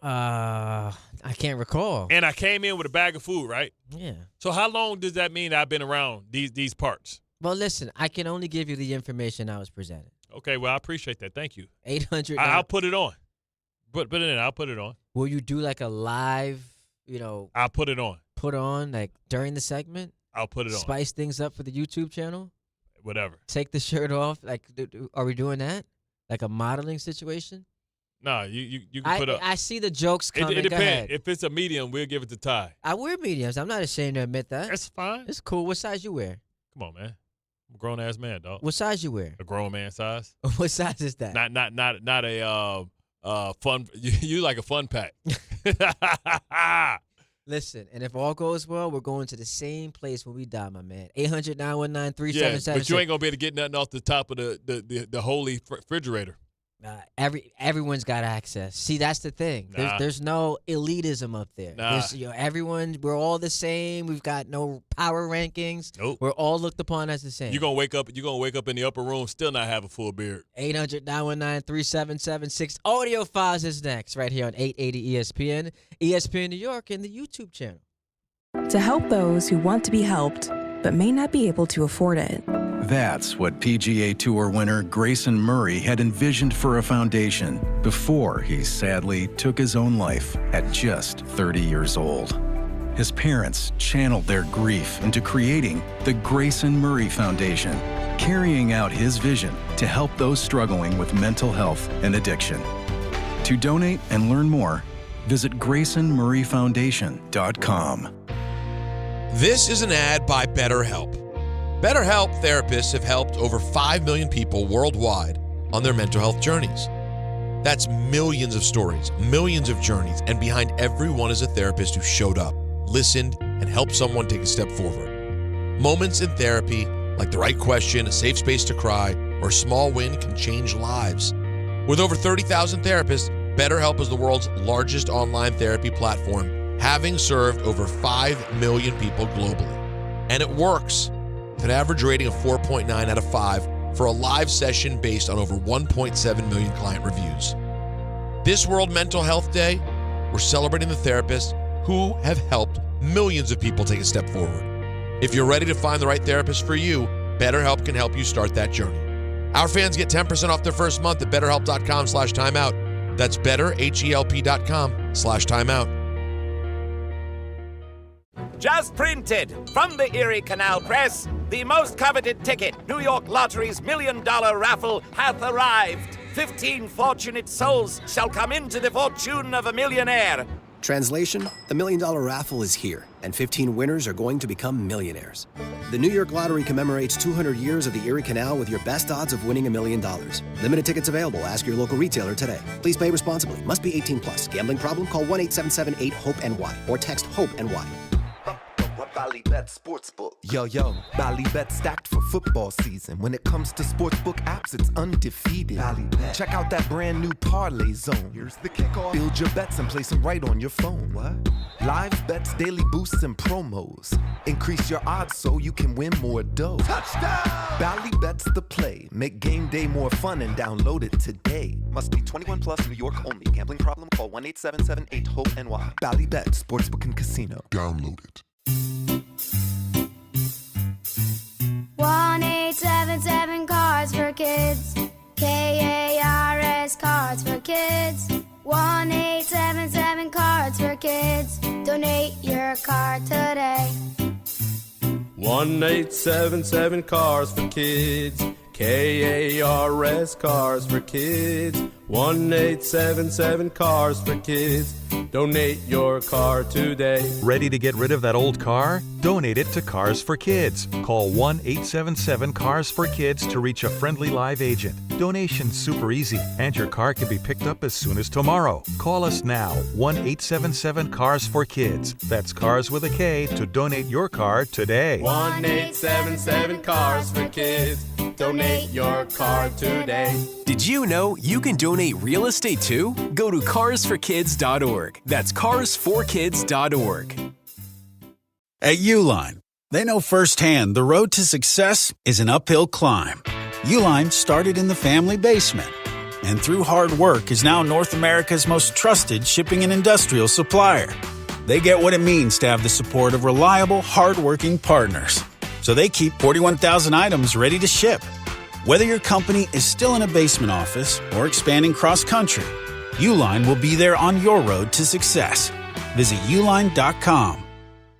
[SPEAKER 4] I can't recall.
[SPEAKER 2] And I came in with a bag of food, right?
[SPEAKER 4] Yeah.
[SPEAKER 2] So how long does that mean I've been around these parts?
[SPEAKER 4] Well, listen, I can only give you the information I was presented.
[SPEAKER 2] Okay, well, I appreciate that. Thank you.
[SPEAKER 4] 800.
[SPEAKER 2] I'll put it on. Put it in. I'll put it on.
[SPEAKER 4] Will you do like a live,
[SPEAKER 2] I'll put it on.
[SPEAKER 4] Put on like during the segment?
[SPEAKER 2] I'll put it on.
[SPEAKER 4] Spice things up for the YouTube channel?
[SPEAKER 2] Whatever.
[SPEAKER 4] Take the shirt off? Like, are we doing that? Like a modeling situation?
[SPEAKER 2] No, you can put up.
[SPEAKER 4] I see the jokes coming.
[SPEAKER 2] It
[SPEAKER 4] Go
[SPEAKER 2] depends.
[SPEAKER 4] ahead.
[SPEAKER 2] If it's a medium, we'll give it to Ty.
[SPEAKER 4] I wear mediums. I'm not ashamed to admit that.
[SPEAKER 2] That's fine.
[SPEAKER 4] It's cool. What size you wear?
[SPEAKER 2] Come on, man. I'm a grown ass man, dog.
[SPEAKER 4] What size you wear?
[SPEAKER 2] A grown man size.
[SPEAKER 4] What size is that?
[SPEAKER 2] Not a fun. You like a fun pack.
[SPEAKER 4] Listen, and if all goes well, we're going to the same place when we die, my man. 800-919-3776.
[SPEAKER 2] Yeah, but you ain't gonna be able to get nothing off the top of the holy refrigerator.
[SPEAKER 4] Everyone's got access. See, that's the thing.
[SPEAKER 2] Nah.
[SPEAKER 4] There's no elitism up there.
[SPEAKER 2] Nah.
[SPEAKER 4] Everyone, we're all the same. We've got no power rankings.
[SPEAKER 2] Nope.
[SPEAKER 4] We're all looked upon as the same.
[SPEAKER 2] You're gonna wake up in the upper room, still not have a full beard.
[SPEAKER 4] 800-919-3776. Audio Files is next, right here on 880 ESPN, ESPN New York, and the YouTube channel.
[SPEAKER 8] To help those who want to be helped, but may not be able to afford it.
[SPEAKER 11] That's what PGA Tour winner Grayson Murray had envisioned for a foundation before he sadly took his own life at just 30 years old. His parents channeled their grief into creating the Grayson Murray Foundation, carrying out his vision to help those struggling with mental health and addiction. To donate and learn more, visit GraysonMurrayFoundation.com.
[SPEAKER 9] This is an ad by BetterHelp. BetterHelp therapists have helped over 5 million people worldwide on their mental health journeys. That's millions of stories, millions of journeys, and behind every one is a therapist who showed up, listened, and helped someone take a step forward. Moments in therapy, like the right question, a safe space to cry, or a small win can change lives. With over 30,000 therapists, BetterHelp is the world's largest online therapy platform, having served over 5 million people globally. And it works. With an average rating of 4.9 out of 5 for a live session based on over 1.7 million client reviews. This World Mental Health Day, we're celebrating the therapists who have helped millions of people take a step forward. If you're ready to find the right therapist for you, BetterHelp can help you start that journey. Our fans get 10% off their first month at betterhelp.com/timeout. That's betterhelp.com/timeout.
[SPEAKER 18] Just printed from the Erie Canal Press, the most coveted ticket, New York Lottery's $1 million raffle, hath arrived. 15 fortunate souls shall come into the fortune of a millionaire.
[SPEAKER 19] Translation, the $1 Million Raffle is here, and 15 winners are going to become millionaires. The New York Lottery commemorates 200 years of the Erie Canal with your best odds of winning $1 million. Limited tickets available. Ask your local retailer today. Please play responsibly. Must be 18 plus. Gambling problem? Call 1-877-8-HOPE-NY or text HOPE-NY.
[SPEAKER 10] Ballybet Sportsbook. Yo, Ballybet stacked for football season. When it comes to sportsbook apps, it's undefeated. Ballybet. Check out that brand new parlay zone. Here's the kickoff. Build your bets and place them right on your phone. What? Live bets, daily boosts, and promos. Increase your odds so you can win more dough. Touchdown! Ballybet's the play. Make game day more fun and download it today. Must be 21 plus, New York only. Gambling problem? Call 1-877-8-HOPE-NY. Ballybet Sportsbook and Casino. Download it.
[SPEAKER 12] 1-877 Cards for Kids. KARS Cards for Kids. 1-877 Cards for Kids. Donate your card today.
[SPEAKER 13] 1-877 Cars for Kids. KARS Cars for Kids. 1-877 Cars for Kids. Donate your car today.
[SPEAKER 14] Ready to get rid of that old car? Donate it to Cars for Kids. Call 1-877-CARS-FOR-KIDS to reach a friendly live agent. Donation's super easy, and your car can be picked up as soon as tomorrow. Call us now, 1-877-CARS-FOR-KIDS. That's Cars with a K to donate your car today.
[SPEAKER 13] 1-877 Cars for Kids. Donate your car today.
[SPEAKER 22] Did you know you can donate real estate too? Go to carsforkids.org. That's carsforkids.org.
[SPEAKER 11] At Uline, they know firsthand the road to success is an uphill climb. Uline started in the family basement, and through hard work is now North America's most trusted shipping and industrial supplier. They get what it means to have the support of reliable, hardworking partners. So they keep 41,000 items ready to ship. Whether your company is still in a basement office or expanding cross-country, Uline will be there on your road to success. Visit uline.com.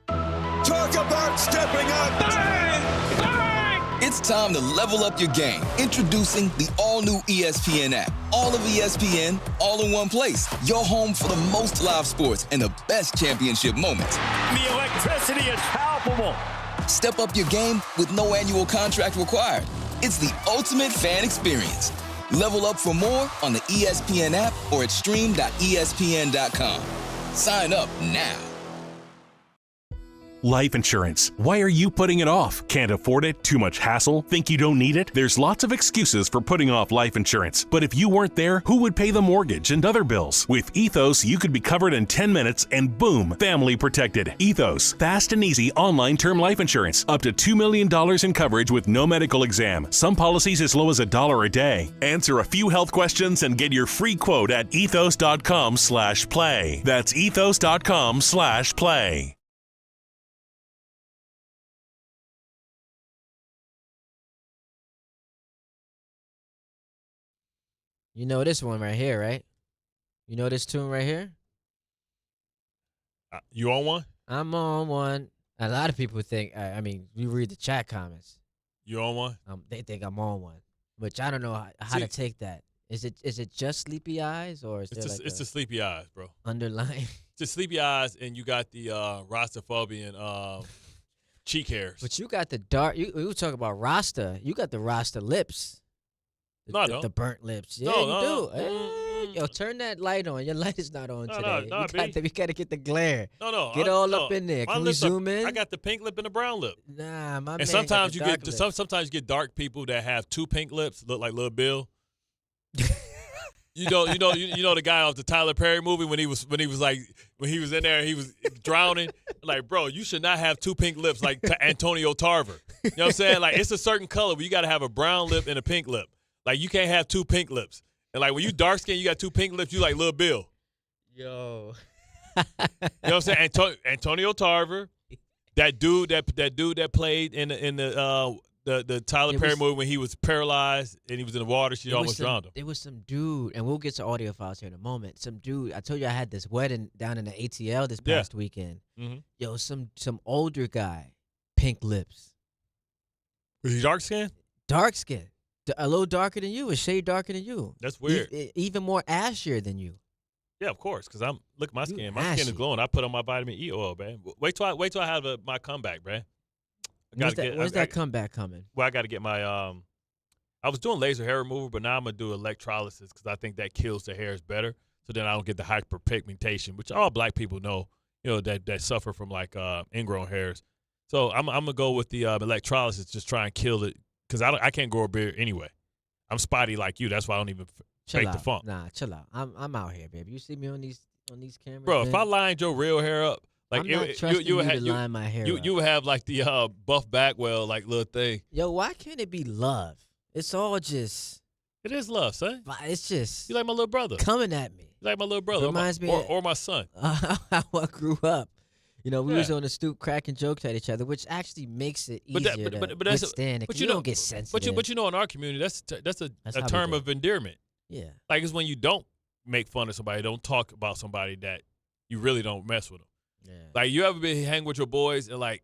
[SPEAKER 23] Talk about stepping up. Bang! Bang! It's time to level up your game. Introducing the all-new ESPN app. All of ESPN, all in one place. Your home for the most live sports and the best championship moments.
[SPEAKER 24] The electricity is palpable.
[SPEAKER 23] Step up your game with no annual contract required. It's the ultimate fan experience. Level up for more on the ESPN app or at stream.espn.com. Sign up now.
[SPEAKER 25] Life insurance. Why are you putting it off? Can't afford it? Too much hassle? Think you don't need it? There's lots of excuses for putting off life insurance. But if you weren't there, who would pay the mortgage and other bills? With Ethos, you could be covered in 10 minutes and boom, family protected. Ethos, fast and easy online term life insurance. Up to $2 million in coverage with no medical exam. Some policies as low as $1 a day. Answer a few health questions and get your free quote at ethos.com/play. That's ethos.com/play.
[SPEAKER 4] You know this one right here, right? You know this tune right here?
[SPEAKER 2] You on one?
[SPEAKER 4] I'm on one. A lot of people think, I mean, you read the chat comments.
[SPEAKER 2] You on one?
[SPEAKER 4] They think I'm on one, which I don't know how to take that. Is it just sleepy eyes or is
[SPEAKER 2] it's the sleepy eyes, bro.
[SPEAKER 4] Underlying?
[SPEAKER 2] It's the sleepy eyes, and you got the Rastaphobian cheek hairs.
[SPEAKER 4] But you got the dark. We were talking about Rasta. You got the Rasta lips. The burnt lips. Yeah, you do. Hey, yo, turn that light on. Your light is not on today. We got to get the glare. Get all up in there. Can we zoom in?
[SPEAKER 2] I got the pink lip and the brown lip.
[SPEAKER 4] Nah, my man.
[SPEAKER 2] And sometimes
[SPEAKER 4] sometimes
[SPEAKER 2] you get dark people that have two pink lips, look like Lil Bill. You know the guy off the Tyler Perry movie when he was in there and he was drowning. Like, bro, you should not have two pink lips like Antonio Tarver. You know what I'm saying? Like, it's a certain color, but you got to have a brown lip and a pink lip. Like, you can't have two pink lips. And, like, when you dark skin, you got two pink lips, you like Lil Bill.
[SPEAKER 4] Yo.
[SPEAKER 2] You know what I'm saying? Antonio Tarver, that dude that played in the Tyler Perry movie when he was paralyzed and he was in the water, she almost drowned him.
[SPEAKER 4] There was some dude, and we'll get to audio files here in a moment. Some dude, I told you I had this wedding down in the ATL this past weekend.
[SPEAKER 2] Mm-hmm.
[SPEAKER 4] Yo, some older guy, pink lips.
[SPEAKER 2] Was he dark skin?
[SPEAKER 4] Dark skin. A little darker than you, a shade darker than you.
[SPEAKER 2] That's weird.
[SPEAKER 4] Even more ashier than you.
[SPEAKER 2] Yeah, of course, because look at my skin. My skin is glowing. I put on my vitamin E oil, man. Wait till I have my comeback, man.
[SPEAKER 4] When's that comeback coming?
[SPEAKER 2] Well, I got to get my I was doing laser hair removal, but now I'm gonna do electrolysis because I think that kills the hairs better. So then I don't get the hyperpigmentation, which all black people know, that suffer from like ingrown hairs. So I'm gonna go with the electrolysis, just try and kill it because I can't grow a beard anyway. I'm spotty like you. That's why I don't even fake the funk.
[SPEAKER 4] Nah, chill out. I'm out here, baby. You see me on these cameras,
[SPEAKER 2] bro.
[SPEAKER 4] man?
[SPEAKER 2] If I lined your real hair up, like
[SPEAKER 4] I'm not trusting you to line my hair up.
[SPEAKER 2] You would have like the Buff Bagwell like little thing.
[SPEAKER 4] Yo, why can't it be love? It's all just.
[SPEAKER 2] It is love, son.
[SPEAKER 4] It's just.
[SPEAKER 2] You like my little brother.
[SPEAKER 4] Coming at me.
[SPEAKER 2] You like my little brother.
[SPEAKER 4] Reminds me
[SPEAKER 2] or my son.
[SPEAKER 4] How I grew up. We was on the stoop cracking jokes at each other, which actually makes it easier to withstand. But you don't get sensitive.
[SPEAKER 2] But in our community, that's a term of endearment.
[SPEAKER 4] Yeah.
[SPEAKER 2] Like it's when you don't make fun of somebody, don't talk about somebody that you really don't mess with them.
[SPEAKER 4] Yeah.
[SPEAKER 2] Like you ever been hang with your boys and like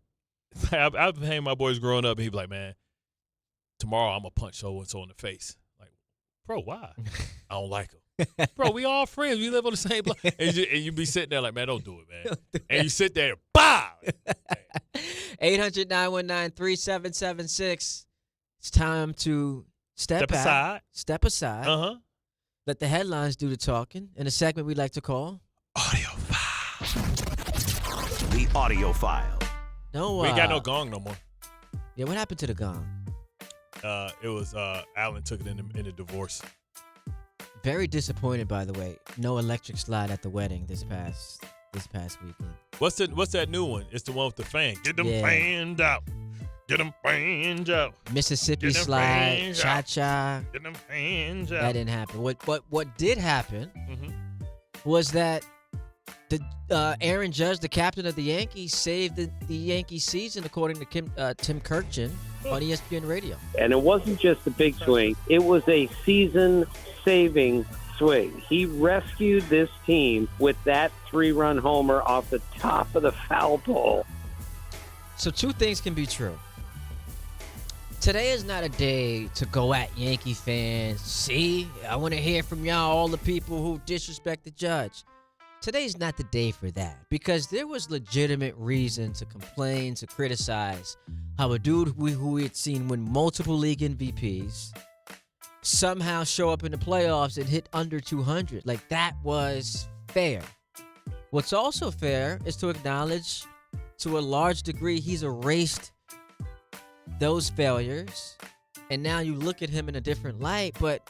[SPEAKER 2] I've been hanging with my boys growing up and he be like, man, tomorrow I'm gonna punch so-and-so in the face. Like, bro, why? I don't like him. Bro, we all friends. We live on the same block. And you be sitting there like, man, don't do it, man. And you sit there, bah!
[SPEAKER 4] 800-919-3776. It's time to step aside. Step aside.
[SPEAKER 2] Uh-huh.
[SPEAKER 4] Let the headlines do the talking in a segment we like to call
[SPEAKER 23] Audio File. The Audio File.
[SPEAKER 4] No,
[SPEAKER 2] we ain't got no gong no more.
[SPEAKER 4] Yeah, what happened to the gong?
[SPEAKER 2] It was Alan took it in the divorce.
[SPEAKER 4] Very disappointed, by the way. No electric slide at the wedding this past weekend.
[SPEAKER 2] What's that new one? It's the one with the fan. Get them fans out. Get them fans out.
[SPEAKER 4] Mississippi slide, cha-cha.
[SPEAKER 2] Get them fans out.
[SPEAKER 4] That didn't happen. What did happen was that the Aaron Judge, the captain of the Yankees, saved the Yankees season, according to Tim Kirkchin on ESPN Radio.
[SPEAKER 15] And it wasn't just a big swing. It was a season-saving swing. He rescued this team with that 3-run homer off the top of the foul pole.
[SPEAKER 4] So two things can be true. Today is not a day to go at Yankee fans. See, I want to hear from y'all, all the people who disrespect the Judge. Today's not the day for that because there was legitimate reason to complain, to criticize how a dude who we had seen win multiple league MVPs somehow show up in the playoffs and hit under 200. Like, that was fair. What's also fair is to acknowledge to a large degree he's erased those failures, and now you look at him in a different light. But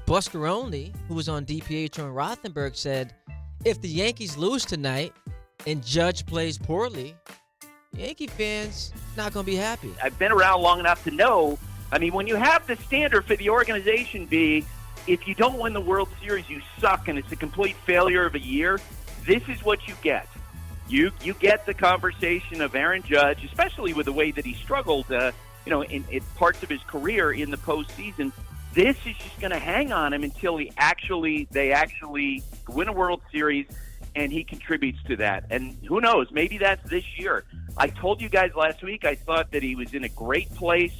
[SPEAKER 4] Buscaroni, who was on DPH on Rothenberg, said if the Yankees lose tonight and Judge plays poorly, Yankee fans not going to be happy.
[SPEAKER 16] I've been around long enough to know, I mean, when you have the standard for the organization be, if you don't win the World Series, you suck and it's a complete failure of a year, this is what you get. You get the conversation of Aaron Judge, especially with the way that he struggled, in parts of his career in the postseason. This is just going to hang on him until they actually win a World Series, and he contributes to that. And who knows? Maybe that's this year. I told you guys last week I thought that he was in a great place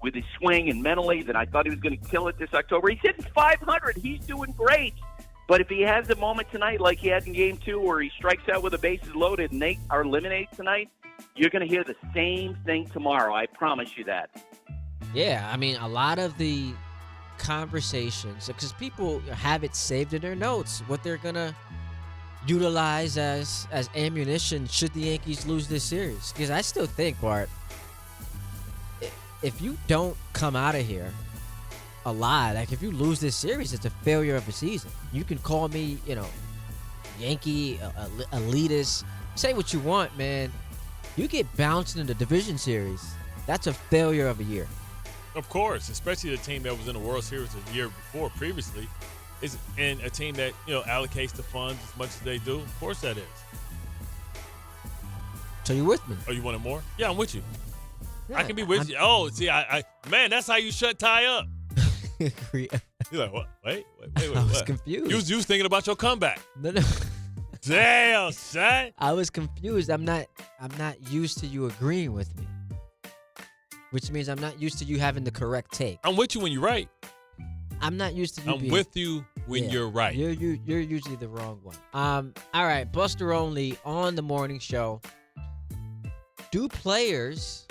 [SPEAKER 16] with his swing and mentally, that I thought he was going to kill it this October. He's hitting 500. He's doing great. But if he has a moment tonight like he had in Game 2 where he strikes out with the bases loaded and they are eliminated tonight, you're going to hear the same thing tomorrow. I promise you that.
[SPEAKER 4] Yeah, I mean, a lot of the conversations, because people have it saved in their notes, what they're going to utilize as ammunition should the Yankees lose this series. Because I still think, Bart, if you don't come out of here alive, like if you lose this series, it's a failure of a season. You can call me, Yankee, elitist, say what you want, man. You get bounced in the division series, that's a failure of a year.
[SPEAKER 2] Of course, especially the team that was in the World Series a year before previously, and a team that allocates the funds as much as they do. Of course that is.
[SPEAKER 4] So you with me?
[SPEAKER 2] Oh, you wanted more? Yeah, I'm with you. Yeah, I can be with you. Oh, see, man, that's how you shut Ty up. You're like, what? Wait.
[SPEAKER 4] I was confused.
[SPEAKER 2] You was thinking about your comeback.
[SPEAKER 4] No.
[SPEAKER 2] Damn, son.
[SPEAKER 4] I was confused. I'm not used to you agreeing with me, which means I'm not used to you having the correct take.
[SPEAKER 2] I'm with you when you're right.
[SPEAKER 4] I'm not used to you.
[SPEAKER 2] I'm with you when you're right.
[SPEAKER 4] You're usually the wrong one. All right, Buster Only on the morning show. Do players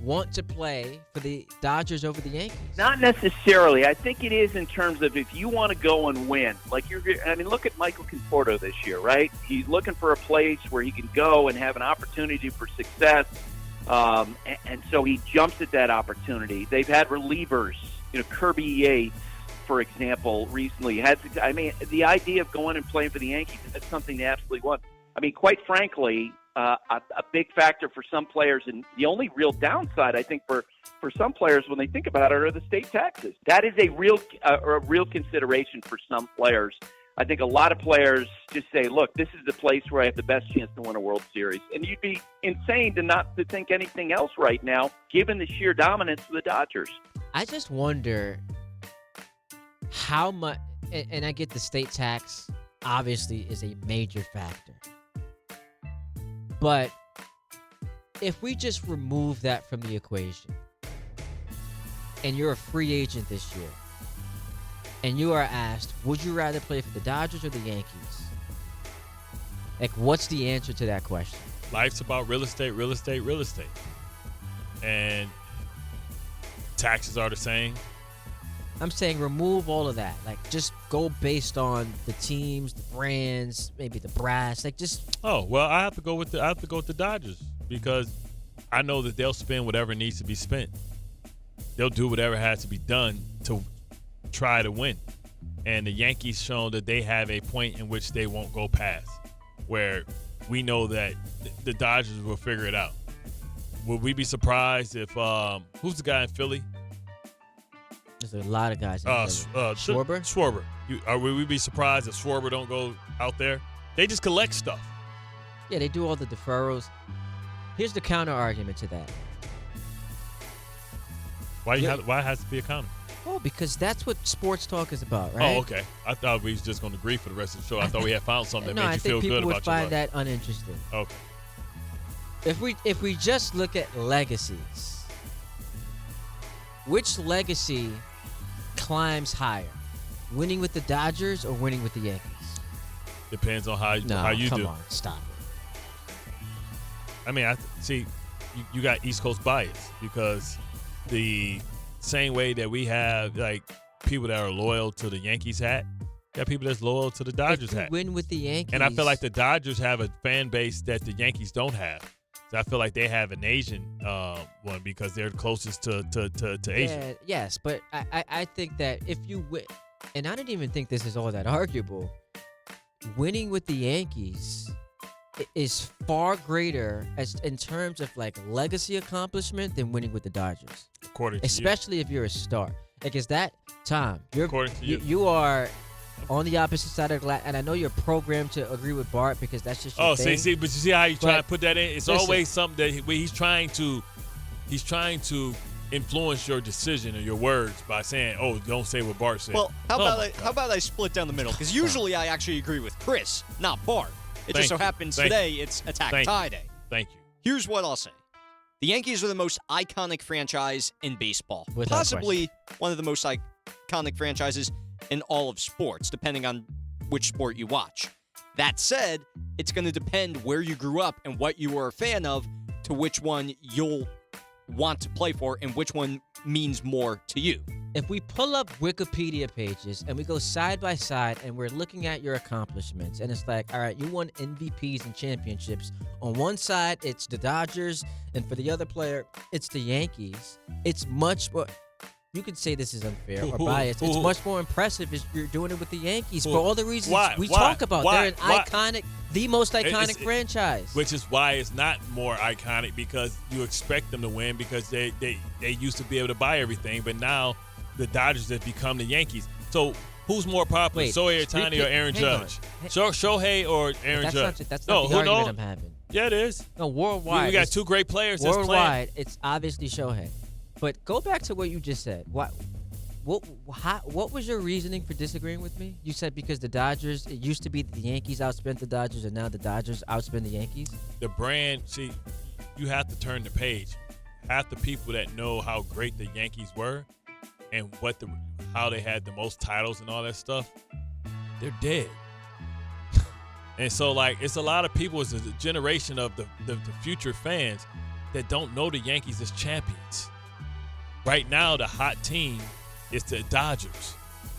[SPEAKER 4] want to play for the Dodgers over the Yankees?
[SPEAKER 16] Not necessarily. I think it is in terms of if you want to go and win. Look at Michael Conforto this year, right? He's looking for a place where he can go and have an opportunity for success, and so he jumps at that opportunity. They've had relievers, Kirby Yates, for example, recently. The idea of going and playing for the Yankees, that's something they absolutely want. Quite frankly, a big factor for some players, and the only real downside, I think, for some players when they think about it, are the state taxes. That is a real consideration for some players. I think a lot of players just say, look, this is the place where I have the best chance to win a World Series. And you'd be insane not to think anything else right now, given the sheer dominance of the Dodgers.
[SPEAKER 4] I just wonder how much, and I get the state tax obviously is a major factor. But if we just remove that from the equation, and you're a free agent this year, and you are asked, would you rather play for the Dodgers or the Yankees? Like, what's the answer to that question?
[SPEAKER 2] Life's about real estate. And taxes are the same.
[SPEAKER 4] I'm saying remove all of that. Like, just go based on the teams, the brands, maybe the brass. Like, just.
[SPEAKER 2] Oh well, I have to go with the Dodgers because I know that they'll spend whatever needs to be spent. They'll do whatever has to be done to try to win. And the Yankees shown that they have a point in which they won't go past, where we know that the Dodgers will figure it out. Would we be surprised if who's the guy in Philly?
[SPEAKER 4] There's a lot of guys in Philly.
[SPEAKER 2] Schwarber. Would we be surprised if Schwarber don't go out there? They just collect stuff.
[SPEAKER 4] Yeah, they do all the deferrals. Here's the counter argument to that.
[SPEAKER 2] Why has to be a counter?
[SPEAKER 4] Oh, because that's what sports talk is about, right?
[SPEAKER 2] Oh, okay. I thought we was just going to agree for the rest of the show. I thought we had found something that made you feel good about your life.
[SPEAKER 4] No, I think people would find that uninteresting.
[SPEAKER 2] Okay.
[SPEAKER 4] If we just look at legacies, which legacy climbs higher? Winning with the Dodgers or winning with the Yankees?
[SPEAKER 2] Depends on how you do.
[SPEAKER 4] Come on, stop it.
[SPEAKER 2] I see you got East Coast bias because the same way that we have like people that are loyal to the Yankees hat, got people that's loyal to the Dodgers hat.
[SPEAKER 4] Win with the Yankees.
[SPEAKER 2] And I feel like the Dodgers have a fan base that the Yankees don't have. So I feel like they have an Asian one because they're closest to Asia.
[SPEAKER 4] Yes, but I think that if you win, and I didn't even think this is all that arguable, winning with the Yankees is far greater in terms of like legacy accomplishment than winning with the Dodgers.
[SPEAKER 2] According to
[SPEAKER 4] especially if you're a star. Like, is that Tom?
[SPEAKER 2] According to
[SPEAKER 4] you are on the opposite side of the glass, and I know you're programmed to agree with Bart because that's just your thing.
[SPEAKER 2] But you see how you try to put that in? It's always something that he's trying to influence your decision or your words by saying, "Oh, don't say what Bart said."
[SPEAKER 1] Well, how about I split down the middle? Because usually I actually agree with Chris, not Bart. It just so happens today it's Attack Tie Day.
[SPEAKER 2] Thank you.
[SPEAKER 1] Here's what I'll say. The Yankees are the most iconic franchise in baseball. Possibly one of the most iconic franchises in all of sports, depending on which sport you watch. That said, it's going to depend where you grew up and what you were a fan of to which one you'll want to play for and which one means more to you.
[SPEAKER 4] If we pull up Wikipedia pages and we go side by side and we're looking at your accomplishments, and it's like, all right, you won MVPs and championships. On one side, it's the Dodgers, and for the other player, it's the Yankees. It's much more. You could say this is unfair or biased. It's much more impressive if you're doing it with the Yankees for all the reasons we talk about. They're an iconic, the most iconic franchise.
[SPEAKER 2] Which is why it's not more iconic, because you expect them to win because they used to be able to buy everything, but now the Dodgers have become the Yankees. So who's more popular, Shohei Ohtani or Aaron Judge? Shohei or Aaron Judge?
[SPEAKER 4] That's not the argument I'm having.
[SPEAKER 2] Yeah, it is.
[SPEAKER 4] No, worldwide.
[SPEAKER 2] We got two great players.
[SPEAKER 4] Worldwide, it's obviously Shohei. But go back to what you just said. What was your reasoning for disagreeing with me? You said because the Dodgers, it used to be the Yankees outspent the Dodgers, and now the Dodgers outspend the Yankees?
[SPEAKER 2] The brand, see, you have to turn the page. Half the people that know how great the Yankees were and how they had the most titles and all that stuff, they're dead. And so, like, it's a lot of people, it's a generation of the future fans that don't know the Yankees as champions. Right now, the hot team is the Dodgers.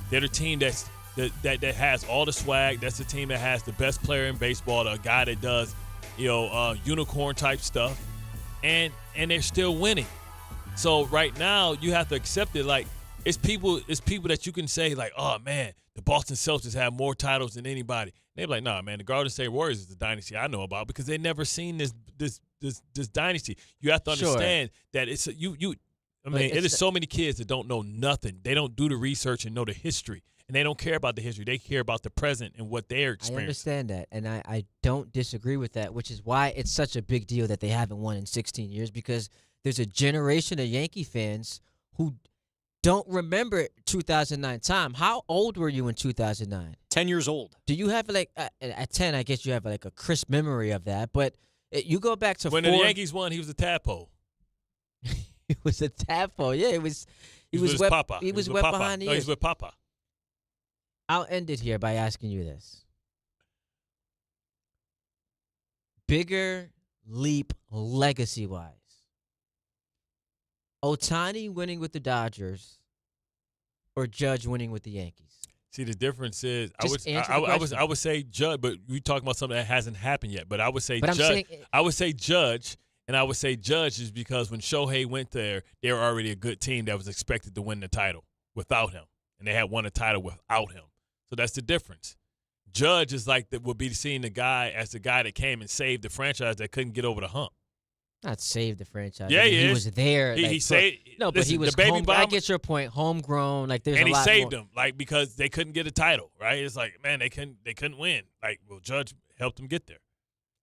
[SPEAKER 2] They're the team that has all the swag. That's the team that has the best player in baseball, the guy that does, unicorn type stuff, and they're still winning. So right now, you have to accept it. Like, it's people that you can say, like, oh man, the Boston Celtics have more titles than anybody. They're like, nah, man, the Golden State Warriors is the dynasty I know about because they've never seen this dynasty. You have to understand that it's it is so many kids that don't know nothing. They don't do the research and know the history, and they don't care about the history. They care about the present and what they're experiencing.
[SPEAKER 4] I understand that, and I don't disagree with that, which is why it's such a big deal that they haven't won in 16 years because there's a generation of Yankee fans who don't remember 2009. Tom, how old were you in 2009?
[SPEAKER 1] 10 years old.
[SPEAKER 4] Do you have, like, at 10, I guess you have, like, a crisp memory of that, but you go back to
[SPEAKER 2] when the Yankees won, he was a tadpole.
[SPEAKER 4] He was a tadpole. Yeah, he was
[SPEAKER 2] with Papa.
[SPEAKER 4] He was wet behind the ears.
[SPEAKER 2] No, he's with Papa.
[SPEAKER 4] I'll end it here by asking you this. Bigger leap legacy-wise. Ohtani winning with the Dodgers or Judge winning with the Yankees?
[SPEAKER 2] See, the difference is I would say Judge, but we talking about something that hasn't happened yet. But I would say Judge. I would say Judge, and I would say Judge is because when Shohei went there, they were already a good team that was expected to win the title without him, and they had won a title without him. So that's the difference. Judge is like would be seeing the guy as the guy that came and saved the franchise that couldn't get over the hump.
[SPEAKER 4] Not saved the franchise.
[SPEAKER 2] Yeah,
[SPEAKER 4] he was there.
[SPEAKER 2] He saved.
[SPEAKER 4] No, but he was. I get your point. Homegrown. Like there's
[SPEAKER 2] and
[SPEAKER 4] a lot.
[SPEAKER 2] And he saved
[SPEAKER 4] more.
[SPEAKER 2] them, like because they couldn't get a title, right? It's like, man, they couldn't win. Like, well, Judge helped them get there.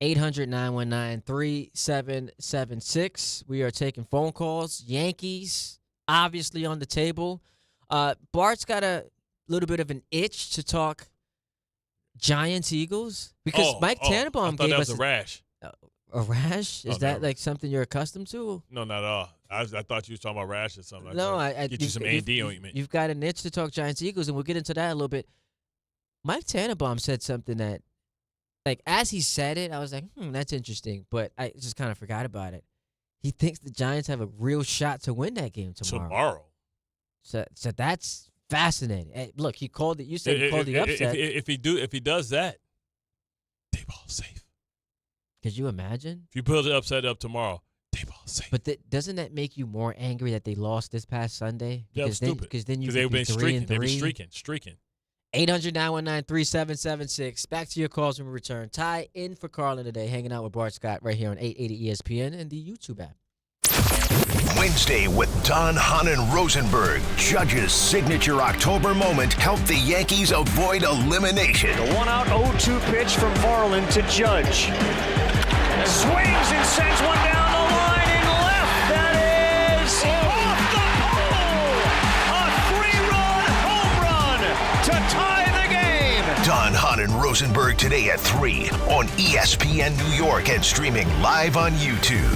[SPEAKER 4] 800-919-3776. We are taking phone calls. Yankees obviously on the table. Bart's got a little bit of an itch to talk Giants Eagles because Mike Tannenbaum gave us
[SPEAKER 2] a rash.
[SPEAKER 4] A rash? Is that like something you're accustomed to?
[SPEAKER 2] No, not at all. I thought you was talking about rash or something.
[SPEAKER 4] No,
[SPEAKER 2] I get you some AD ointment.
[SPEAKER 4] You've got an itch to talk Giants Eagles, and we'll get into that a little bit. Mike Tannenbaum said something that, like, as he said it, I was like, that's interesting, but I just kind of forgot about it. He thinks the Giants have a real shot to win that game tomorrow. So that's fascinating. Hey, look, he called it. You said he called the upset.
[SPEAKER 2] If he does that, they ball safe.
[SPEAKER 4] Could you imagine?
[SPEAKER 2] If you build the upset up tomorrow, they ball safe.
[SPEAKER 4] But doesn't that make you more angry that they lost this past Sunday?
[SPEAKER 2] Yeah, stupid.
[SPEAKER 4] Because then you
[SPEAKER 2] they've been streaking. They've been streaking.
[SPEAKER 4] 800-919-3776. Back to your calls when we return. Ty in for Carlin today, hanging out with Bart Scott right here on 880 ESPN and the YouTube app.
[SPEAKER 3] Wednesday with Don, Hahn, and Rosenberg. Judge's signature October moment helped the Yankees avoid elimination.
[SPEAKER 5] The 1-out 0-2 pitch from Carlin to Judge. Swings and sends one down the line in left. That is off the pole. A 3-run home run to tie the game.
[SPEAKER 3] Don, Hahn, and Rosenberg today at 3 on ESPN New York and streaming live on YouTube.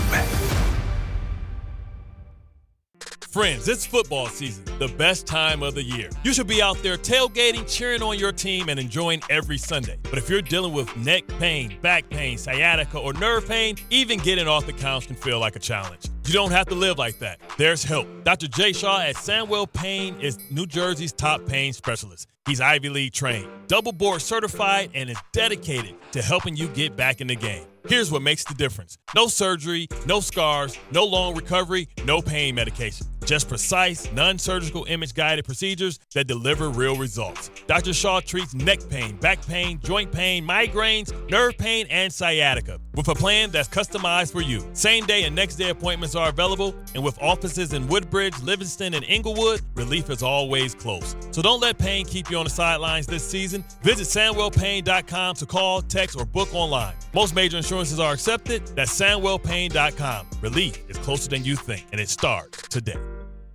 [SPEAKER 2] Friends, it's football season, the best time of the year. You should be out there tailgating, cheering on your team, and enjoying every Sunday. But if you're dealing with neck pain, back pain, sciatica, or nerve pain, even getting off the couch can feel like a challenge. You don't have to live like that. There's help. Dr. Jay Shaw at Sandwell Pain is New Jersey's top pain specialist. He's Ivy League trained, double board certified, and is dedicated to helping you get back in the game. Here's what makes the difference. No surgery, no scars, no long recovery, no pain medication. Just precise, non-surgical image-guided procedures that deliver real results. Dr. Shaw treats neck pain, back pain, joint pain, migraines, nerve pain, and sciatica with a plan that's customized for you. Same-day and next-day appointments are available, and with offices in Woodbridge, Livingston, and Inglewood, relief is always close. So don't let pain keep you on the sidelines this season. Visit SandwellPain.com to call, text, or book online. Most major insurances are accepted. That's SandwellPain.com. Relief is closer than you think, and it starts today.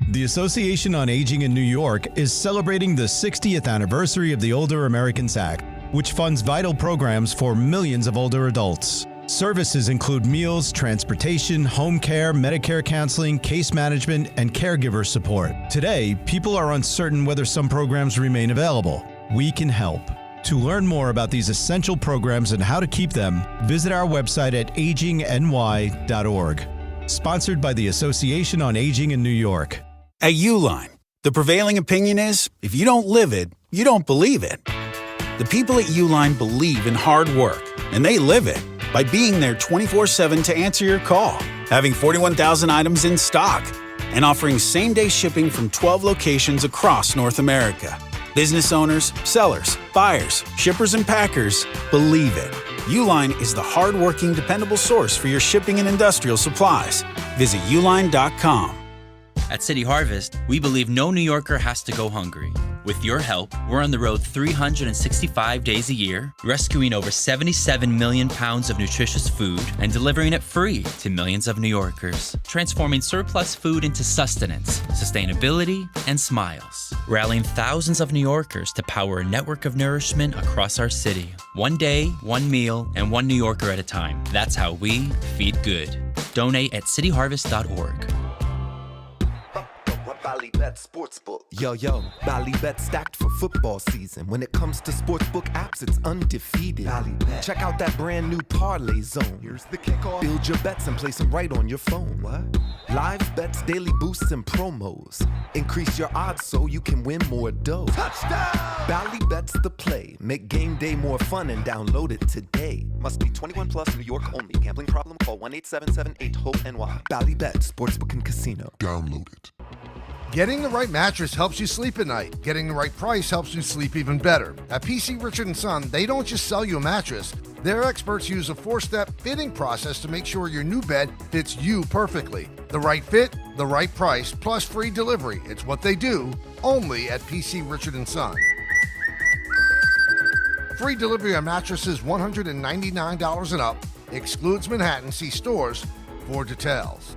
[SPEAKER 17] The Association on Aging in New York is celebrating the 60th anniversary of the Older Americans Act, which funds vital programs for millions of older adults. Services include meals, transportation, home care, Medicare counseling, case management, and caregiver support. Today, people are uncertain whether some programs remain available. We can help. To learn more about these essential programs and how to keep them, visit our website at agingny.org. Sponsored by the Association on Aging in New York.
[SPEAKER 11] At Uline, the prevailing opinion is, if you don't live it, you don't believe it. The people at Uline believe in hard work, and they live it by being there 24/7 to answer your call, having 41,000 items in stock, and offering same-day shipping from 12 locations across North America. Business owners, sellers, buyers, shippers, and packers believe it. Uline is the hard-working, dependable source for your shipping and industrial supplies. Visit uline.com.
[SPEAKER 6] At City Harvest, we believe no New Yorker has to go hungry. With your help, we're on the road 365 days a year, rescuing over 77 million pounds of nutritious food and delivering it free to millions of New Yorkers, transforming surplus food into sustenance, sustainability, and smiles, rallying thousands of New Yorkers to power a network of nourishment across our city. One day, one meal, and one New Yorker at a time. That's how we feed good. Donate at cityharvest.org.
[SPEAKER 10] Ballybet Sportsbook. Yo, Ballybet stacked for football season. When it comes to sportsbook apps, it's undefeated. Ballybet. Check out that brand new parlay zone. Here's the kickoff. Build your bets and place them right on your phone. What? Live bets, daily boosts, and promos. Increase your odds so you can win more dough. Touchdown! Ballybet's the play. Make game day more fun and download it today. Must be 21 plus, New York only. Gambling problem? Call 1-877-8-HOPE-NY. Ballybet Sportsbook and Casino. Download it.
[SPEAKER 7] Getting the right mattress helps you sleep at night. Getting the right price helps you sleep even better. At PC Richard & Son, they don't just sell you a mattress. Their experts use a 4-step fitting process to make sure your new bed fits you perfectly. The right fit, the right price, plus free delivery. It's what they do, only at PC Richard & Son. Free delivery on mattresses $199 and up. Excludes Manhattan. See stores for details.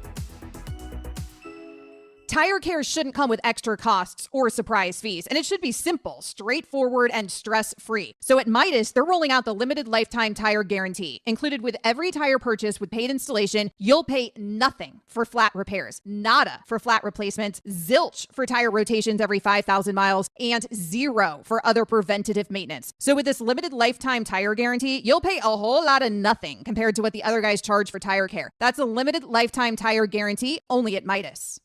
[SPEAKER 8] Tire care shouldn't come with extra costs or surprise fees, and it should be simple, straightforward, and stress-free. So at Midas, they're rolling out the limited lifetime tire guarantee. Included with every tire purchase with paid installation, you'll pay nothing for flat repairs, nada for flat replacements, zilch for tire rotations every 5,000 miles, and zero for other preventative maintenance. So with this limited lifetime tire guarantee, you'll pay a whole lot of nothing compared to what the other guys charge for tire care. That's a limited lifetime tire guarantee only at Midas.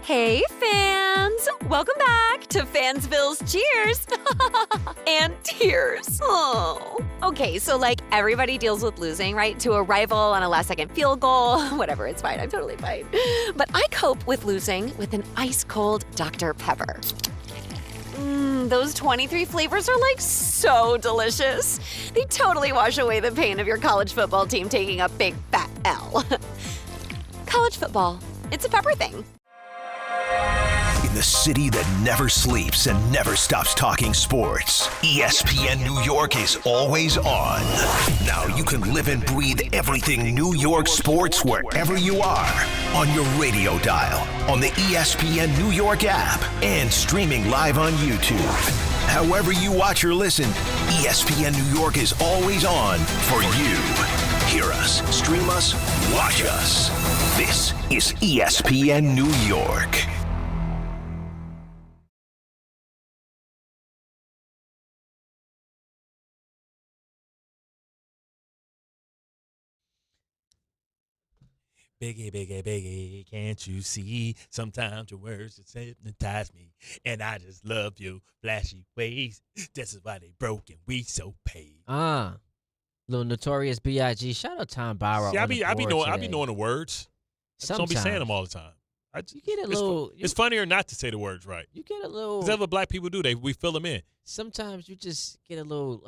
[SPEAKER 20] Hey, fans! Welcome back to Fansville's Cheers and Tears. Oh. Okay, so everybody deals with losing, right? To a rival on a last-second field goal. Whatever, it's fine. I'm totally fine. But I cope with losing with an ice-cold Dr. Pepper. Those 23 flavors are so delicious. They totally wash away the pain of your college football team taking a big fat L. College football, it's a pepper thing.
[SPEAKER 3] In the city that never sleeps and never stops talking sports, ESPN New York is always on. Now you can live and breathe everything New York sports wherever you are. On your radio dial, on the ESPN New York app, and streaming live on YouTube. However you watch or listen, ESPN New York is always on for you. Hear us, stream us, watch us. This is ESPN New York.
[SPEAKER 2] Biggie, can't you see? Sometimes your words just hypnotize me. And I just love your flashy ways. This is why they broke and we so paid.
[SPEAKER 4] Little Notorious B.I.G. Shout out Tom Bauer.
[SPEAKER 2] See, I be knowing the words. I just don't be saying them all the time.
[SPEAKER 4] You get a little.
[SPEAKER 2] It's funnier not to say the words right.
[SPEAKER 4] You get a little.
[SPEAKER 2] Because that's what black people do. We fill them in.
[SPEAKER 4] Sometimes you just get a little.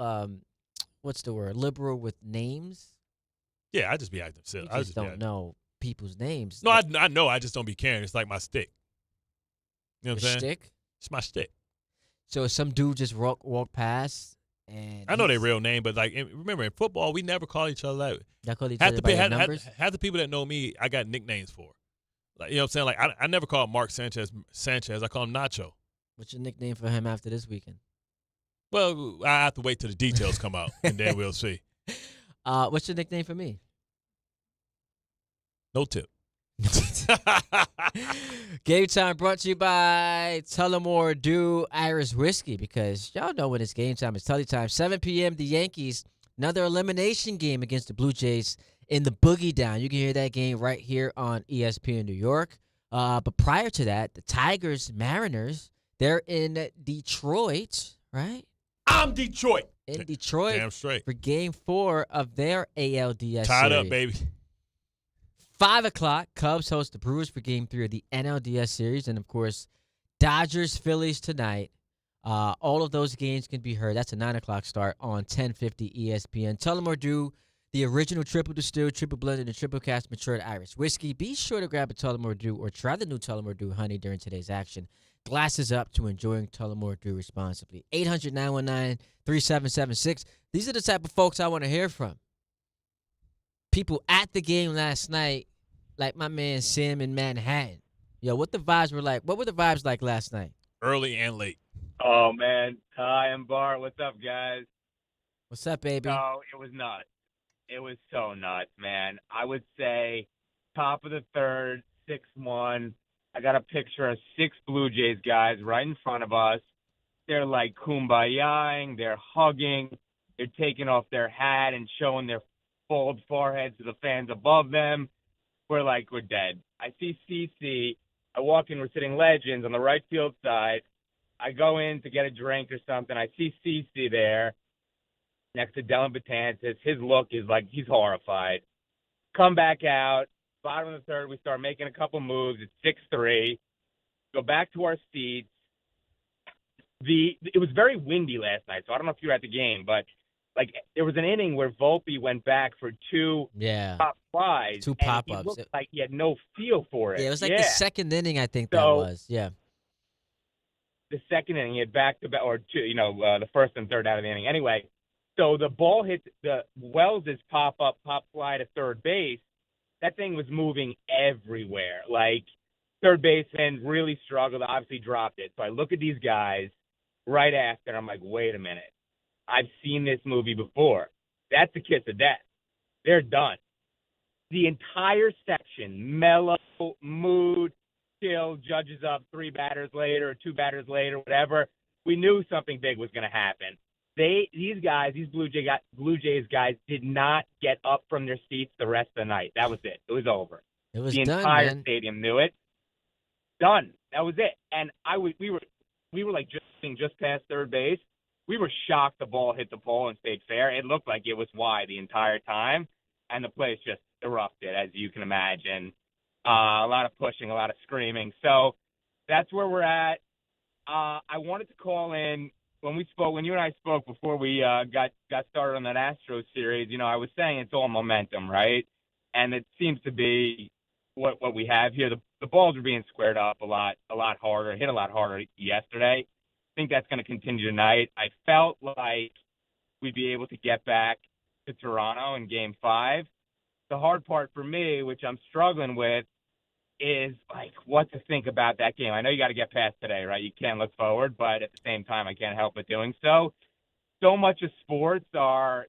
[SPEAKER 4] What's the word? Liberal with names.
[SPEAKER 2] Yeah, I just be acting silly.
[SPEAKER 4] I just don't know people's names.
[SPEAKER 2] No, I know. I just don't be caring. It's like my stick. You know what I'm saying?
[SPEAKER 4] Stick?
[SPEAKER 2] It's my stick.
[SPEAKER 4] So if some dude just walk past and
[SPEAKER 2] I know their real name, but remember in football we never call each other that.
[SPEAKER 4] Y'all call each other by their numbers?
[SPEAKER 2] Half the people that know me, I got nicknames for. You know what I'm saying? I never call Mark Sanchez. I call him Nacho.
[SPEAKER 4] What's your nickname for him after this weekend?
[SPEAKER 2] Well, I have to wait till the details come out, and then we'll see.
[SPEAKER 4] What's your nickname for me?
[SPEAKER 2] No tip.
[SPEAKER 4] Game time brought to you by Tullamore Dew Irish Whiskey, because y'all know when it's game time. It's Tully time. 7 p.m. The Yankees, another elimination game against the Blue Jays in the Boogie Down. You can hear that game right here on ESPN New York. But prior to that, the Tigers, Mariners, they're in Detroit, right?
[SPEAKER 2] I'm Detroit.
[SPEAKER 4] In Detroit.
[SPEAKER 2] Damn straight.
[SPEAKER 4] For Game 4 of their ALDS
[SPEAKER 2] Tied
[SPEAKER 4] series.
[SPEAKER 2] up, baby.
[SPEAKER 4] 5 o'clock, Cubs host the Brewers for Game 3 of the NLDS series. And, of course, Dodgers, Phillies tonight. All of those games can be heard. That's a 9 o'clock start on 1050 ESPN. Tullamore Dew, the original triple distilled, triple blended, and triple cast matured Irish whiskey. Be sure to grab a Tullamore Dew or try the new Tullamore Dew honey during today's action. Glasses up to enjoying Tullamore Dew responsibly. 800-919-3776. These are the type of folks I want to hear from. People at the game last night, like my man Sam in Manhattan. Yo, what the vibes were like? What were the vibes like last night?
[SPEAKER 2] Early and late.
[SPEAKER 9] Oh, man. Hi, I'm Bart. What's up, guys?
[SPEAKER 4] What's up, baby?
[SPEAKER 9] Oh, it was nuts. It was so nuts, man. I would say top of the third, 6-1. I got a picture of 6 Blue Jays guys right in front of us. They're like kumbayaing. They're hugging. They're taking off their hat and showing their bald foreheads to the fans above them. We're like, we're dead. I see CC. I walk in. We're sitting legends on the right field side. I go in to get a drink or something. I see CC there next to Dylan Betances. His look is like he's horrified. Come back out. Bottom of the third, we start making a couple moves. It's 6-3. Go back to our seats. It was very windy last night, so I don't know if you were at the game, but like there was an inning where Volpe went back for 2 pop flies.
[SPEAKER 4] 2 pop-ups.
[SPEAKER 9] He looked like he had no feel for it.
[SPEAKER 4] Yeah, it was like the second inning, I think that was. Yeah.
[SPEAKER 9] The second inning, he had back-to-back, or 2, the first and third out of the inning. Anyway, so the ball hit the Wells' pop fly to third base. That thing was moving everywhere. Like, third baseman really struggled, obviously dropped it. So I look at these guys right after, and I'm like, wait a minute. I've seen this movie before. That's the kiss of death. They're done. The entire section, mellow, mood, chill, Judges up 3 batters later or 2 batters later, whatever. We knew something big was going to happen. These Blue Jays guys did not get up from their seats the rest of the night. That was it. It was over.
[SPEAKER 4] It was
[SPEAKER 9] the
[SPEAKER 4] done,
[SPEAKER 9] entire
[SPEAKER 4] man.
[SPEAKER 9] stadium knew it. Done. That was it. And we were like just past third base. We were shocked the ball hit the pole and stayed fair. It looked like it was wide the entire time, and the place just erupted, as you can imagine. A lot of pushing, a lot of screaming. So that's where we're at. I wanted to call in. When you and I spoke before we got started on that Astros series, I was saying it's all momentum, right? And it seems to be what we have here. The balls are being squared up a lot harder, hit a lot harder yesterday. I think that's going to continue tonight. I felt like we'd be able to get back to Toronto in Game 5. The hard part for me, which I'm struggling with, is like what to think about that game. I know you got to get past today, right? You can't look forward, but at the same time, I can't help but doing so. So much of sports are,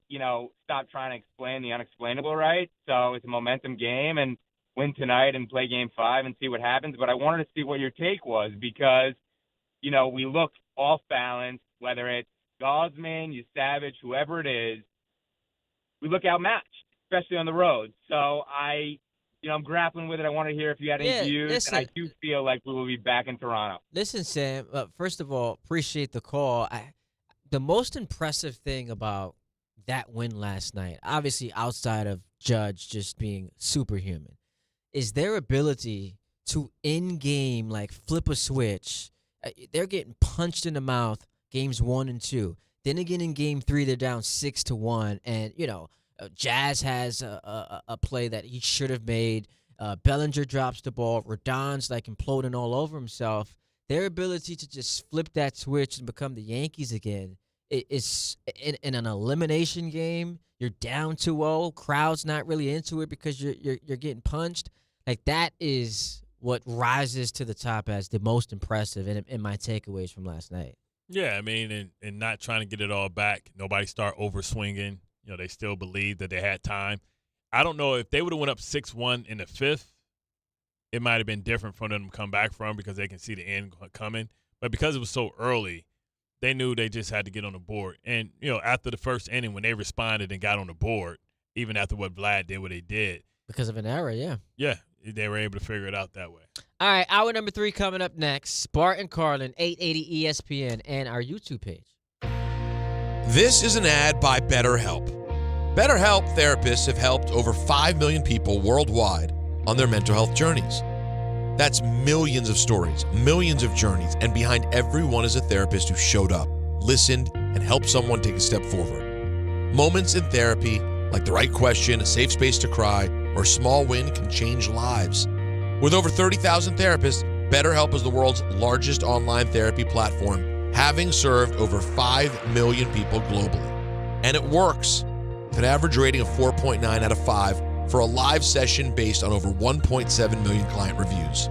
[SPEAKER 9] stop trying to explain the unexplainable, right? So it's a momentum game, and win tonight and play Game 5 and see what happens. But I wanted to see what your take was because, we look off balance, whether it's Gosman, Savage, whoever it is, we look outmatched, especially on the road. So I'm grappling with it. I want to hear if you had any views,
[SPEAKER 4] listen,
[SPEAKER 9] and I do feel like we will be back in Toronto.
[SPEAKER 4] Listen, Sam, first of all, appreciate the call. The most impressive thing about that win last night, obviously outside of Judge just being superhuman, is their ability to in-game, like, flip a switch. They're getting punched in the mouth games 1 and 2. Then again in Game 3, they're down 6-1, and, Jazz has a play that he should have made. Bellinger drops the ball. Rodon's like imploding all over himself. Their ability to just flip that switch and become the Yankees again is in an elimination game. You're down 2-0. Crowd's not really into it because you're getting punched. Like, that is what rises to the top as the most impressive in my takeaways from last night.
[SPEAKER 2] Yeah, I mean, and not trying to get it all back. Nobody start over swinging. They still believe that they had time. I don't know if they would have went up 6-1 in the 5th. it might have been different for them to come back from because they can see the end coming. But because it was so early, they knew they just had to get on the board. And, after the first inning, when they responded and got on the board, even after what Vlad did, what they did.
[SPEAKER 4] Because of an error, yeah.
[SPEAKER 2] Yeah, they were able to figure it out that way.
[SPEAKER 4] All right, hour number 3 coming up next. Bart and Carlin, 880 ESPN, and our YouTube page.
[SPEAKER 12] This is an ad by BetterHelp. BetterHelp therapists have helped over 5 million people worldwide on their mental health journeys. That's millions of stories, millions of journeys, and behind every one is a therapist who showed up, listened, and helped someone take a step forward. Moments in therapy, like the right question, a safe space to cry, or a small win can change lives. With over 30,000 therapists, BetterHelp is the world's largest online therapy platform, having served over 5 million people globally. And it works. With an average rating of 4.9 out of 5 for a live session based on over 1.7 million client reviews.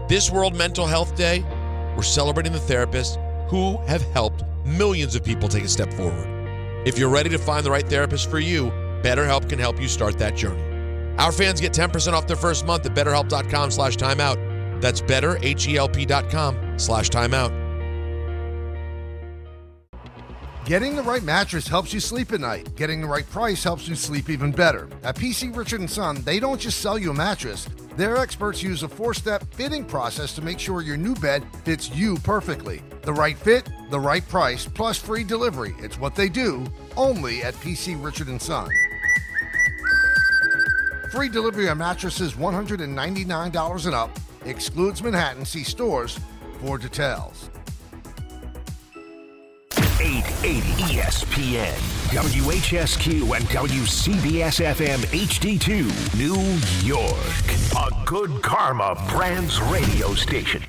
[SPEAKER 12] This World Mental Health Day, we're celebrating the therapists who have helped millions of people take a step forward. If you're ready to find the right therapist for you, BetterHelp can help you start that journey. Our fans get 10% off their first month at betterhelp.com/timeout. That's betterhelp.com/timeout.
[SPEAKER 7] Getting the right mattress helps you sleep at night. Getting the right price helps you sleep even better. At PC Richard & Son, they don't just sell you a mattress. Their experts use a 4-step fitting process to make sure your new bed fits you perfectly. The right fit, the right price, plus free delivery. It's what they do, only at PC Richard & Son. Free delivery on mattresses $199 and up. Excludes Manhattan. See stores for details.
[SPEAKER 3] 880 ESPN, WHSQ, and WCBS-FM HD2, New York. A Good Karma Brands radio station.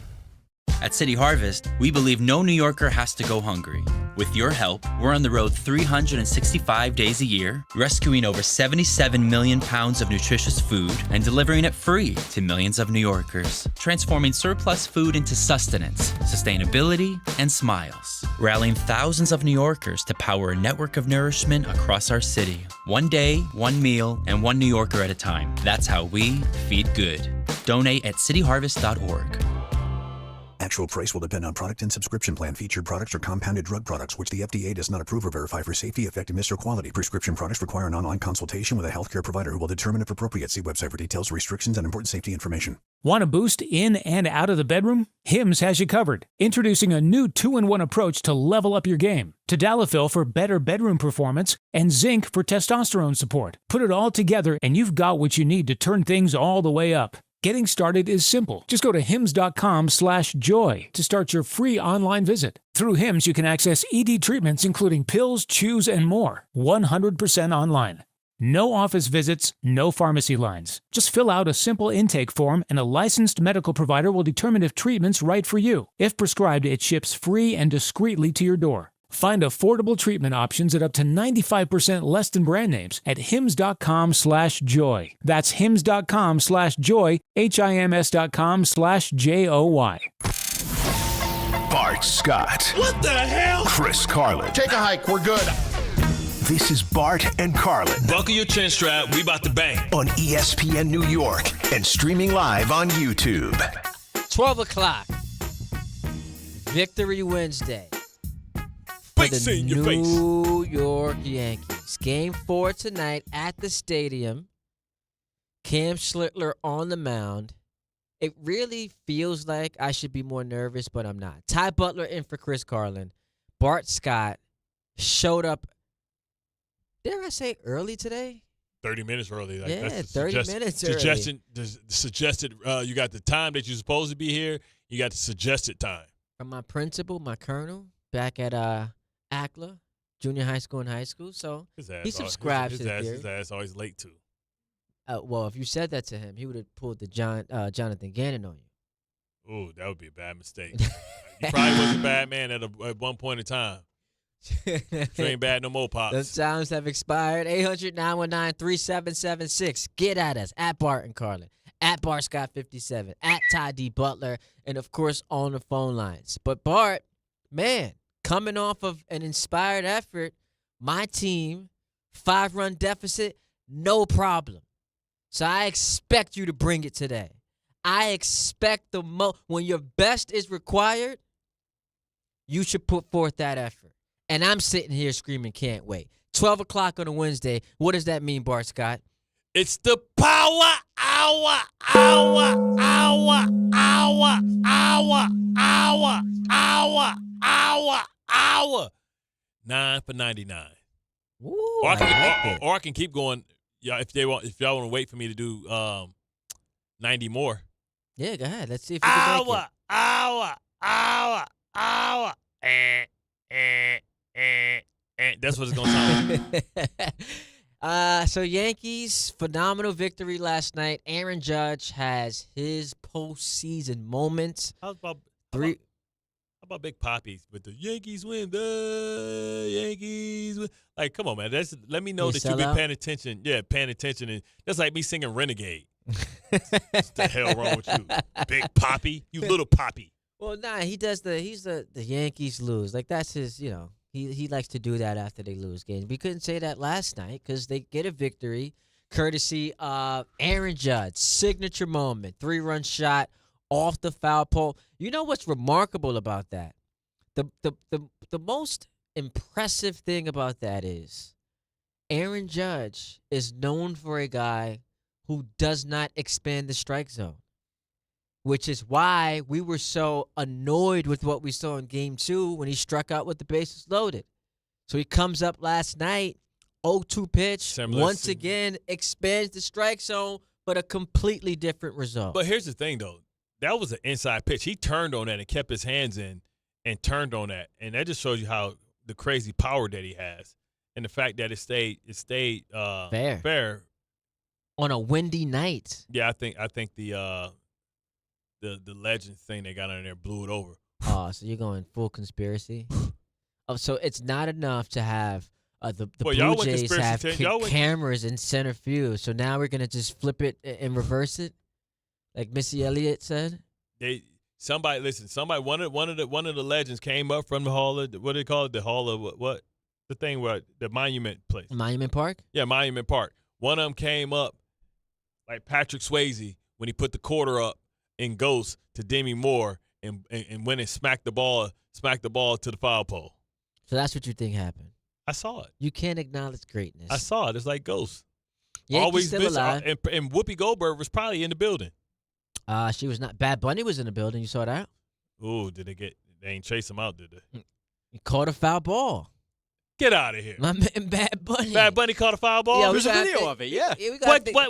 [SPEAKER 6] At City Harvest, we believe no New Yorker has to go hungry. With your help, we're on the road 365 days a year, rescuing over 77 million pounds of nutritious food and delivering it free to millions of New Yorkers, transforming surplus food into sustenance, sustainability, and smiles, rallying thousands of New Yorkers to power a network of nourishment across our city. One day, one meal, and one New Yorker at a time. That's how we feed good. Donate at cityharvest.org.
[SPEAKER 14] Actual price will depend on product and subscription plan. Featured products are compounded drug products, which the FDA does not approve or verify for safety, effectiveness, or quality. Prescription products require an online consultation with a healthcare provider who will determine if appropriate. See website for details, restrictions, and important safety information.
[SPEAKER 18] Want a boost in and out of the bedroom? Hims has you covered. Introducing a new 2-in-1 approach to level up your game. Tadalafil for better bedroom performance and zinc for testosterone support. Put it all together and you've got what you need to turn things all the way up. Getting started is simple. Just go to hims.com/joy to start your free online visit. Through Hims, you can access ED treatments including pills, chews, and more. 100% online. No office visits, no pharmacy lines. Just fill out a simple intake form and a licensed medical provider will determine if treatment's right for you. If prescribed, it ships free and discreetly to your door. Find affordable treatment options at up to 95% less than brand names at hims.com/joy. That's hims.com/joy, HIMS.com/JOY.
[SPEAKER 3] Bart Scott.
[SPEAKER 24] What the hell?
[SPEAKER 3] Chris Carlin.
[SPEAKER 24] Take a hike. We're good.
[SPEAKER 3] This is Bart and Carlin.
[SPEAKER 24] Buckle your chin strap. We about to bang.
[SPEAKER 3] On ESPN New York and streaming live on YouTube.
[SPEAKER 4] 12 o'clock. Victory Wednesday. For the New York Yankees. Game 4 tonight at the stadium. Cam Schlittler on the mound. It really feels like I should be more nervous, but I'm not. Ty Butler in for Chris Carlin. Bart Scott showed up, dare I say early today?
[SPEAKER 2] 30 minutes early. Like,
[SPEAKER 4] yeah,
[SPEAKER 2] that's
[SPEAKER 4] 30 minutes early.
[SPEAKER 2] Suggested, you got the time that you're supposed to be here. You got the suggested time.
[SPEAKER 4] From my principal, my colonel, back at ACLA, junior high school and high school. So he subscribes to the theory.
[SPEAKER 2] His ass always late, too.
[SPEAKER 4] Well, if you said that to him, he would have pulled the Jonathan Gannon on you.
[SPEAKER 2] Ooh, that would be a bad mistake. He probably was a bad man at one point in time. You ain't bad no more, Pops.
[SPEAKER 4] Those times have expired. 800-919-3776. Get at us. At Bart and Carlin. At Bart Scott 57. At Ty D. Butler. And, of course, on the phone lines. But, Bart, man, coming off of an inspired effort, my team, 5-run deficit, no problem. So I expect you to bring it today. I expect the most. When your best is required, you should put forth that effort. And I'm sitting here screaming, can't wait. 12 o'clock on a Wednesday. What does that mean, Bart Scott?
[SPEAKER 2] It's the power hour. 9 for 99.
[SPEAKER 4] Ooh,
[SPEAKER 2] Or I can keep going. Yeah, if y'all want to wait for me to do 90 more.
[SPEAKER 4] Yeah, go ahead. Let's see if you can make it.
[SPEAKER 2] Hour. That's what it's gonna sound like.
[SPEAKER 4] So Yankees, phenomenal victory last night. Aaron Judge has his postseason moments.
[SPEAKER 2] How about Big Poppy with the Yankees win? The Yankees win. Like, come on, man. Let me know
[SPEAKER 4] You
[SPEAKER 2] that
[SPEAKER 4] sell
[SPEAKER 2] you've been
[SPEAKER 4] out?
[SPEAKER 2] paying attention. Yeah, paying attention. And that's like me singing Renegade. What the hell wrong with you? Big Poppy? You little Poppy.
[SPEAKER 4] Well, nah, he's the Yankees lose. Like, that's his, he likes to do that after they lose games. We couldn't say that last night because they get a victory courtesy of Aaron Judge. Signature moment, 3-run shot off the foul pole. You know what's remarkable about that? The most impressive thing about that is Aaron Judge is known for a guy who does not expand the strike zone, which is why we were so annoyed with what we saw in Game 2 when he struck out with the bases loaded. So he comes up last night, 0-2 pitch, once again expands the strike zone, but a completely different result.
[SPEAKER 2] But here's the thing, though. That was an inside pitch. He turned on that and kept his hands in and turned on that. And that just shows you how the crazy power that he has. And the fact that it stayed fair.
[SPEAKER 4] On a windy night.
[SPEAKER 2] Yeah, I think the Legends thing they got on there blew it over.
[SPEAKER 4] Oh, so you're going full conspiracy? So it's not enough to have the Blue Jays have cameras in center field. So now we're going to just flip it and reverse it? Like Missy Elliott said?
[SPEAKER 2] Somebody, one of the legends came up from the hall of, what do they call it? The hall of what? The thing where the monument place.
[SPEAKER 4] Monument Park?
[SPEAKER 2] Yeah, Monument Park. One of them came up like Patrick Swayze when he put the quarter up in Ghost to Demi Moore and went and smacked the ball to the foul pole.
[SPEAKER 4] So that's what you think happened?
[SPEAKER 2] I saw it.
[SPEAKER 4] You can't acknowledge greatness.
[SPEAKER 2] I saw it. It's like Ghost.
[SPEAKER 4] Yankees
[SPEAKER 2] Always
[SPEAKER 4] still alive.
[SPEAKER 2] And Whoopi Goldberg was probably in the building.
[SPEAKER 4] She was not. Bad Bunny was in the building. You saw that?
[SPEAKER 2] Ooh, they ain't chase him out, did they?
[SPEAKER 4] He caught a foul ball.
[SPEAKER 2] Get out of here.
[SPEAKER 4] My man, Bad Bunny.
[SPEAKER 2] Bad Bunny caught a foul ball?
[SPEAKER 1] Yeah, there's a video of it, yeah.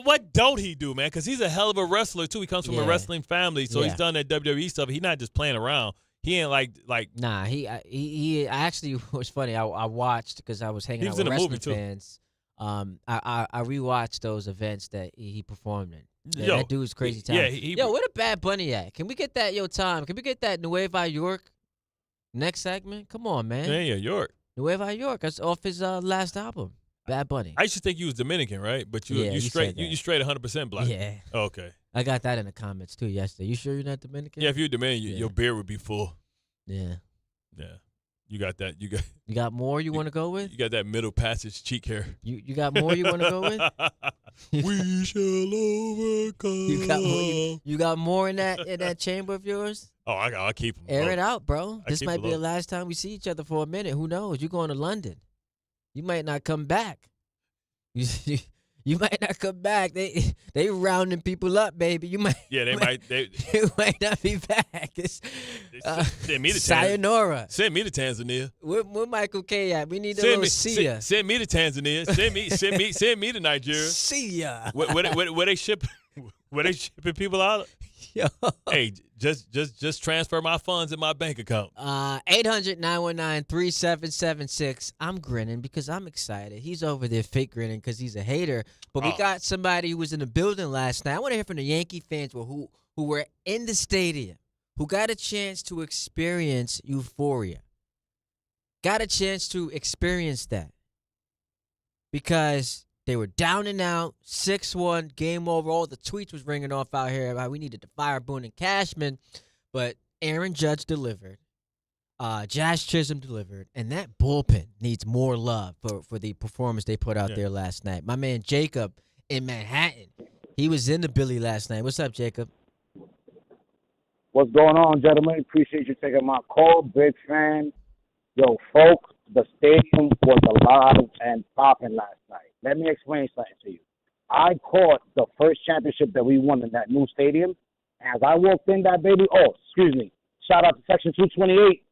[SPEAKER 2] What don't he do, man? Because he's a hell of a wrestler, too. He comes from a wrestling family, so he's done that WWE stuff. He's not just playing around. He ain't like.
[SPEAKER 4] Nah, he actually was funny. I watched because I was hanging out with wrestling fans. I rewatched those events that he performed in. Yeah, that dude's crazy talented. Yo, where the Bad Bunny at? Can we get that, Tom? Can we get that Nueva York next segment? Come on, man.
[SPEAKER 2] Yeah, York.
[SPEAKER 4] Nueva York. That's off his last album, Bad Bunny.
[SPEAKER 2] I used to think you was Dominican, right? But you straight 100% black.
[SPEAKER 4] Yeah.
[SPEAKER 2] Oh, okay.
[SPEAKER 4] I got that in the comments too yesterday. You sure you're not Dominican?
[SPEAKER 2] Yeah, if you're Dominican, your beard would be full.
[SPEAKER 4] Yeah.
[SPEAKER 2] Yeah. You got that. You
[SPEAKER 4] got more you want to go with?
[SPEAKER 2] You got that middle passage cheek hair.
[SPEAKER 4] You got more you want to go with?
[SPEAKER 2] We shall overcome.
[SPEAKER 4] You got more in that chamber of yours?
[SPEAKER 2] Oh, I'll keep them.
[SPEAKER 4] Air it out, bro. This might be the last time we see each other for a minute. Who knows? You're going to London. You might not come back. You might not come back. They rounding people up, baby. You might.
[SPEAKER 2] Yeah, they might.
[SPEAKER 4] You might not be back.
[SPEAKER 2] Send me to
[SPEAKER 4] Sayonara.
[SPEAKER 2] Send me to Tanzania.
[SPEAKER 4] Where Michael K at? We need a little see ya.
[SPEAKER 2] Send me to Tanzania. Send me to Nigeria.
[SPEAKER 4] See ya.
[SPEAKER 2] Where they ship? Where they shipping people out?
[SPEAKER 4] Yo.
[SPEAKER 2] Hey, just transfer my funds in my bank account.
[SPEAKER 4] 800-919-3776. I'm grinning because I'm excited. He's over there fake grinning because he's a hater. But we got somebody who was in the building last night. I want to hear from the Yankee fans who were in the stadium, who got a chance to experience euphoria. Got a chance to experience that. Because they were down and out, 6-1, game over. All the tweets was ringing off out here about we needed to fire Boone and Cashman. But Aaron Judge delivered. Jazz Chisholm delivered. And that bullpen needs more love for the performance they put out there last night. My man Jacob in Manhattan, he was in the Billy last night. What's up, Jacob?
[SPEAKER 13] What's going on, gentlemen? Appreciate you taking my call. Big fan. Yo, folks, the stadium was alive and popping last night. Let me explain something to you. I caught the first championship that we won in that new stadium. As I walked in that baby, shout out to Section 228.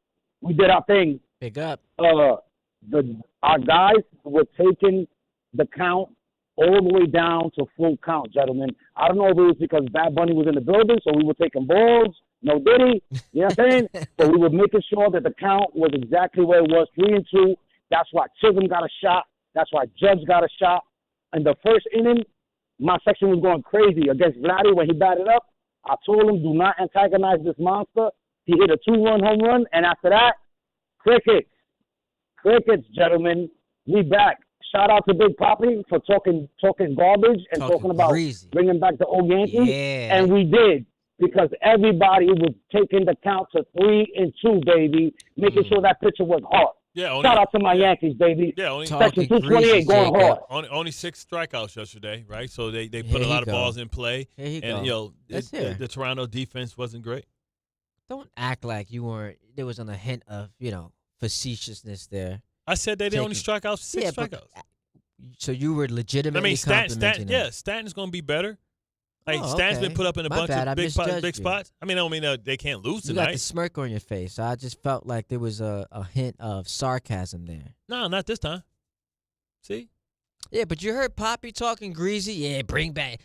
[SPEAKER 13] We did our thing.
[SPEAKER 4] Big up.
[SPEAKER 13] Our guys were taking the count all the way down to full count, gentlemen. I don't know if it was because Bad Bunny was in the building, so we were taking balls. No Diddy, you know what I'm saying? But we were making sure that the count was exactly where it was, 3-2. That's why Chisholm got a shot. That's why Judge got a shot. In the first inning, my section was going crazy against Vladdy when he batted up. I told him, do not antagonize this monster. He hit a 2-run home run, and after that, crickets. Crickets, gentlemen. We back. Shout out to Big Papi for talking garbage and talking about bringing back the old Yankees.
[SPEAKER 4] Yeah.
[SPEAKER 13] And we did, because everybody was taking the count to 3-2, baby, making sure that pitcher was hard.
[SPEAKER 2] Yeah,
[SPEAKER 13] shout out to my Yankees, baby.
[SPEAKER 2] Yeah, only
[SPEAKER 13] Section 228 going hard.
[SPEAKER 2] Only 6 strikeouts yesterday, right? So they put a lot of balls in play. And the Toronto defense wasn't great.
[SPEAKER 4] Don't act like there wasn't a hint of, facetiousness there.
[SPEAKER 2] I said they only struck out 6 strikeouts.
[SPEAKER 4] So you were legitimately complimenting them.
[SPEAKER 2] Stanton's going to be better. Like, Stan's been put up in a bunch of big spots. I mean, I don't mean they can't lose tonight.
[SPEAKER 4] You got the smirk on your face. So I just felt like there was a hint of sarcasm there.
[SPEAKER 2] No, not this time. See?
[SPEAKER 4] Yeah, but you heard Papi talking greasy. Yeah,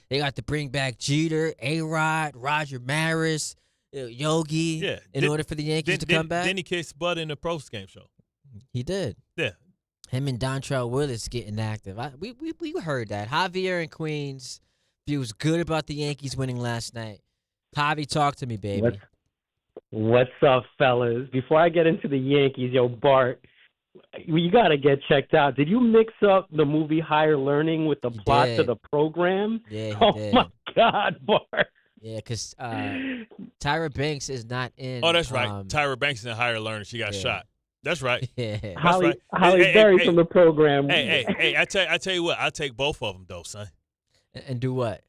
[SPEAKER 4] they got to bring back Jeter, A-Rod, Roger Maris, Yogi in order for the Yankees to come back.
[SPEAKER 2] Then he kissed Bud in the post-game show.
[SPEAKER 4] He did.
[SPEAKER 2] Yeah.
[SPEAKER 4] Him and Dontrell Willis getting active. We heard that. Javier in Queens feels good about the Yankees winning last night. Javi, talk to me, baby.
[SPEAKER 19] What's up, fellas? Before I get into the Yankees, Bart, you got to get checked out. Did you mix up the movie Higher Learning with the plot to the program?
[SPEAKER 4] Yeah,
[SPEAKER 19] he did. My God, Bart.
[SPEAKER 4] Yeah, because Tyra Banks is not in.
[SPEAKER 2] Oh, that's right. Tyra Banks is in Higher Learning. She got shot. That's right.
[SPEAKER 4] Yeah.
[SPEAKER 19] Holly Berry from the program.
[SPEAKER 2] Hey, I tell you what, I'll take both of them, though, son.
[SPEAKER 4] And do what?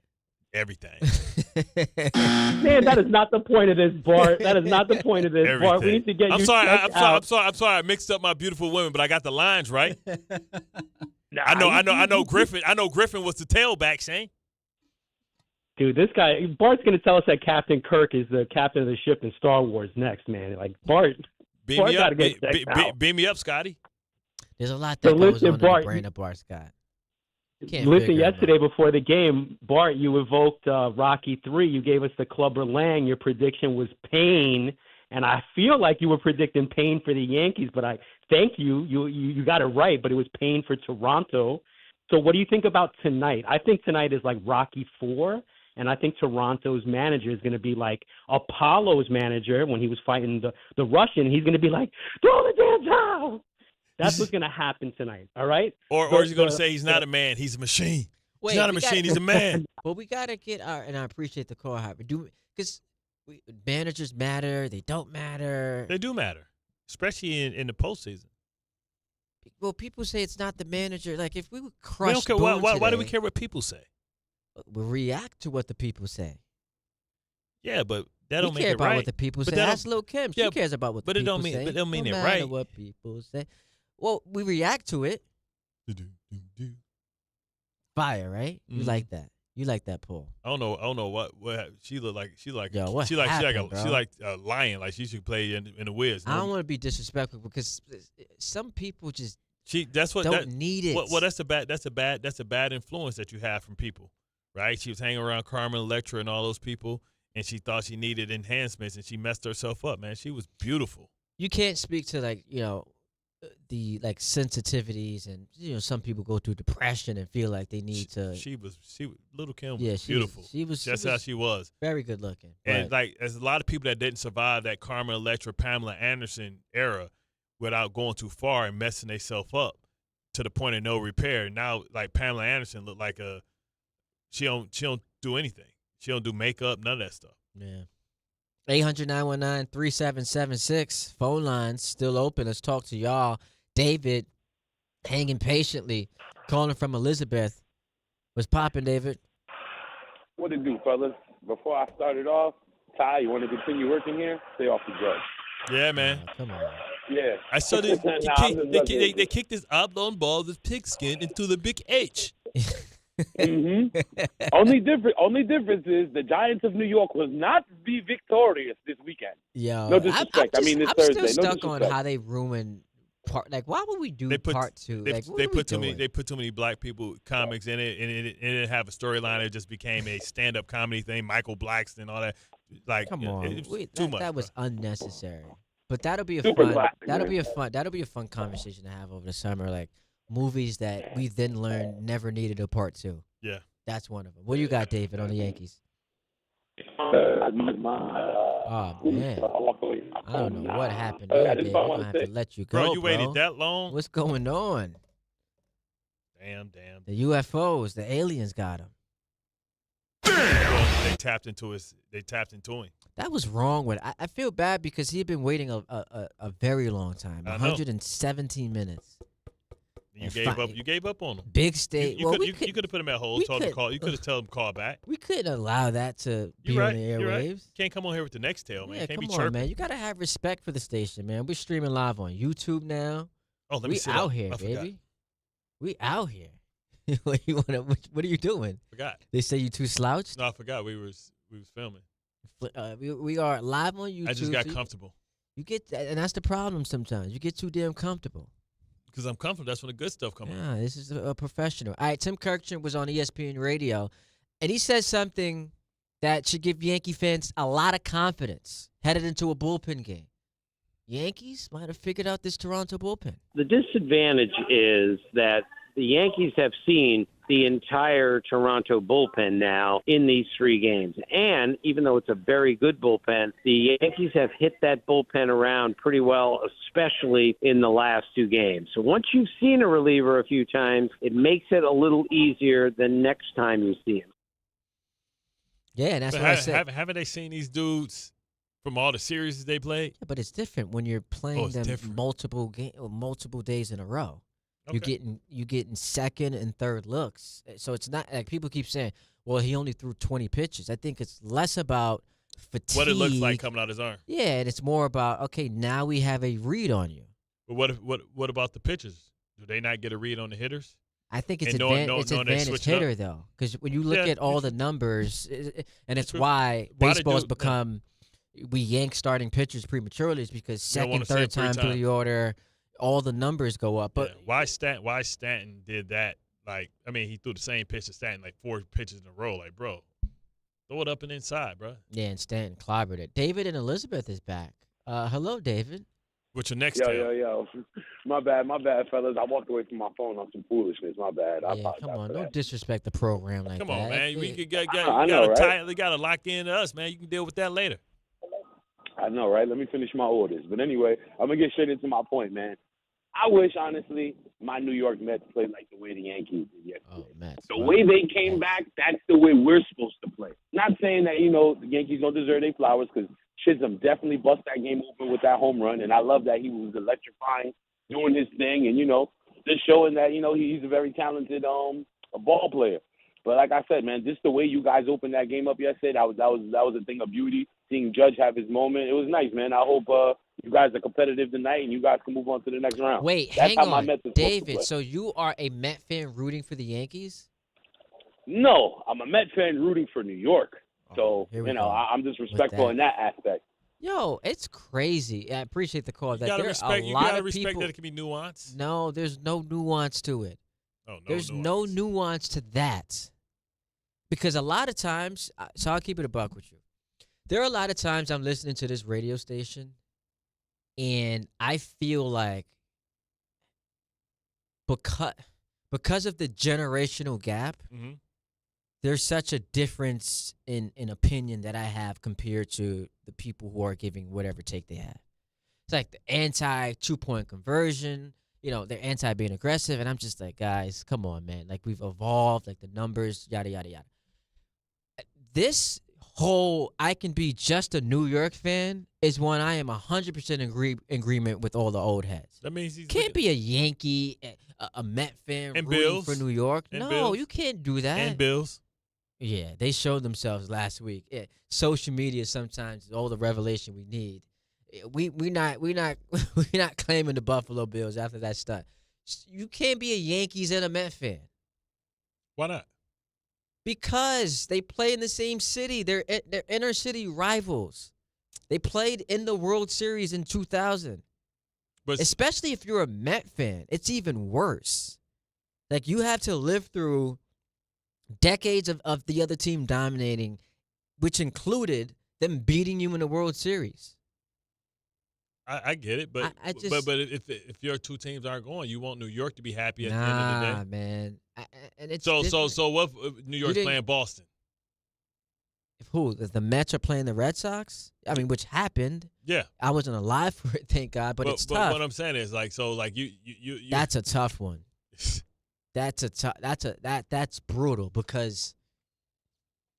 [SPEAKER 2] Everything.
[SPEAKER 19] Man, that is not the point of this, Bart. That is not the point of this,
[SPEAKER 2] Everything.
[SPEAKER 19] Bart. We need to get
[SPEAKER 2] I'm
[SPEAKER 19] you
[SPEAKER 2] sorry.
[SPEAKER 19] out.
[SPEAKER 2] I'm sorry. I mixed up my beautiful women, but I got the lines right. I know Griffin. I know Griffin was the tailback, Shane.
[SPEAKER 19] Dude, this guy, Bart's going to tell us that Captain Kirk is the captain of the ship in Star Wars next, man. Like, Bart got to get checked out.
[SPEAKER 2] Beam me up, Scotty.
[SPEAKER 4] There's a lot that goes on in the brain of Bart Scott.
[SPEAKER 19] Listen, yesterday before the game, Bart, you evoked Rocky 3. You gave us the Clubber Lang. Your prediction was pain, and I feel like you were predicting pain for the Yankees, but I thank you. You got it right, but it was pain for Toronto. So what do you think about tonight? I think tonight is like Rocky 4, and I think Toronto's manager is going to be like Apollo's manager when he was fighting the Russian. He's going to be like, throw the damn towel. That's what's going to happen tonight, all right?
[SPEAKER 2] Or is he going to say he's not a man, he's a machine? He's not a machine, he's a man.
[SPEAKER 4] Well, we got to get and I appreciate the call, Howard. Because managers matter, they don't matter.
[SPEAKER 2] They do matter, especially in the postseason.
[SPEAKER 4] Well, people say it's not the manager. Like, if we would crush
[SPEAKER 2] Boone today, why do we care what people say?
[SPEAKER 4] We react to what the people say.
[SPEAKER 2] Yeah, but that don't make it right.
[SPEAKER 4] We care about what the people say. That's Lil' Kim. She cares about what the people say.
[SPEAKER 2] But it don't mean
[SPEAKER 4] it
[SPEAKER 2] right.
[SPEAKER 4] Matter what people say. Well, we react to it. Fire, right? You like that? You like that, Paul?
[SPEAKER 2] I don't know what she look like. She like a lion. Like she should play in the Wiz.
[SPEAKER 4] I don't want to be disrespectful because some people just
[SPEAKER 2] don't
[SPEAKER 4] need it.
[SPEAKER 2] Well, that's a bad influence that you have from people, right? She was hanging around Carmen Electra and all those people, and she thought she needed enhancements, and she messed herself up. Man, she was beautiful.
[SPEAKER 4] You can't speak to the sensitivities, and some people go through depression and feel like they need to.
[SPEAKER 2] She was Little Kim was beautiful. She was how she was.
[SPEAKER 4] Very good looking.
[SPEAKER 2] And there's a lot of people that didn't survive that Carmen Electra, Pamela Anderson era without going too far and messing themselves up to the point of no repair. Now, like Pamela Anderson look like she don't do anything. She don't do makeup, none of that stuff.
[SPEAKER 4] Yeah. 800-919-3776. Phone lines still open. Let's talk to y'all. David, hanging patiently, calling from Elizabeth. What's popping, David?
[SPEAKER 21] What it do, fellas? Before I started off,
[SPEAKER 13] Ty, you want to continue working here? Stay off the Judge.
[SPEAKER 2] Yeah, man.
[SPEAKER 4] Come on.
[SPEAKER 13] Yeah.
[SPEAKER 2] I saw they kicked this oblong ball with pigskin into the big H.
[SPEAKER 13] Only difference is the Giants of New York will not be victorious this weekend.
[SPEAKER 4] Yo,
[SPEAKER 13] no disrespect.
[SPEAKER 4] I'm
[SPEAKER 13] this
[SPEAKER 4] I'm
[SPEAKER 13] Thursday.
[SPEAKER 4] still
[SPEAKER 13] No
[SPEAKER 4] stuck on
[SPEAKER 13] disrespect.
[SPEAKER 4] how they ruined part. Like, why would we do part two?
[SPEAKER 2] They,
[SPEAKER 4] Like, what
[SPEAKER 2] they
[SPEAKER 4] are we
[SPEAKER 2] put too
[SPEAKER 4] doing?
[SPEAKER 2] many. They put too many black people comics in it, and it didn't have a storyline. It just became a stand-up comedy thing. Michael Blackston, all that. Like,
[SPEAKER 4] Come on,
[SPEAKER 2] it was too much.
[SPEAKER 4] That was unnecessary. But that'll be a
[SPEAKER 13] Super
[SPEAKER 4] fun.
[SPEAKER 13] classic,
[SPEAKER 4] That'll
[SPEAKER 13] man.
[SPEAKER 4] be a fun conversation to have over the summer. Like movies that we then learned never needed a part two.
[SPEAKER 2] Yeah,
[SPEAKER 4] that's one of them. What do you got, David, on the Yankees? Oh man, I don't know what happened. There, David. We're gonna have to let you go,
[SPEAKER 2] bro. You waited that long?
[SPEAKER 4] What's going on?
[SPEAKER 2] Damn.
[SPEAKER 4] The UFOs, the aliens got him.
[SPEAKER 2] They tapped into him.
[SPEAKER 4] That was wrong with. I feel bad because he had been waiting a very long time, 117 minutes.
[SPEAKER 2] You gave up on him.
[SPEAKER 4] Big state.
[SPEAKER 2] You could have put him at hold. Told him to call. You could have told him call back.
[SPEAKER 4] We couldn't allow that to be
[SPEAKER 2] You're right,
[SPEAKER 4] on the
[SPEAKER 2] you're
[SPEAKER 4] airwaves.
[SPEAKER 2] right. Can't come on here with the next tail, man.
[SPEAKER 4] Yeah,
[SPEAKER 2] Can't
[SPEAKER 4] come
[SPEAKER 2] be
[SPEAKER 4] on,
[SPEAKER 2] chirping.
[SPEAKER 4] man. You gotta have respect for the station, man. We're streaming live on YouTube now.
[SPEAKER 2] Oh, let me
[SPEAKER 4] we
[SPEAKER 2] see
[SPEAKER 4] out
[SPEAKER 2] that.
[SPEAKER 4] here,
[SPEAKER 2] I forgot.
[SPEAKER 4] baby. We out here. What are you doing?
[SPEAKER 2] Forgot.
[SPEAKER 4] They say you too slouched.
[SPEAKER 2] No, I forgot. We was filming.
[SPEAKER 4] We are live on YouTube.
[SPEAKER 2] I just got comfortable.
[SPEAKER 4] You get, and that's the problem. Sometimes you get too damn comfortable.
[SPEAKER 2] Because I'm comfortable. That's when the good stuff comes out.
[SPEAKER 4] Yeah, this is a professional. All right, Tim Kirkchin was on ESPN Radio, and he said something that should give Yankee fans a lot of confidence headed into a bullpen game. Yankees might have figured out this Toronto bullpen.
[SPEAKER 19] The disadvantage is that the Yankees have seen the entire Toronto bullpen now in these 3 games. And even though it's a very good bullpen, the Yankees have hit that bullpen around pretty well, especially in the last 2 games. So once you've seen a reliever a few times, it makes it a little easier the next time you see him.
[SPEAKER 4] Yeah, and that's
[SPEAKER 2] But
[SPEAKER 4] what I said.
[SPEAKER 2] Haven't they seen these dudes from all the series they played?
[SPEAKER 4] Yeah, but it's different when you're playing them
[SPEAKER 2] different.
[SPEAKER 4] multiple days in a row.
[SPEAKER 2] Okay.
[SPEAKER 4] You getting second and third looks. So it's not like people keep saying, well, he only threw 20 pitches. I think it's less about fatigue.
[SPEAKER 2] What it looks like coming out his arm.
[SPEAKER 4] Yeah, and it's more about, okay, now we have a read on you.
[SPEAKER 2] But what about the pitchers? Do they not get a read on the hitters?
[SPEAKER 4] I think it's
[SPEAKER 2] knowing they
[SPEAKER 4] advantage
[SPEAKER 2] switch it up?
[SPEAKER 4] hitter, though. Because when you look at all the numbers, and it's
[SPEAKER 2] True.
[SPEAKER 4] why
[SPEAKER 2] Why they
[SPEAKER 4] baseball's
[SPEAKER 2] do-
[SPEAKER 4] become, we yank starting pitchers prematurely is because
[SPEAKER 2] You don't
[SPEAKER 4] second,
[SPEAKER 2] wanna see it
[SPEAKER 4] third
[SPEAKER 2] 3
[SPEAKER 4] time through
[SPEAKER 2] times.
[SPEAKER 4] the order, all the numbers go up. But
[SPEAKER 2] Why Stanton did that? Like, I mean, he threw the same pitch to Stanton like 4 pitches in a row. Like, bro, throw it up and inside, bro.
[SPEAKER 4] yeah, and Stanton clobbered it. David and Elizabeth is back. Hello, David.
[SPEAKER 2] What's your next
[SPEAKER 13] Yo,
[SPEAKER 2] tail?
[SPEAKER 13] yo. My bad, fellas. I walked away from my phone on some foolishness. My bad. I
[SPEAKER 4] Yeah,
[SPEAKER 13] apologize
[SPEAKER 4] come on,
[SPEAKER 13] for
[SPEAKER 4] don't
[SPEAKER 13] that.
[SPEAKER 4] disrespect the program like
[SPEAKER 2] Come
[SPEAKER 4] that.
[SPEAKER 2] on, man. We
[SPEAKER 13] I know, right?
[SPEAKER 2] They got to lock in to us, man. You can deal with that later.
[SPEAKER 13] I know, right? Let me finish my orders. But anyway, I'm going to get straight into my point, man. I wish, honestly, my New York Mets played like the way the Yankees did yesterday.
[SPEAKER 4] Mets.
[SPEAKER 13] The way they came back, that's the way we're supposed to play. Not saying that, the Yankees don't deserve their flowers because Chisholm definitely bust that game open with that home run, and I love that he was electrifying, doing his thing, and, just showing that, he's a very talented a ball player. But like I said, man, just the way you guys opened that game up yesterday, that was a thing of beauty. Seeing Judge have his moment, it was nice, man. I hope you guys are competitive tonight and you guys can move on to the next round.
[SPEAKER 4] Wait,
[SPEAKER 13] That's
[SPEAKER 4] hang
[SPEAKER 13] how my
[SPEAKER 4] on.
[SPEAKER 13] Mets are supposed to
[SPEAKER 4] David,
[SPEAKER 13] play.
[SPEAKER 4] so you are a Met fan rooting for the Yankees?
[SPEAKER 13] No, I'm a Met fan rooting for New York. So,
[SPEAKER 4] here we go.
[SPEAKER 13] I'm just respectful in that aspect.
[SPEAKER 4] Yo, it's crazy. I appreciate the call.
[SPEAKER 2] You got to respect,
[SPEAKER 4] people,
[SPEAKER 2] that it can be nuanced.
[SPEAKER 4] No, there's no nuance to it.
[SPEAKER 2] Oh, no
[SPEAKER 4] There's
[SPEAKER 2] nuance.
[SPEAKER 4] no nuance to that. Because a lot of times, so I'll keep it a buck with you. There are a lot of times I'm listening to this radio station, and I feel like because of the generational gap, there's such a difference in opinion that I have compared to the people who are giving whatever take they have. It's like the anti-2-point conversion. They're anti being aggressive, and I'm just like, guys, come on, man. Like, we've evolved, like the numbers, yada, yada, yada. This whole I can be just a New York fan is one I am 100% in agreement with all the old heads.
[SPEAKER 2] That means he's
[SPEAKER 4] Can't be a Yankee, a Met fan
[SPEAKER 2] And
[SPEAKER 4] rooting
[SPEAKER 2] Bills.
[SPEAKER 4] for New York.
[SPEAKER 2] And
[SPEAKER 4] No,
[SPEAKER 2] Bills.
[SPEAKER 4] you can't do that.
[SPEAKER 2] And Bills.
[SPEAKER 4] Yeah, they showed themselves last week. Yeah, social media sometimes is all the revelation we need. We're not we're not claiming the Buffalo Bills after that stunt. You can't be a Yankees and a Met fan.
[SPEAKER 2] Why not?
[SPEAKER 4] Because they play in the same city. They're inner city rivals. They played in the World Series in 2000. But especially if you're a Met fan, it's even worse. Like, you have to live through decades of the other team dominating, which included them beating you in the World Series.
[SPEAKER 2] I get it, but if your two teams aren't going, you want New York to be happy at the end of the day.
[SPEAKER 4] Nah, man. And it's
[SPEAKER 2] so what if New York's playing Boston?
[SPEAKER 4] If who? If the Mets are playing the Red Sox? I mean, which happened.
[SPEAKER 2] Yeah.
[SPEAKER 4] I wasn't alive for it, thank God, but it's tough.
[SPEAKER 2] But what I'm saying is, you
[SPEAKER 4] That's a tough one. That's brutal because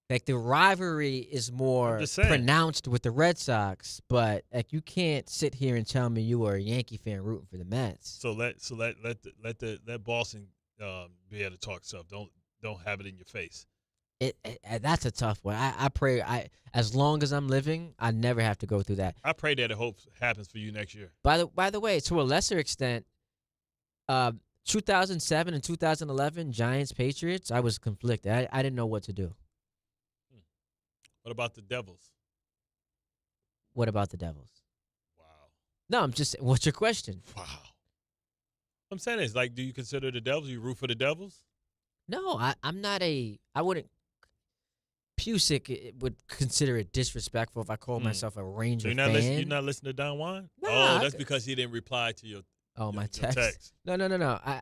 [SPEAKER 4] like the rivalry is more pronounced with the Red Sox, but like you can't sit here and tell me you are a Yankee fan rooting for the Mets.
[SPEAKER 2] So let Boston be able to talk stuff. Don't have it in your face.
[SPEAKER 4] That's a tough one. I pray as long as I'm living, I never have to go through that.
[SPEAKER 2] I pray that it happens for you next year.
[SPEAKER 4] By the way, to a lesser extent, 2007 and 2011 Giants Patriots, I was conflicted. I didn't know what to do.
[SPEAKER 2] What about the Devils?
[SPEAKER 4] What about the Devils?
[SPEAKER 2] Wow.
[SPEAKER 4] No, I'm just. What's your question?
[SPEAKER 2] Wow. I'm saying is do you consider the Devils? You root for the Devils?
[SPEAKER 4] No, I'm not I wouldn't. Pusick would consider it disrespectful if I called myself a Ranger fan.
[SPEAKER 2] You're not listening to Don Juan?
[SPEAKER 4] Nah,
[SPEAKER 2] that's because he didn't reply to your.
[SPEAKER 4] My text.
[SPEAKER 2] Your text.
[SPEAKER 4] No.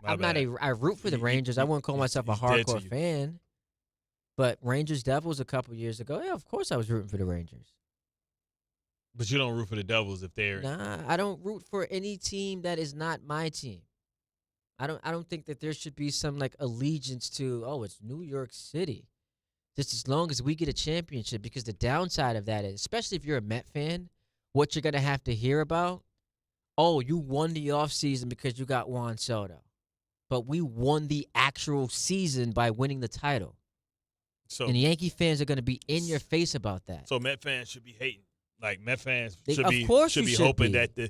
[SPEAKER 4] I'm not I root for the Rangers. I wouldn't call myself a hardcore fan. But Rangers Devils a couple years ago, yeah, of course I was rooting for the Rangers.
[SPEAKER 2] But you don't root for the Devils if they're.
[SPEAKER 4] Nah, I don't root for any team that is not my team. I don't think that there should be some allegiance to, it's New York City. Just as long as we get a championship, because the downside of that is, especially if you're a Met fan, what you're going to have to hear about, you won the offseason because you got Juan Soto. But we won the actual season by winning the title.
[SPEAKER 2] So,
[SPEAKER 4] and Yankee fans are going to be in your face about that.
[SPEAKER 2] So Met fans should be hating. Met fans
[SPEAKER 4] should be
[SPEAKER 2] hoping that the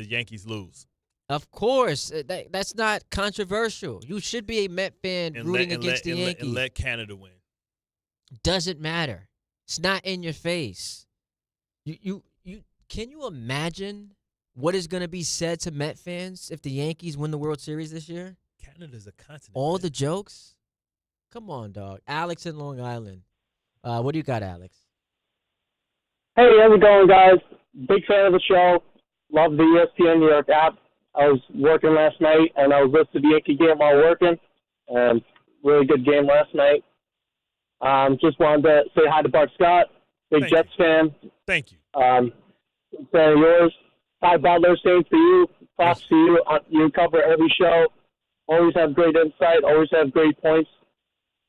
[SPEAKER 2] Yankees lose.
[SPEAKER 4] Of course, that's not controversial. You should be a Met fan rooting against the Yankees.
[SPEAKER 2] And let Canada win.
[SPEAKER 4] Doesn't matter. It's not in your face. You can you imagine what is going to be said to Met fans if the Yankees win the World Series this year?
[SPEAKER 2] Canada's a continent.
[SPEAKER 4] All the jokes? Come on, dog. Alex in Long Island. What do you got, Alex?
[SPEAKER 15] Hey, how's it going, guys? Big fan of the show. Love the ESPN New York app. I was working last night, and I was listening to the Yankee game while working. Really good game last night. Just wanted to say hi to Bart Scott, big Jets fan.
[SPEAKER 2] Thank you.
[SPEAKER 15] Fan yours. Ty Butler, same for you. Props to you. You cover every show. Always have great insight. Always have great points.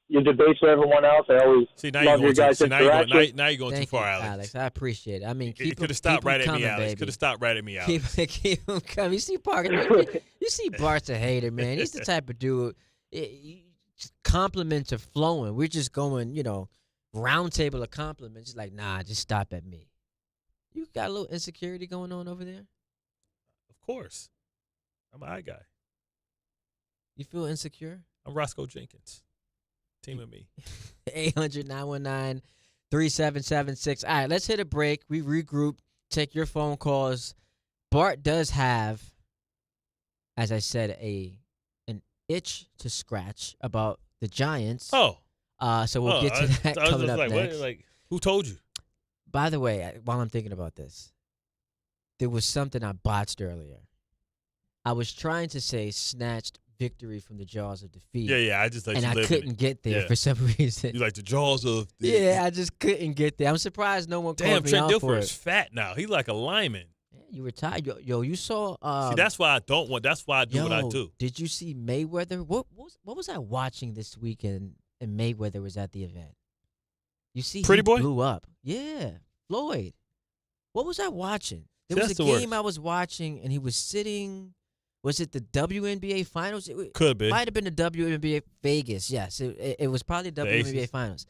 [SPEAKER 15] You debate with everyone else. I always love your guys' interaction.
[SPEAKER 2] Now you're going too far, Alex.
[SPEAKER 4] I appreciate it. I mean,
[SPEAKER 2] you could have stopped right at me, Alex. Could have stopped right at me, Alex.
[SPEAKER 4] Keep him coming. You see Parker. You see Bart's a hater, man. He's the type of dude. Compliments are flowing. We're just going, round table of compliments. Like, nah, just stop at me. You got a little insecurity going on over there?
[SPEAKER 2] Of course. I'm an eye guy.
[SPEAKER 4] You feel insecure?
[SPEAKER 2] I'm Roscoe Jenkins. Team with me.
[SPEAKER 4] 800-919-3776. All right, let's hit a break. We regroup, take your phone calls. Bart does have, as I said, an itch to scratch about the Giants.
[SPEAKER 2] So
[SPEAKER 4] we'll get to that coming up next.
[SPEAKER 2] Who told you?
[SPEAKER 4] By the way, while I'm thinking about this, there was something I botched earlier. I was trying to say snatched victory from the jaws of defeat.
[SPEAKER 2] Yeah, I just
[SPEAKER 4] and I couldn't get there for some reason.
[SPEAKER 2] You like the jaws of
[SPEAKER 4] I just couldn't get there. I'm surprised no one called me out for it.
[SPEAKER 2] Is fat now. He's like a lineman.
[SPEAKER 4] Yeah, you retired. Yo, you saw
[SPEAKER 2] see, that's why I don't want that's why I do what I do.
[SPEAKER 4] Did you see Mayweather? What was I watching this weekend and Mayweather was at the event? You see
[SPEAKER 2] Pretty Boy
[SPEAKER 4] blew up. Yeah. Floyd. What was I watching? There was a game I was watching and he was sitting Was it the WNBA Finals?
[SPEAKER 2] Could be.
[SPEAKER 4] Might have been the WNBA Vegas. Yes, it was probably the WNBA Finals.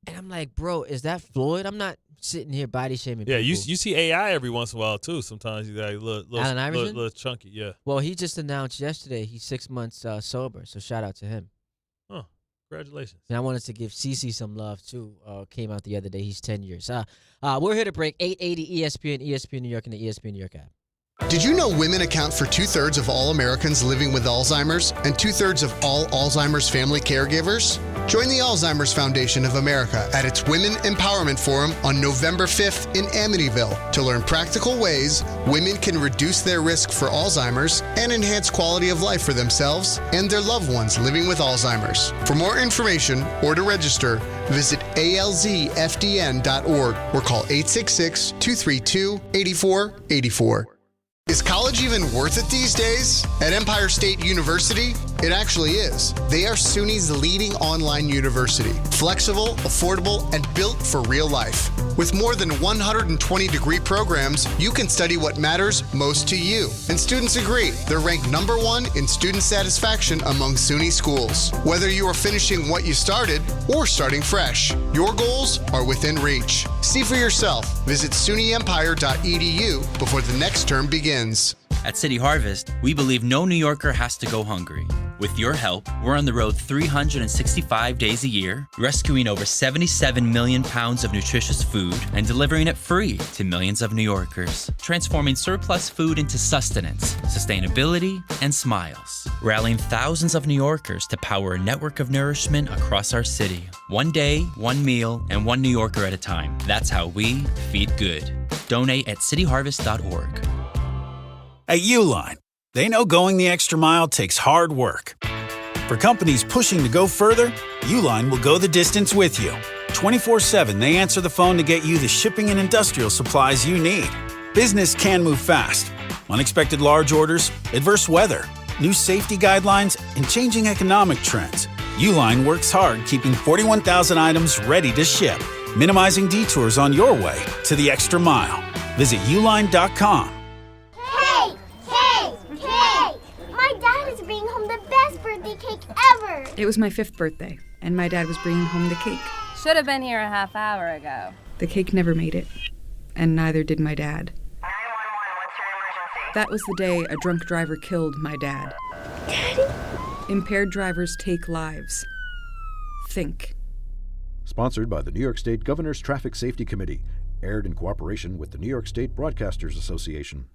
[SPEAKER 4] And I'm like, bro, is that Floyd? I'm not sitting here body shaming people.
[SPEAKER 2] You see AI every once in a while, too. Sometimes you got a little chunky, yeah.
[SPEAKER 4] Well, he just announced yesterday he's 6 months sober, so shout out to him.
[SPEAKER 2] Oh, congratulations.
[SPEAKER 4] And I wanted to give Cece some love, too. Came out the other day. He's 10 years. We're here to break 880 ESPN, ESPN New York, and the ESPN New York app.
[SPEAKER 16] Did you know women account for 2/3 of all Americans living with Alzheimer's and 2/3 of all Alzheimer's family caregivers? Join the Alzheimer's Foundation of America at its Women Empowerment Forum on November 5th in Amityville to learn practical ways women can reduce their risk for Alzheimer's and enhance quality of life for themselves and their loved ones living with Alzheimer's. For more information or to register, visit alzfdn.org or call 866-232-8484. Is college even worth it these days? At Empire State University, it actually is. They are SUNY's leading online university. Flexible, affordable, and built for real life. With more than 120 degree programs, you can study what matters most to you. And students agree, they're ranked #1 in student satisfaction among SUNY schools. Whether you are finishing what you started or starting fresh, your goals are within reach. See for yourself. Visit sunyempire.edu before the next term begins.
[SPEAKER 6] At City Harvest, we believe no New Yorker has to go hungry. With your help, we're on the road 365 days a year, rescuing over 77 million pounds of nutritious food and delivering it free to millions of New Yorkers, transforming surplus food into sustenance, sustainability, and smiles, rallying thousands of New Yorkers to power a network of nourishment across our city. One day, one meal, and one New Yorker at a time. That's how we feed good. Donate at cityharvest.org.
[SPEAKER 11] At Uline, they know going the extra mile takes hard work. For companies pushing to go further, Uline will go the distance with you. 24/7, they answer the phone to get you the shipping and industrial supplies you need. Business can move fast. Unexpected large orders, adverse weather, new safety guidelines, and changing economic trends. Uline works hard keeping 41,000 items ready to ship, minimizing detours on your way to the extra mile. Visit uline.com.
[SPEAKER 21] My dad is bringing home the best birthday cake ever!
[SPEAKER 22] It was my 5th birthday, and my dad was bringing home the cake.
[SPEAKER 23] Should have been here a half hour ago.
[SPEAKER 22] The cake never made it, and neither did my dad.
[SPEAKER 21] 911, what's your emergency?
[SPEAKER 22] That was the day a drunk driver killed my dad.
[SPEAKER 21] Daddy?
[SPEAKER 22] Impaired drivers take lives. Think.
[SPEAKER 14] Sponsored by the New York State Governor's Traffic Safety Committee. Aired in cooperation with the New York State Broadcasters Association.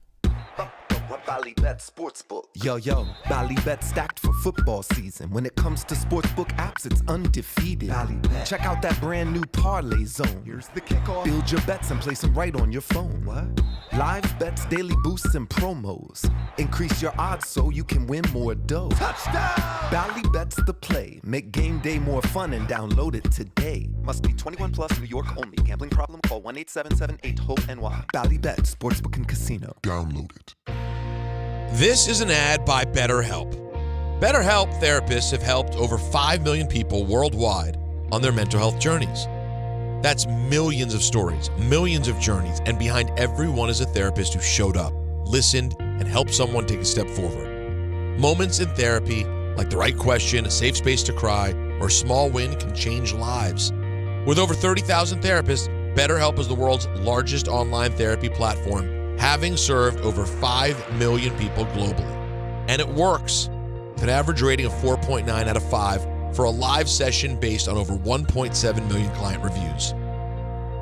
[SPEAKER 10] Ballybet Sportsbook. Yo, Ballybet stacked for football season. When it comes to sportsbook apps, it's undefeated. Ballybet. Check out that brand new parlay zone. Here's the kickoff. Build your bets and place them right on your phone. What? Live bets, daily boosts, and promos. Increase your odds so you can win more dough. Touchdown! Ballybet's the play. Make game day more fun and download it today. Must be 21 plus, New York only. Gambling problem? Call 1-877-8-HOPE-NY. Ballybet Sportsbook and Casino.
[SPEAKER 12] Download it. This is an ad by BetterHelp. BetterHelp therapists have helped over 5 million people worldwide on their mental health journeys. That's millions of stories, millions of journeys, and behind every one is a therapist who showed up, listened, and helped someone take a step forward. Moments in therapy, like the right question, a safe space to cry, or a small win can change lives. With over 30,000 therapists, BetterHelp is the world's largest online therapy platform, having served over 5 million people globally. And it works, with an average rating of 4.9 out of 5 for a live session based on over 1.7 million client reviews.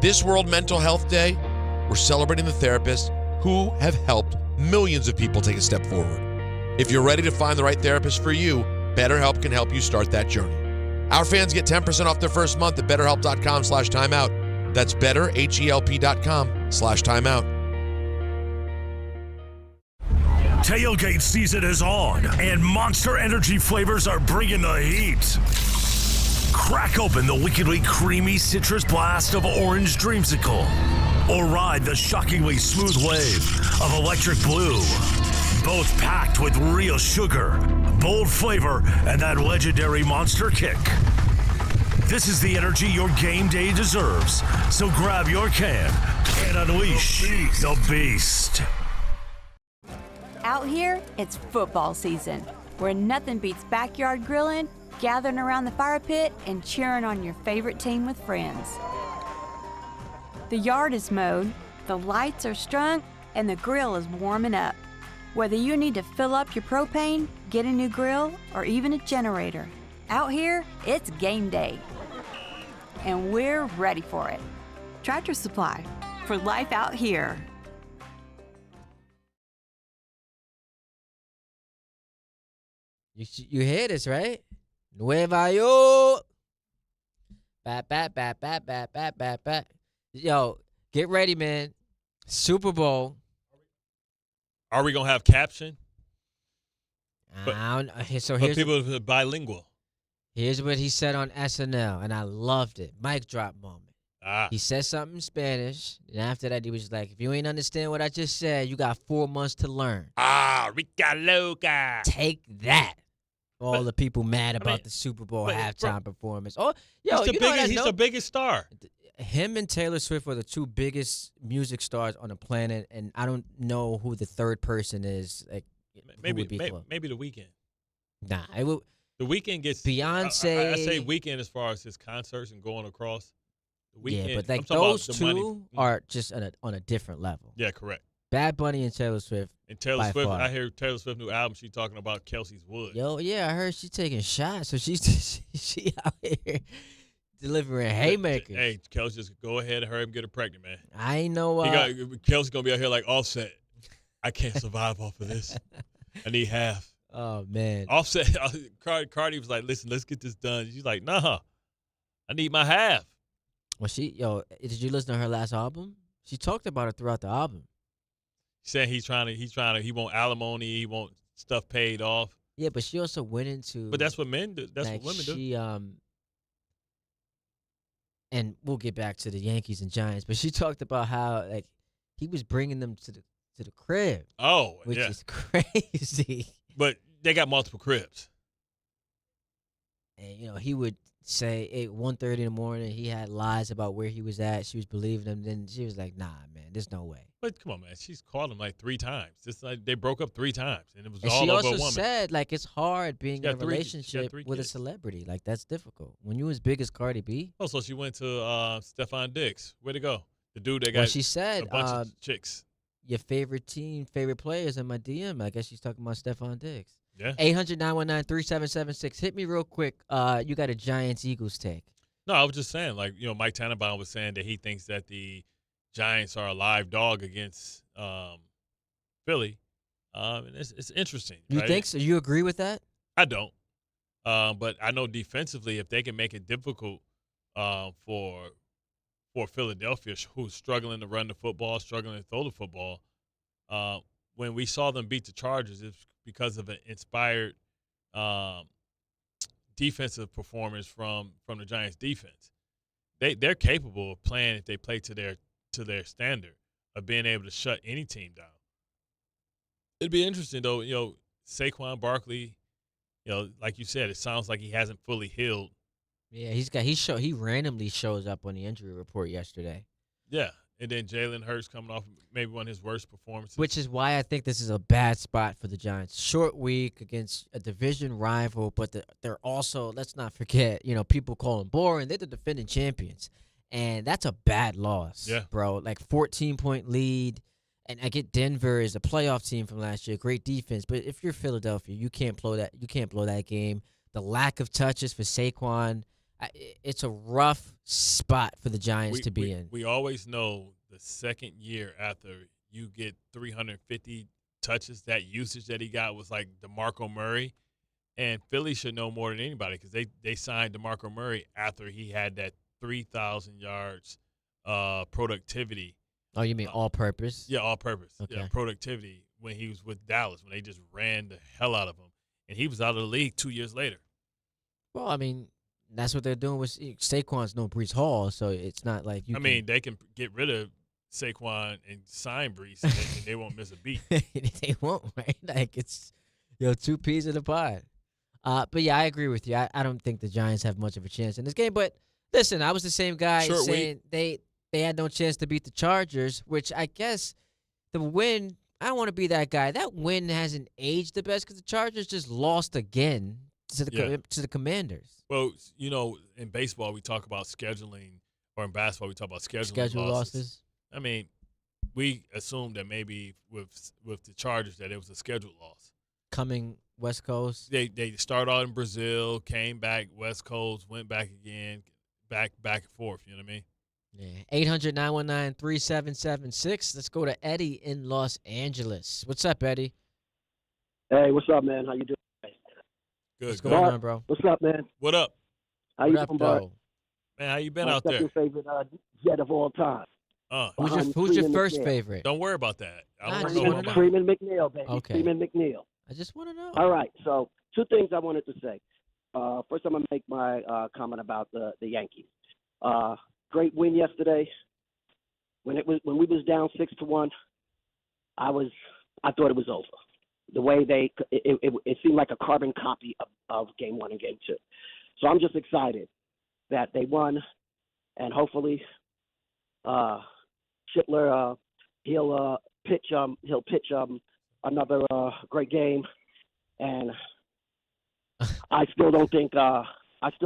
[SPEAKER 12] This World Mental Health Day, we're celebrating the therapists who have helped millions of people take a step forward. If you're ready to find the right therapist for you, BetterHelp can help you start that journey. Our fans get 10% off their first month at betterhelp.com/timeout. That's betterhelp.com/timeout.
[SPEAKER 24] Tailgate season is on, and Monster Energy flavors are bringing the heat. Crack open the wickedly creamy citrus blast of Orange Dreamsicle, or ride the shockingly smooth wave of Electric Blue. Both packed with real sugar, bold flavor, and that legendary Monster kick. This is the energy your game day deserves, so grab your can and unleash the beast.
[SPEAKER 5] Out here, it's football season, where nothing beats backyard grilling, gathering around the fire pit, and cheering on your favorite team with friends. The yard is mowed, the lights are strung, and the grill is warming up. Whether you need to fill up your propane, get a new grill, or even a generator, out here, it's game day. And we're ready for it. Tractor Supply, for life out here.
[SPEAKER 4] You hear this, right? Nueva York. Bat. Yo, get ready, man. Super Bowl.
[SPEAKER 2] Are we gonna have caption?
[SPEAKER 4] So
[SPEAKER 2] but
[SPEAKER 4] here's
[SPEAKER 2] people are bilingual.
[SPEAKER 4] Here's what he said on SNL, and I loved it. Mic drop moment. He said something in Spanish, and after that, he was like, if you ain't understand what I just said, you got 4 months to learn.
[SPEAKER 2] Rica Loca.
[SPEAKER 4] Take that. All the people mad about the Super Bowl halftime performance. Oh, yo,
[SPEAKER 2] he's the biggest star.
[SPEAKER 4] Him and Taylor Swift are the 2 biggest music stars on the planet, and I don't know who the third person is. Like,
[SPEAKER 2] maybe The Weeknd.
[SPEAKER 4] Nah, it would.
[SPEAKER 2] The Weeknd gets
[SPEAKER 4] Beyonce.
[SPEAKER 2] I say Weeknd as far as his concerts and going across. The Weeknd,
[SPEAKER 4] yeah, but like those two are just on a different level.
[SPEAKER 2] Yeah, correct.
[SPEAKER 4] Bad Bunny and Taylor Swift.
[SPEAKER 2] And Taylor Swift,
[SPEAKER 4] far.
[SPEAKER 2] I hear Taylor Swift new album. She's talking about Kelsey's Wood.
[SPEAKER 4] Yo, yeah, I heard she's taking shots, so she out here delivering haymakers.
[SPEAKER 2] Hey, Kelsey, just go ahead and hurry up and get her pregnant, man.
[SPEAKER 4] I ain't know.
[SPEAKER 2] Kelsey's gonna be out here like Offset. I can't survive off of this. I need half.
[SPEAKER 4] Oh man.
[SPEAKER 2] Offset. Cardi was like, "Listen, let's get this done." She's like, "Nah, I need my half."
[SPEAKER 4] Well, did you listen to her last album? She talked about it throughout the album.
[SPEAKER 2] Saying he want alimony, he want stuff paid off.
[SPEAKER 4] Yeah, but she also went into.
[SPEAKER 2] But that's what men do. That's
[SPEAKER 4] like
[SPEAKER 2] what women do.
[SPEAKER 4] And we'll get back to the Yankees and Giants, but she talked about how like he was bringing them to the crib.
[SPEAKER 2] Oh,
[SPEAKER 4] which
[SPEAKER 2] yeah.
[SPEAKER 4] is crazy.
[SPEAKER 2] But they got multiple cribs.
[SPEAKER 4] And he would say at 1:30 in the morning he had lies about where he was at. She was believing him. Then she was like, "Nah, man, there's no way."
[SPEAKER 2] But come on, man, she's called him like 3 times. It's like they broke up 3 times, and it was all
[SPEAKER 4] she
[SPEAKER 2] over
[SPEAKER 4] also
[SPEAKER 2] a woman.
[SPEAKER 4] said like it's hard being in a relationship with a celebrity. Like that's difficult when you as big as Cardi B.
[SPEAKER 2] Oh, so she went to Stephon Diggs. Where'd it go? The dude that got
[SPEAKER 4] she said,
[SPEAKER 2] a bunch of chicks.
[SPEAKER 4] Your favorite team, favorite players in my DM. I guess she's talking about Stephon Diggs.
[SPEAKER 2] Yeah.
[SPEAKER 4] 800-919-3776. Hit me real quick. You got a Giants-Eagles take.
[SPEAKER 2] No, I was just saying, like, Mike Tannenbaum was saying that he thinks that the Giants are a live dog against Philly. And it's interesting.
[SPEAKER 4] You think so? You agree with that?
[SPEAKER 2] I don't. But I know defensively, if they can make it difficult for Philadelphia, who's struggling to run the football, struggling to throw the football, when we saw them beat the Chargers, it's because of an inspired defensive performance from the Giants defense. They're capable of playing, if they play to their standard, of being able to shut any team down. It'd be interesting though, Saquon Barkley, like you said, it sounds like he hasn't fully healed.
[SPEAKER 4] Yeah, he randomly shows up on the injury report yesterday.
[SPEAKER 2] Yeah. And then Jalen Hurts coming off maybe one of his worst performances.
[SPEAKER 4] Which is why I think this is a bad spot for the Giants. Short week against a division rival, but they're also, let's not forget, people call them boring. They're the defending champions. And that's a bad loss, bro. Like 14-point lead. And I get Denver is a playoff team from last year, great defense. But if you're Philadelphia, you can't blow that game. The lack of touches for Saquon, it's a rough spot for the Giants to be in.
[SPEAKER 2] We always know the second year after you get 350 touches, that usage that he got was like DeMarco Murray. And Philly should know more than anybody because they signed DeMarco Murray after he had that 3,000 yards productivity.
[SPEAKER 4] Oh, you mean all-purpose?
[SPEAKER 2] Yeah, all-purpose.
[SPEAKER 4] Okay.
[SPEAKER 2] Yeah, productivity when he was with Dallas, when they just ran the hell out of him. And he was out of the league 2 years later.
[SPEAKER 4] Well, I mean, that's what they're doing with Saquon's no Breece Hall, so it's not like
[SPEAKER 2] they can get rid of Saquon and sign Breece, and they won't miss a beat.
[SPEAKER 4] They won't, right? Like it's 2 peas in a pod. But yeah, I agree with you. I don't think the Giants have much of a chance in this game. But listen, I was the same guy saying they had no chance to beat the Chargers, which I guess the win I don't want to be that guy. That win hasn't aged the best because the Chargers just lost again to the Commanders.
[SPEAKER 2] Well, in baseball we talk about scheduling, or in basketball we talk about scheduling losses. I mean, we assumed that maybe with the Chargers that it was a scheduled loss.
[SPEAKER 4] Coming West Coast.
[SPEAKER 2] They started out in Brazil, came back West Coast, went back again, back and forth. You know what I mean?
[SPEAKER 4] Yeah. 800-919-3776. Let's go to Eddie in Los Angeles. What's up, Eddie?
[SPEAKER 8] Hey, what's up, man? How you doing?
[SPEAKER 2] Good.
[SPEAKER 4] What's going on, bro?
[SPEAKER 8] What's up, man?
[SPEAKER 2] What up?
[SPEAKER 8] How you doing, Bart?
[SPEAKER 2] Man, how you been
[SPEAKER 8] My
[SPEAKER 2] out there?
[SPEAKER 8] second favorite Jet of all time.
[SPEAKER 4] Who's your first favorst?
[SPEAKER 2] Don't worry about that. I don't know.
[SPEAKER 8] Freeman McNeil, baby.
[SPEAKER 4] Okay.
[SPEAKER 8] Freeman McNeil.
[SPEAKER 4] I just want to know.
[SPEAKER 8] All right. So 2 things I wanted to say. First, I'm gonna make my comment about the Yankees. Great win yesterday. When we was down 6-1, I thought it was over. The way it seemed like a carbon copy of Game 1 and Game 2. So I'm just excited that they won, and hopefully Schlittler he'll pitch another great game, and I still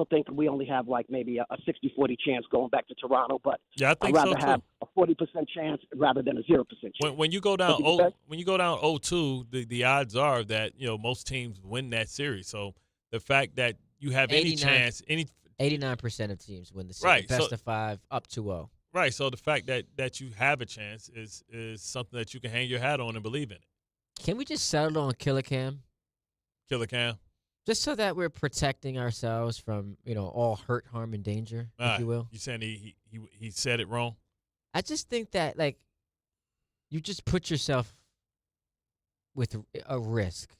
[SPEAKER 8] think we only have like maybe a 60-40 chance going back to Toronto, but
[SPEAKER 2] I think
[SPEAKER 8] I'd rather
[SPEAKER 2] so
[SPEAKER 8] have
[SPEAKER 2] too.
[SPEAKER 8] a 40% chance rather than a 0% chance.
[SPEAKER 2] When you go down 0-2, the odds are that most teams win that series. So the fact that you have any chance,
[SPEAKER 4] 89% of teams win the series.
[SPEAKER 2] Right,
[SPEAKER 4] Best of 5 up 2-0.
[SPEAKER 2] Right. So the fact that you have a chance is something that you can hang your hat on and believe in it.
[SPEAKER 4] Can we just settle on Killer Cam?
[SPEAKER 2] Killer Cam.
[SPEAKER 4] Just so that we're protecting ourselves from, all hurt, harm, and danger, if you will.
[SPEAKER 2] You saying he said it wrong?
[SPEAKER 4] I just think that, you just put yourself with a risk.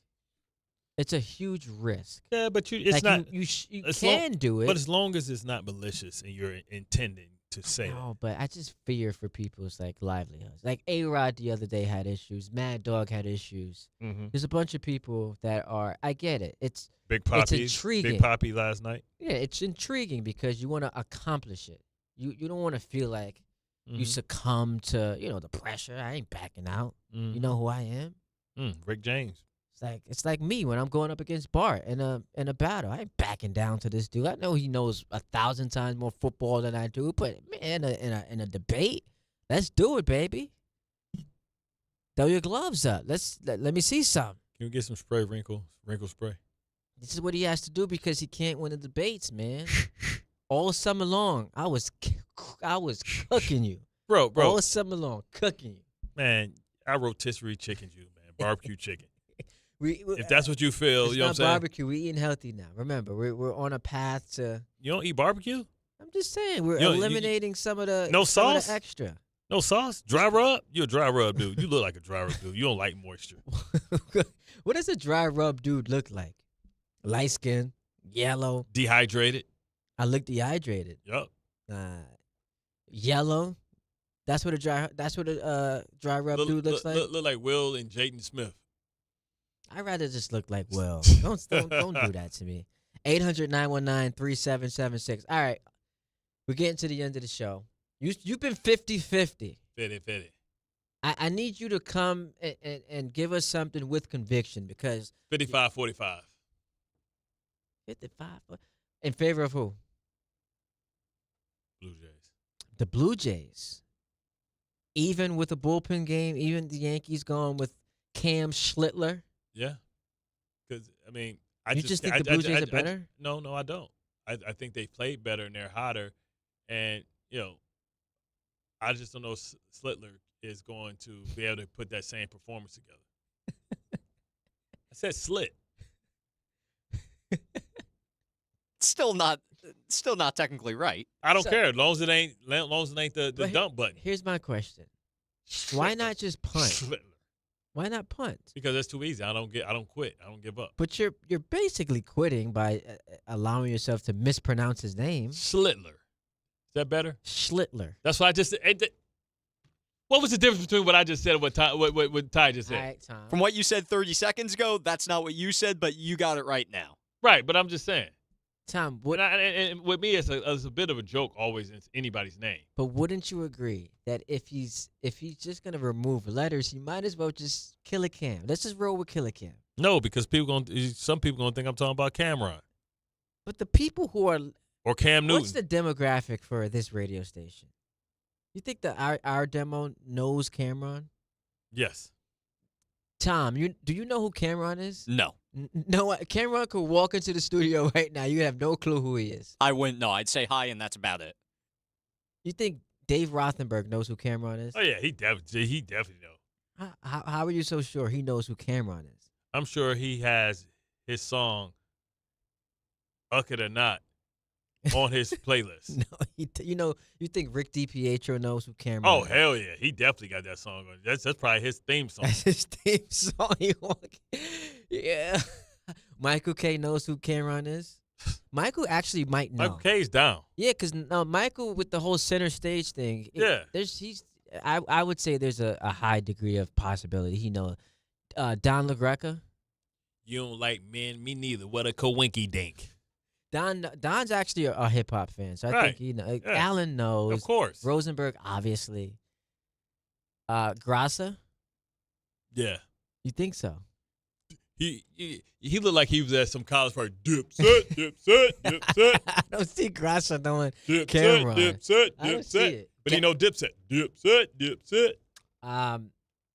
[SPEAKER 4] It's a huge risk.
[SPEAKER 2] Yeah, but it's not.
[SPEAKER 4] You can do it.
[SPEAKER 2] But as long as it's not malicious and you're intending to say it.
[SPEAKER 4] No, but I just fear for people's, livelihoods. A-Rod the other day had issues. Mad Dog had issues.
[SPEAKER 2] Mm-hmm.
[SPEAKER 4] There's a bunch of people that are, I get it. It's
[SPEAKER 2] It's
[SPEAKER 4] intriguing.
[SPEAKER 2] Big Poppy last night.
[SPEAKER 4] Yeah, it's intriguing because you want to accomplish it. You don't want to feel like you succumb to, the pressure. I ain't backing out. You know who I am?
[SPEAKER 2] Rick James.
[SPEAKER 4] It's like me when I'm going up against Bart in a battle. I ain't backing down to this dude. I know he knows 1,000 times more football than I do, but man, in a debate, let's do it, baby. Throw your gloves up. Let me see some.
[SPEAKER 2] Can we get some spray, wrinkle spray?
[SPEAKER 4] This is what he has to do because he can't win the debates, man. All summer long, I was cooking you,
[SPEAKER 2] bro.
[SPEAKER 4] All summer long, cooking you,
[SPEAKER 2] man. I rotisserie chickened you, man. Barbecue chicken. If that's what you feel,
[SPEAKER 4] it's
[SPEAKER 2] you know what I'm saying?
[SPEAKER 4] Barbecue. We're eating healthy now. Remember, we're on a path to.
[SPEAKER 2] You don't eat barbecue?
[SPEAKER 4] I'm just saying we're eliminating some of the
[SPEAKER 2] sauce,
[SPEAKER 4] of the extra.
[SPEAKER 2] No sauce, dry rub. You're a dry rub dude. You look like a dry rub dude. You don't like moisture.
[SPEAKER 4] What does a dry rub dude look like? Light skin, yellow,
[SPEAKER 2] dehydrated.
[SPEAKER 4] I look dehydrated.
[SPEAKER 2] Yup.
[SPEAKER 4] Yellow. That's what a dry rub dude looks like.
[SPEAKER 2] Look like Will and Jaden Smith.
[SPEAKER 4] I'd rather just look like Will. Don't do that to me. 800-919-3776. All right. We're getting to the end of the show. You've been 50-50.
[SPEAKER 2] 50-50.
[SPEAKER 4] I need you to come and give us something with conviction because
[SPEAKER 2] 55-45.
[SPEAKER 4] 55. In favor of who?
[SPEAKER 2] Blue Jays.
[SPEAKER 4] The Blue Jays. Even with a bullpen game, even the Yankees going with Cam Schlittler.
[SPEAKER 2] Yeah. Because, I
[SPEAKER 4] just think the Blue Jays are better?
[SPEAKER 2] No, I don't. I think they played better and they're hotter. And, I just don't know if Schlittler is going to be able to put that same performance together. I said slit.
[SPEAKER 1] Still not technically right.
[SPEAKER 2] I don't care as long as it ain't the dump button.
[SPEAKER 4] Here's my question: why not just punt? Why not punt?
[SPEAKER 2] Because that's too easy. I don't quit. I don't give up.
[SPEAKER 4] But you're basically quitting by allowing yourself to mispronounce his name.
[SPEAKER 2] Schlittler. Is that better?
[SPEAKER 4] Schlittler.
[SPEAKER 2] That's what I just said. What was the difference between what I just said and what Ty just said?
[SPEAKER 4] All right, Tom.
[SPEAKER 1] From what you said 30 seconds ago, that's not what you said, but you got it right now.
[SPEAKER 2] Right, but I'm just saying.
[SPEAKER 4] Tom,
[SPEAKER 2] and with me, it's a bit of a joke always in anybody's name.
[SPEAKER 4] But wouldn't you agree that if he's just gonna remove letters, he might as well just kill a Cam? Let's just roll with Killer Cam.
[SPEAKER 2] No, because some people gonna think I'm talking about Cameron.
[SPEAKER 4] But the people who are
[SPEAKER 2] or Cam Newton.
[SPEAKER 4] What's the demographic for this radio station? You think that our demo knows Cameron?
[SPEAKER 2] Yes.
[SPEAKER 4] Tom, do you know who Cameron is?
[SPEAKER 1] No.
[SPEAKER 4] No, Cameron could walk into the studio right now. You have no clue who he is.
[SPEAKER 1] I wouldn't know. I'd say hi, and that's about it.
[SPEAKER 4] You think Dave Rothenberg knows who Cameron is?
[SPEAKER 2] Oh yeah, he definitely knows.
[SPEAKER 4] How are you so sure he knows who Cameron is?
[SPEAKER 2] I'm sure he has his song "Bucket or Not" on his playlist.
[SPEAKER 4] No, you think Rick DiPietro knows who Cameron is?
[SPEAKER 2] Oh, hell yeah. He definitely got that song on. That's probably his theme song.
[SPEAKER 4] That's his theme song. Yeah. Michael K knows who Cameron is. Michael actually might know.
[SPEAKER 2] Michael K's down.
[SPEAKER 4] Yeah, because Michael with the whole center stage thing. I would say there's a high degree of possibility he knows. Don LaGreca.
[SPEAKER 2] You don't like men, me neither. What a coinky dink.
[SPEAKER 4] Don's actually a hip hop fan, so I think he knows. Yeah. Allen knows,
[SPEAKER 2] of course.
[SPEAKER 4] Rosenberg, obviously. Grassa.
[SPEAKER 2] Yeah.
[SPEAKER 4] You think so?
[SPEAKER 2] He looked like he was at some college party. Dipset.
[SPEAKER 4] I don't see Grassa knowing Cameron.
[SPEAKER 2] Dipset. But he know Dipset.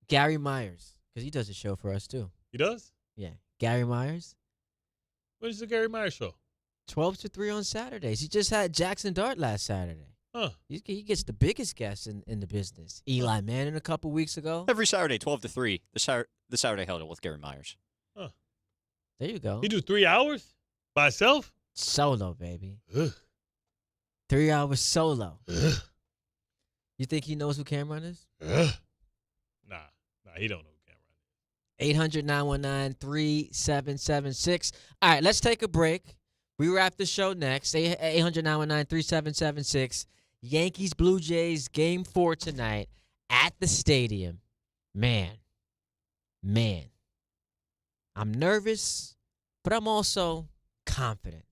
[SPEAKER 4] Gary Myers, because he does a show for us too.
[SPEAKER 2] He does?
[SPEAKER 4] Yeah. Gary Myers.
[SPEAKER 2] What is the Gary Myers show?
[SPEAKER 4] 12 to 3 on Saturdays. He just had Jackson Dart last Saturday.
[SPEAKER 2] Huh.
[SPEAKER 4] He gets the biggest guests in the business. Eli Manning a couple weeks ago.
[SPEAKER 1] Every Saturday, 12 to 3. The Saturday Huddle with Gary Myers.
[SPEAKER 2] Huh.
[SPEAKER 4] There you go.
[SPEAKER 2] He do 3 hours by himself?
[SPEAKER 4] Solo, baby.
[SPEAKER 2] Ugh.
[SPEAKER 4] 3 hours solo.
[SPEAKER 2] Ugh.
[SPEAKER 4] You think he knows who Cameron is?
[SPEAKER 2] Ugh. Nah, he don't know who Cameron is.
[SPEAKER 4] 800-919-3776. All right, let's take a break. We wrap the show next. 800-919-3776. Yankees, Blue Jays, Game 4 tonight at the stadium. Man. I'm nervous, but I'm also confident.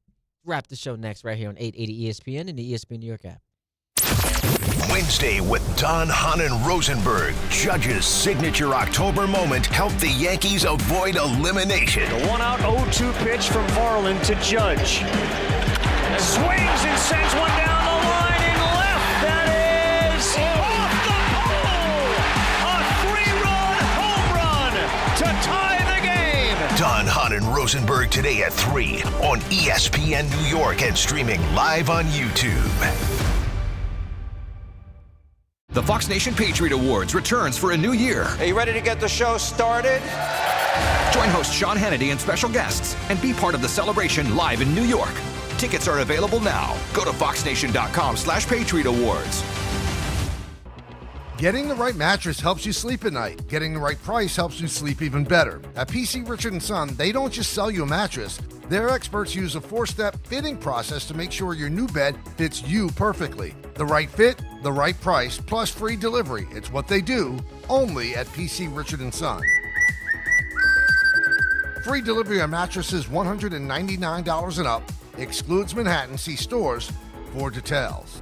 [SPEAKER 4] Wrap the show next right here on 880 ESPN and the ESPN New York app.
[SPEAKER 3] Wednesday with Don, Hahn, and Rosenberg. Judge's signature October moment helped the Yankees avoid elimination.
[SPEAKER 7] The 1-out 0-2 pitch from Carlin to Judge. Swings and sends one down the line in left. That is off the pole. A 3-run home run to tie the game.
[SPEAKER 3] Don, Hahn, and Rosenberg today at 3 on ESPN New York and streaming live on YouTube.
[SPEAKER 9] The Fox Nation Patriot Awards returns for a new year.
[SPEAKER 17] Are you ready to get the show started?
[SPEAKER 9] Join host Sean Hannity and special guests and be part of the celebration live in New York. Tickets are available now. Go to foxnation.com/Patriot Awards.
[SPEAKER 20] Getting the right mattress helps you sleep at night. Getting the right price helps you sleep even better. At PC Richard & Son, they don't just sell you a mattress. Their experts use a 4-step fitting process to make sure your new bed fits you perfectly. The right fit, the right price, plus free delivery. It's what they do, only at PC Richard & Son. Free delivery on mattresses $199 and up. Excludes Manhattan. See stores for details.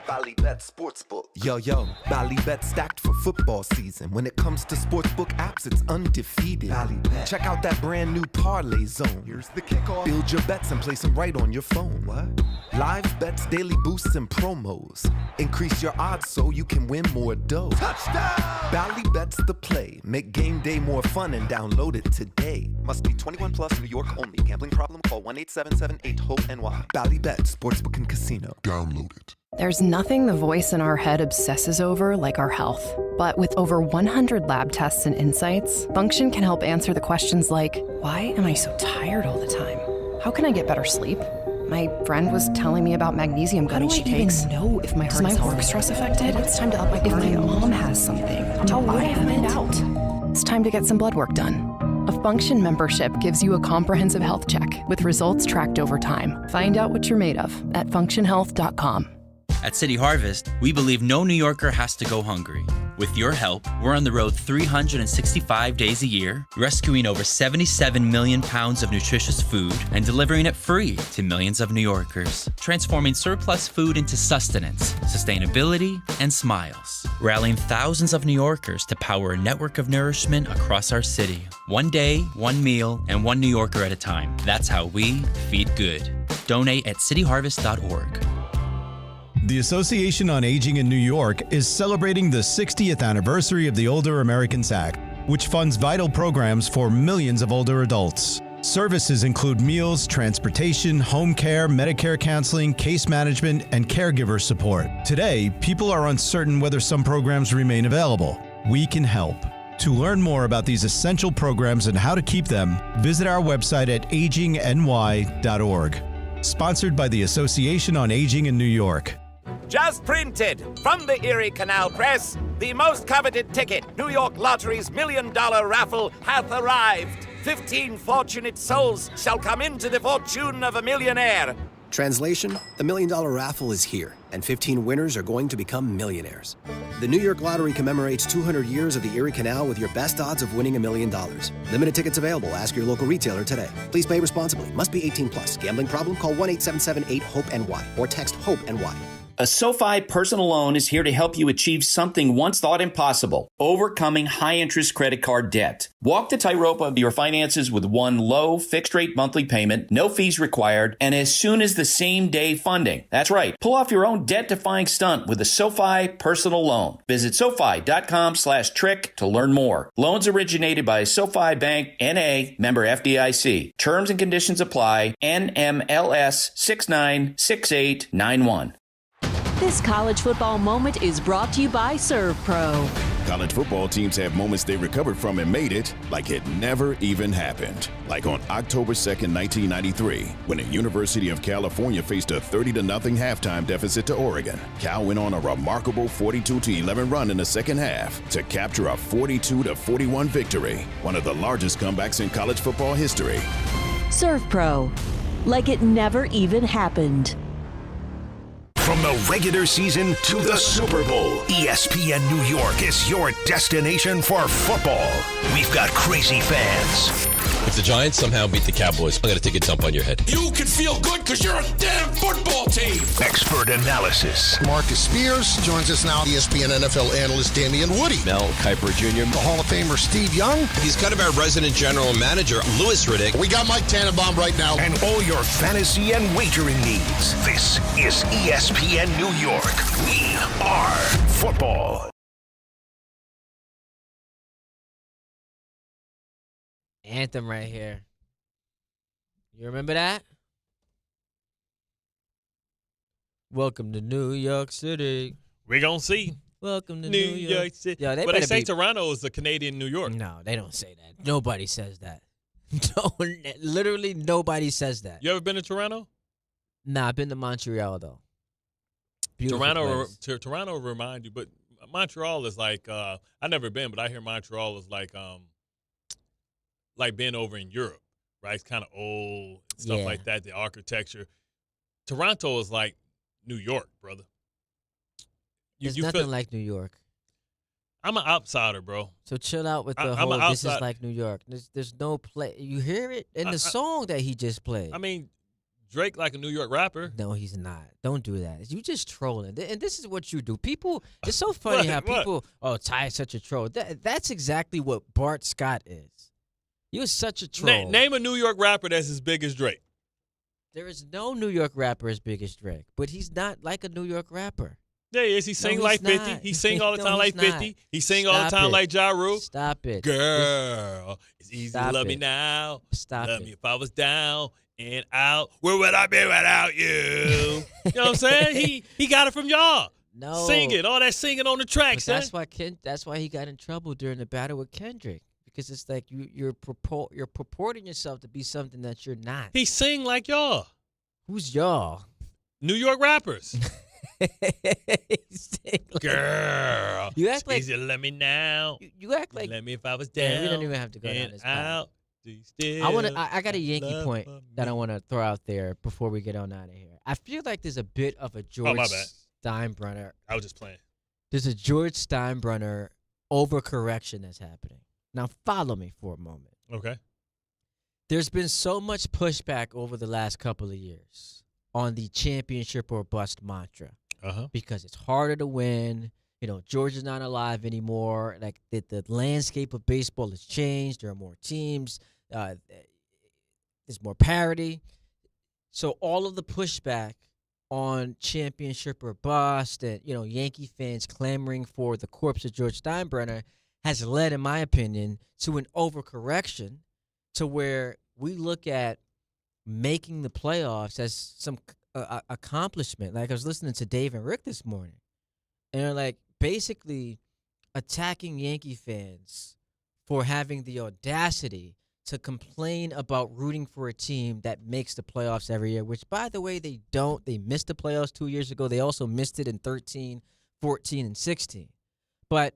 [SPEAKER 10] Ballybet Sportsbook. Yo, Ballybet stacked for football season. When it comes to sportsbook apps, it's undefeated. Ballybet. Check out that brand new parlay zone. Here's the kickoff. Build your bets and place them right on your phone. What? Live bets, daily boosts, and promos. Increase your odds so you can win more dough. Touchdown! Ballybet's the play. Make game day more fun and download it today.
[SPEAKER 25] Must be 21 plus, New York only. Gambling problem? Call 1-877-8-HOPE-NY.
[SPEAKER 10] Ballybet, Sportsbook and Casino. Download it.
[SPEAKER 26] There's nothing the voice in our head obsesses over like our health. But with over 100 lab tests and insights, Function can help answer the questions like, why am I so tired all the time? How can I get better sleep? My friend was telling me about magnesium gummies she takes. How do I even know if my heart is work stress affected? It's time to up my cardio. If my mom has something, how would I find out? It's time to get some blood work done. A Function membership gives you a comprehensive health check with results tracked over time. Find out what you're made of at functionhealth.com.
[SPEAKER 6] At City Harvest, we believe no New Yorker has to go hungry. With your help, we're on the road 365 days a year, rescuing over 77 million pounds of nutritious food and delivering it free to millions of New Yorkers, transforming surplus food into sustenance, sustainability, and smiles, rallying thousands of New Yorkers to power a network of nourishment across our city. One day, one meal, and one New Yorker at a time. That's how we feed good. Donate at cityharvest.org.
[SPEAKER 11] The Association on Aging in New York is celebrating the 60th anniversary of the Older Americans Act, which funds vital programs for millions of older adults. Services include meals, transportation, home care, Medicare counseling, case management, and caregiver support. Today, people are uncertain whether some programs remain available. We can help. To learn more about these essential programs and how to keep them, visit our website at agingny.org. Sponsored by the Association on Aging in New York.
[SPEAKER 13] Just printed from the Erie Canal Press, the most coveted ticket, New York Lottery's $1 million raffle, hath arrived. 15 fortunate souls shall come into the fortune of a millionaire.
[SPEAKER 15] Translation, the $1 million raffle is here, and 15 winners are going to become millionaires. The New York Lottery commemorates 200 years of the Erie Canal with your best odds of winning $1 million. Limited tickets available. Ask your local retailer today. Please play responsibly. Must be 18 plus. Gambling problem? Call 1-877-8-HOPE-NY or text HOPE-NY.
[SPEAKER 16] A SoFi personal loan is here to help you achieve something once thought impossible, overcoming high-interest credit card debt. Walk the tightrope of your finances with one low, fixed-rate monthly payment, no fees required, and as soon as the same-day funding. That's right. Pull off your own debt-defying stunt with a SoFi personal loan. Visit SoFi.com/trick to learn more. Loans originated by SoFi Bank, N.A., member FDIC. Terms and conditions apply. NMLS 696891.
[SPEAKER 18] This college football moment is brought to you by ServPro.
[SPEAKER 19] College football teams have moments they recovered from and made it like it never even happened. Like on October 2nd, 1993, when the University of California faced a 30-0 halftime deficit to Oregon. Cal went on a remarkable 42-11 run in the second half to capture a 42-41 victory, one of the largest comebacks in college football history.
[SPEAKER 18] ServPro, like it never even happened.
[SPEAKER 3] From the regular season to the Super Bowl, ESPN New York is your destination for football. We've got crazy fans.
[SPEAKER 27] If the Giants somehow beat the Cowboys, I'm going to take a dump on your head.
[SPEAKER 3] You can feel good because you're a damn football team. Expert analysis.
[SPEAKER 20] Marcus Spears joins us now. ESPN NFL analyst Damian Woody.
[SPEAKER 27] Mel Kiper Jr.
[SPEAKER 20] The Hall of Famer Steve Young.
[SPEAKER 27] He's kind of our resident general manager, Louis Riddick.
[SPEAKER 20] We got Mike Tannenbaum right now.
[SPEAKER 3] And all your fantasy and wagering needs. This is ESPN New York. We are football.
[SPEAKER 4] Anthem right here. You remember that? Welcome to New York City.
[SPEAKER 2] We're going to see.
[SPEAKER 4] Welcome to
[SPEAKER 2] New York City.
[SPEAKER 4] Yo,
[SPEAKER 2] they say Toronto is the Canadian New York.
[SPEAKER 4] No, they don't say that. Nobody says that. No, literally nobody says that.
[SPEAKER 2] You ever been to Toronto?
[SPEAKER 4] Nah, I've been to Montreal, though. Beautiful
[SPEAKER 2] Toronto will remind you, but Montreal is like, I've never been, but I hear Montreal is like being over in Europe, right? It's kind of old, stuff like that, the architecture. Toronto is like New York, brother.
[SPEAKER 4] There's nothing like New York.
[SPEAKER 2] I'm an outsider, bro.
[SPEAKER 4] So chill out with the whole, this is like New York. There's no play. You hear it in the song that he just played.
[SPEAKER 2] I mean, Drake like a New York rapper.
[SPEAKER 4] No, he's not. Don't do that. You just trolling. And this is what you do. People, it's so funny how people, Ty is such a troll. That's exactly what Bart Scott is. You're such a troll.
[SPEAKER 2] Name a New York rapper that's as big as Drake.
[SPEAKER 4] There is no New York rapper as big as Drake, but he's not like a New York rapper.
[SPEAKER 2] Yeah, he is. He sing like 50. He sing all the time like 50. He sing all the time like Ja Rule.
[SPEAKER 4] Stop it.
[SPEAKER 2] Girl, it's easy to love me now. Love me if I was down and out. Where would I be without you? You know what I'm saying? He got it from y'all.
[SPEAKER 4] No.
[SPEAKER 2] Sing it. All that singing on the tracks.
[SPEAKER 4] That's why he got in trouble during the battle with Kendrick. Because it's like you're purporting yourself to be something that you're not.
[SPEAKER 2] He sing like y'all.
[SPEAKER 4] Who's y'all?
[SPEAKER 2] New York rappers.
[SPEAKER 4] Girl, you act like
[SPEAKER 2] easy to let me now.
[SPEAKER 4] You act like
[SPEAKER 2] let me if I was down.
[SPEAKER 4] We don't even have to go down this path.
[SPEAKER 2] Out.
[SPEAKER 4] I got a Yankee point that I want to throw out there before we get on out of here. I feel like there's a bit of a George Steinbrenner.
[SPEAKER 2] I was just playing.
[SPEAKER 4] There's a George Steinbrenner overcorrection that's happening. Now, follow me for a moment.
[SPEAKER 2] Okay.
[SPEAKER 4] There's been so much pushback over the last couple of years on the championship or bust mantra because it's harder to win. Georgia's not alive anymore. Like the landscape of baseball has changed. There are more teams. There's more parity. So all of the pushback on championship or bust and, Yankee fans clamoring for the corpse of George Steinbrenner has led, in my opinion, to an overcorrection to where we look at making the playoffs as some accomplishment. Like I was listening to Dave and Rick this morning, and they're like basically attacking Yankee fans for having the audacity to complain about rooting for a team that makes the playoffs every year, which, by the way, they don't. They missed the playoffs 2 years ago. They also missed it in 13, 14, and 16. But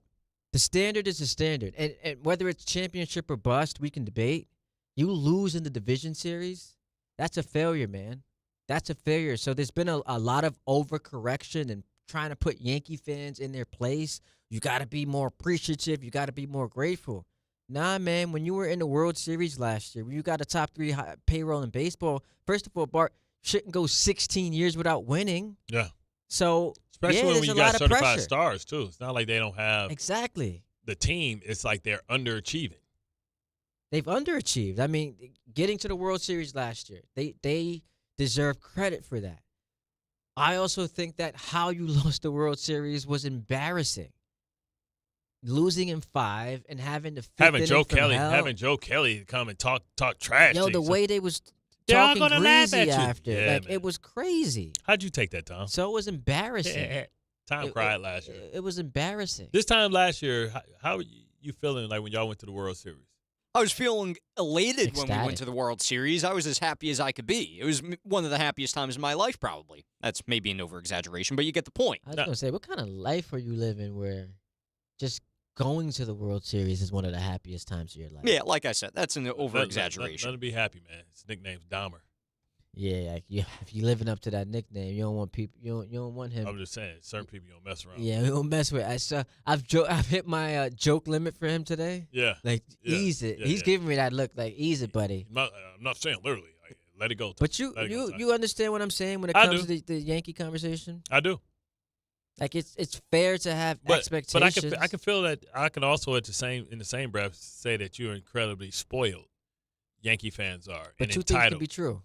[SPEAKER 4] the standard is the standard. And whether it's championship or bust, we can debate. You lose in the division series, that's a failure, man. That's a failure. So there's been a lot of overcorrection and trying to put Yankee fans in their place. You got to be more appreciative. You got to be more grateful. Nah, man, when you were in the World Series last year, when you got a top 3 payroll in baseball, first of all, Bart, shouldn't go 16 years without winning.
[SPEAKER 2] Yeah.
[SPEAKER 4] So,
[SPEAKER 2] especially when you got certified stars, too. It's not like they don't have the team. It's like they're underachieving.
[SPEAKER 4] They've underachieved. I mean, getting to the World Series last year, they deserve credit for that. I also think that how you lost the World Series was embarrassing. Losing in 5 and having the
[SPEAKER 2] having Joe Kelly come and talk trash.
[SPEAKER 4] Yo, the way they was talking greasy after, it was crazy.
[SPEAKER 2] How'd you take that, Tom?
[SPEAKER 4] So it was embarrassing.
[SPEAKER 2] Tom cried last year.
[SPEAKER 4] It was embarrassing.
[SPEAKER 2] This time last year, how were you feeling like when y'all went to the World Series?
[SPEAKER 1] I was feeling elated when we went to the World Series. I was as happy as I could be. It was one of the happiest times of my life, probably. That's maybe an over-exaggeration, but you get the point.
[SPEAKER 4] I was going to say, what kind of life are you living where just going to the World Series is one of the happiest times of your life?
[SPEAKER 1] Yeah, like I said, that's an over-exaggeration.
[SPEAKER 2] Nothing to be happy, man. His nickname's Dahmer.
[SPEAKER 4] Yeah, if you're living up to that nickname, you don't want people. You don't want him.
[SPEAKER 2] I'm just saying, certain people you don't mess around.
[SPEAKER 4] Yeah, we don't mess with. I've hit my joke limit for him today.
[SPEAKER 2] Yeah,
[SPEAKER 4] ease it. He's giving me that look, like ease it, buddy.
[SPEAKER 2] I'm not saying literally. Let it go.
[SPEAKER 4] But you understand what I'm saying when it comes to the Yankee conversation.
[SPEAKER 2] I do.
[SPEAKER 4] Like it's fair to have expectations.
[SPEAKER 2] But I can feel that I can also in the same breath say that you're incredibly spoiled. Yankee fans are.
[SPEAKER 4] But
[SPEAKER 2] and
[SPEAKER 4] two things can be true.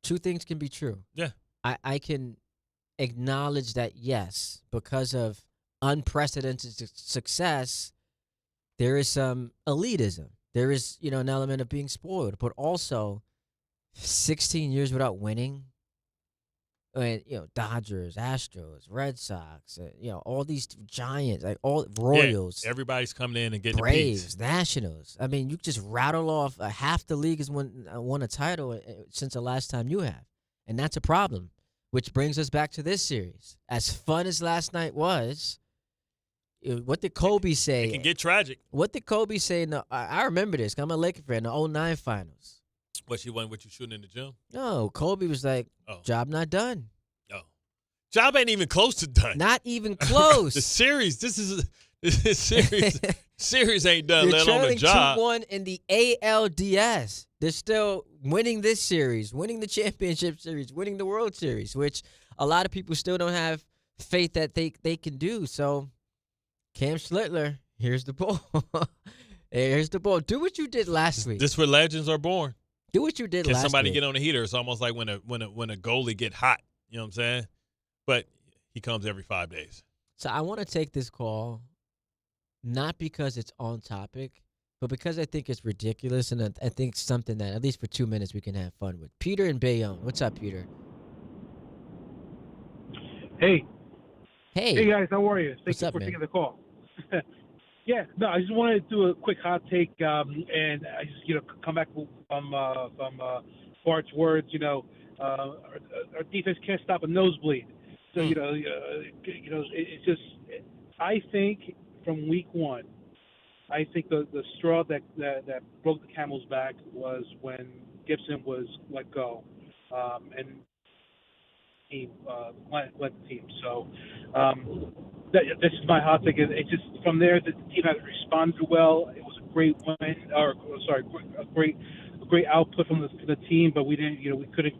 [SPEAKER 4] Two things can be true.
[SPEAKER 2] Yeah.
[SPEAKER 4] I can acknowledge that, yes, because of unprecedented success, there is some elitism. There is, an element of being spoiled. But also, 16 years without winning, and, Dodgers, Astros, Red Sox, all these giants, like all Royals.
[SPEAKER 2] Yeah, everybody's coming in and getting
[SPEAKER 4] Braves, Nationals. I mean, you just rattle off half the league has won a title since the last time you have. And that's a problem, which brings us back to this series. As fun as last night was, what did Kobe say?
[SPEAKER 2] It can get tragic.
[SPEAKER 4] What did Kobe say? I remember this. I'm a Laker fan, the 2009 finals.
[SPEAKER 2] What you shooting in the gym?
[SPEAKER 4] No, Kobe was like, job not done.
[SPEAKER 2] Oh. Job ain't even close to done.
[SPEAKER 4] Not even close.
[SPEAKER 2] The series, series ain't done, let alone the job.
[SPEAKER 4] They're trailing 2-1 in the ALDS. They're still winning this series, winning the championship series, winning the World Series, which a lot of people still don't have faith that they can do. So, Cam Schlittler, here's the ball. Here's the ball. Do what you did last week.
[SPEAKER 2] This is where legends are born.
[SPEAKER 4] Do what you did last week.
[SPEAKER 2] Can somebody get on the heater? It's almost like when a goalie get hot. You know what I'm saying? But he comes every 5 days.
[SPEAKER 4] So I want to take this call, not because it's on topic, but because I think it's ridiculous, and I think something that, at least for 2 minutes, we can have fun with. Peter in Bayonne. What's up, Peter?
[SPEAKER 5] Hey.
[SPEAKER 4] Hey.
[SPEAKER 5] Hey, guys. How are you?
[SPEAKER 4] What's up,
[SPEAKER 5] for
[SPEAKER 4] man?
[SPEAKER 5] taking the call. Yeah, no, I just wanted to do a quick hot take, and I just, come back from Bart's words. Our defense can't stop a nosebleed. So it's just. I think from week one, I think the straw that broke the camel's back was when Gibson was let go, and team led the team. So this is my hot take. It's just from there the team has responded well. It was a great win, a great output from the team, but we didn't, we couldn't,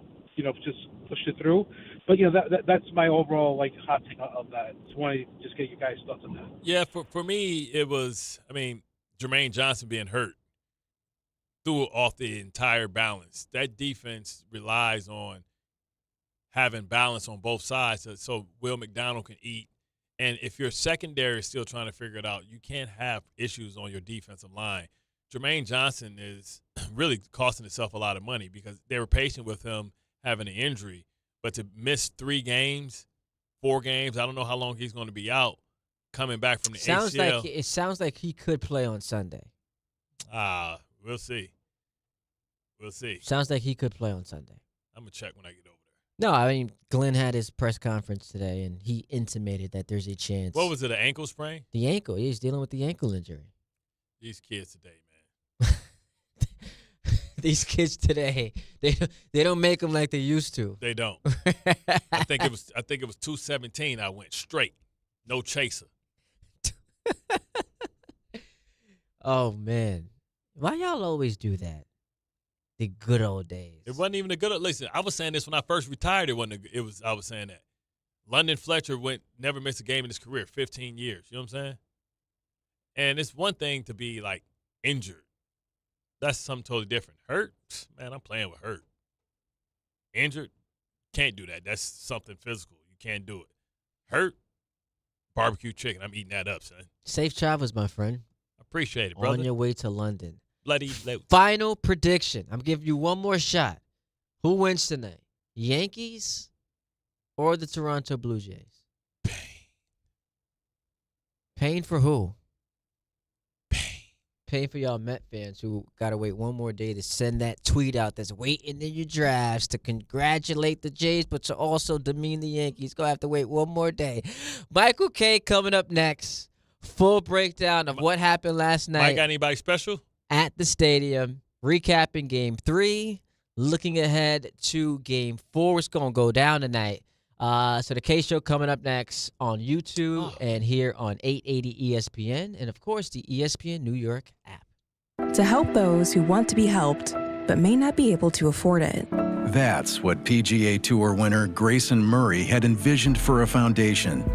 [SPEAKER 5] just push it through. But that's my overall hot take of that. Just wanted to just get you guys' thoughts on that.
[SPEAKER 2] Yeah, for me it was. I mean, Jermaine Johnson being hurt threw off the entire balance. That defense relies on having balance on both sides, so Will McDonald can eat. And if your secondary is still trying to figure it out, you can't have issues on your defensive line. Jermaine Johnson is really costing himself a lot of money because they were patient with him having an injury. But to miss 3 games, 4 games, I don't know how long he's going to be out coming back from the ACL.
[SPEAKER 4] It sounds like he could play on Sunday.
[SPEAKER 2] We'll see. We'll see.
[SPEAKER 4] Sounds like he could play on Sunday.
[SPEAKER 2] I'm going to check when I get over there.
[SPEAKER 4] No, I mean, Glenn had his press conference today, and he intimated that there's a chance.
[SPEAKER 2] What was it, an ankle sprain?
[SPEAKER 4] The ankle. He's dealing with the ankle injury.
[SPEAKER 2] These kids today, man.
[SPEAKER 4] These kids today, they don't make them like they used to.
[SPEAKER 2] They don't. I think it was 217. I went straight, no chaser.
[SPEAKER 4] Oh man, why y'all always do that? The good old days.
[SPEAKER 2] It wasn't even the good. Listen, I was saying this when I first retired. I was saying that. London Fletcher never missed a game in his career, 15 years. You know what I'm saying? And it's one thing to be injured. That's something totally different. Hurt? Man, I'm playing with hurt. Injured? Can't do that. That's something physical. You can't do it. Hurt? Barbecue chicken. I'm eating that up, son.
[SPEAKER 4] Safe travels, my friend.
[SPEAKER 2] Appreciate it, brother.
[SPEAKER 4] On your way to London.
[SPEAKER 2] Bloody.
[SPEAKER 4] Final prediction. I'm giving you one more shot. Who wins tonight? Yankees or the Toronto Blue Jays? Pain for who? Pain for y'all Met fans who got to wait one more day to send that tweet out that's waiting in your drafts to congratulate the Jays, but to also demean the Yankees. Going to have to wait one more day. Michael K coming up next. Full breakdown of what happened last night.
[SPEAKER 2] Mike, got anybody special?
[SPEAKER 4] At the stadium, recapping Game 3, looking ahead to Game 4. What's going to go down tonight? So the K-Show coming up next on YouTube and here on 880 ESPN and, of course, the ESPN New York app.
[SPEAKER 8] To help those who want to be helped but may not be able to afford it.
[SPEAKER 12] That's what PGA Tour winner Grayson Murray had envisioned for a foundation.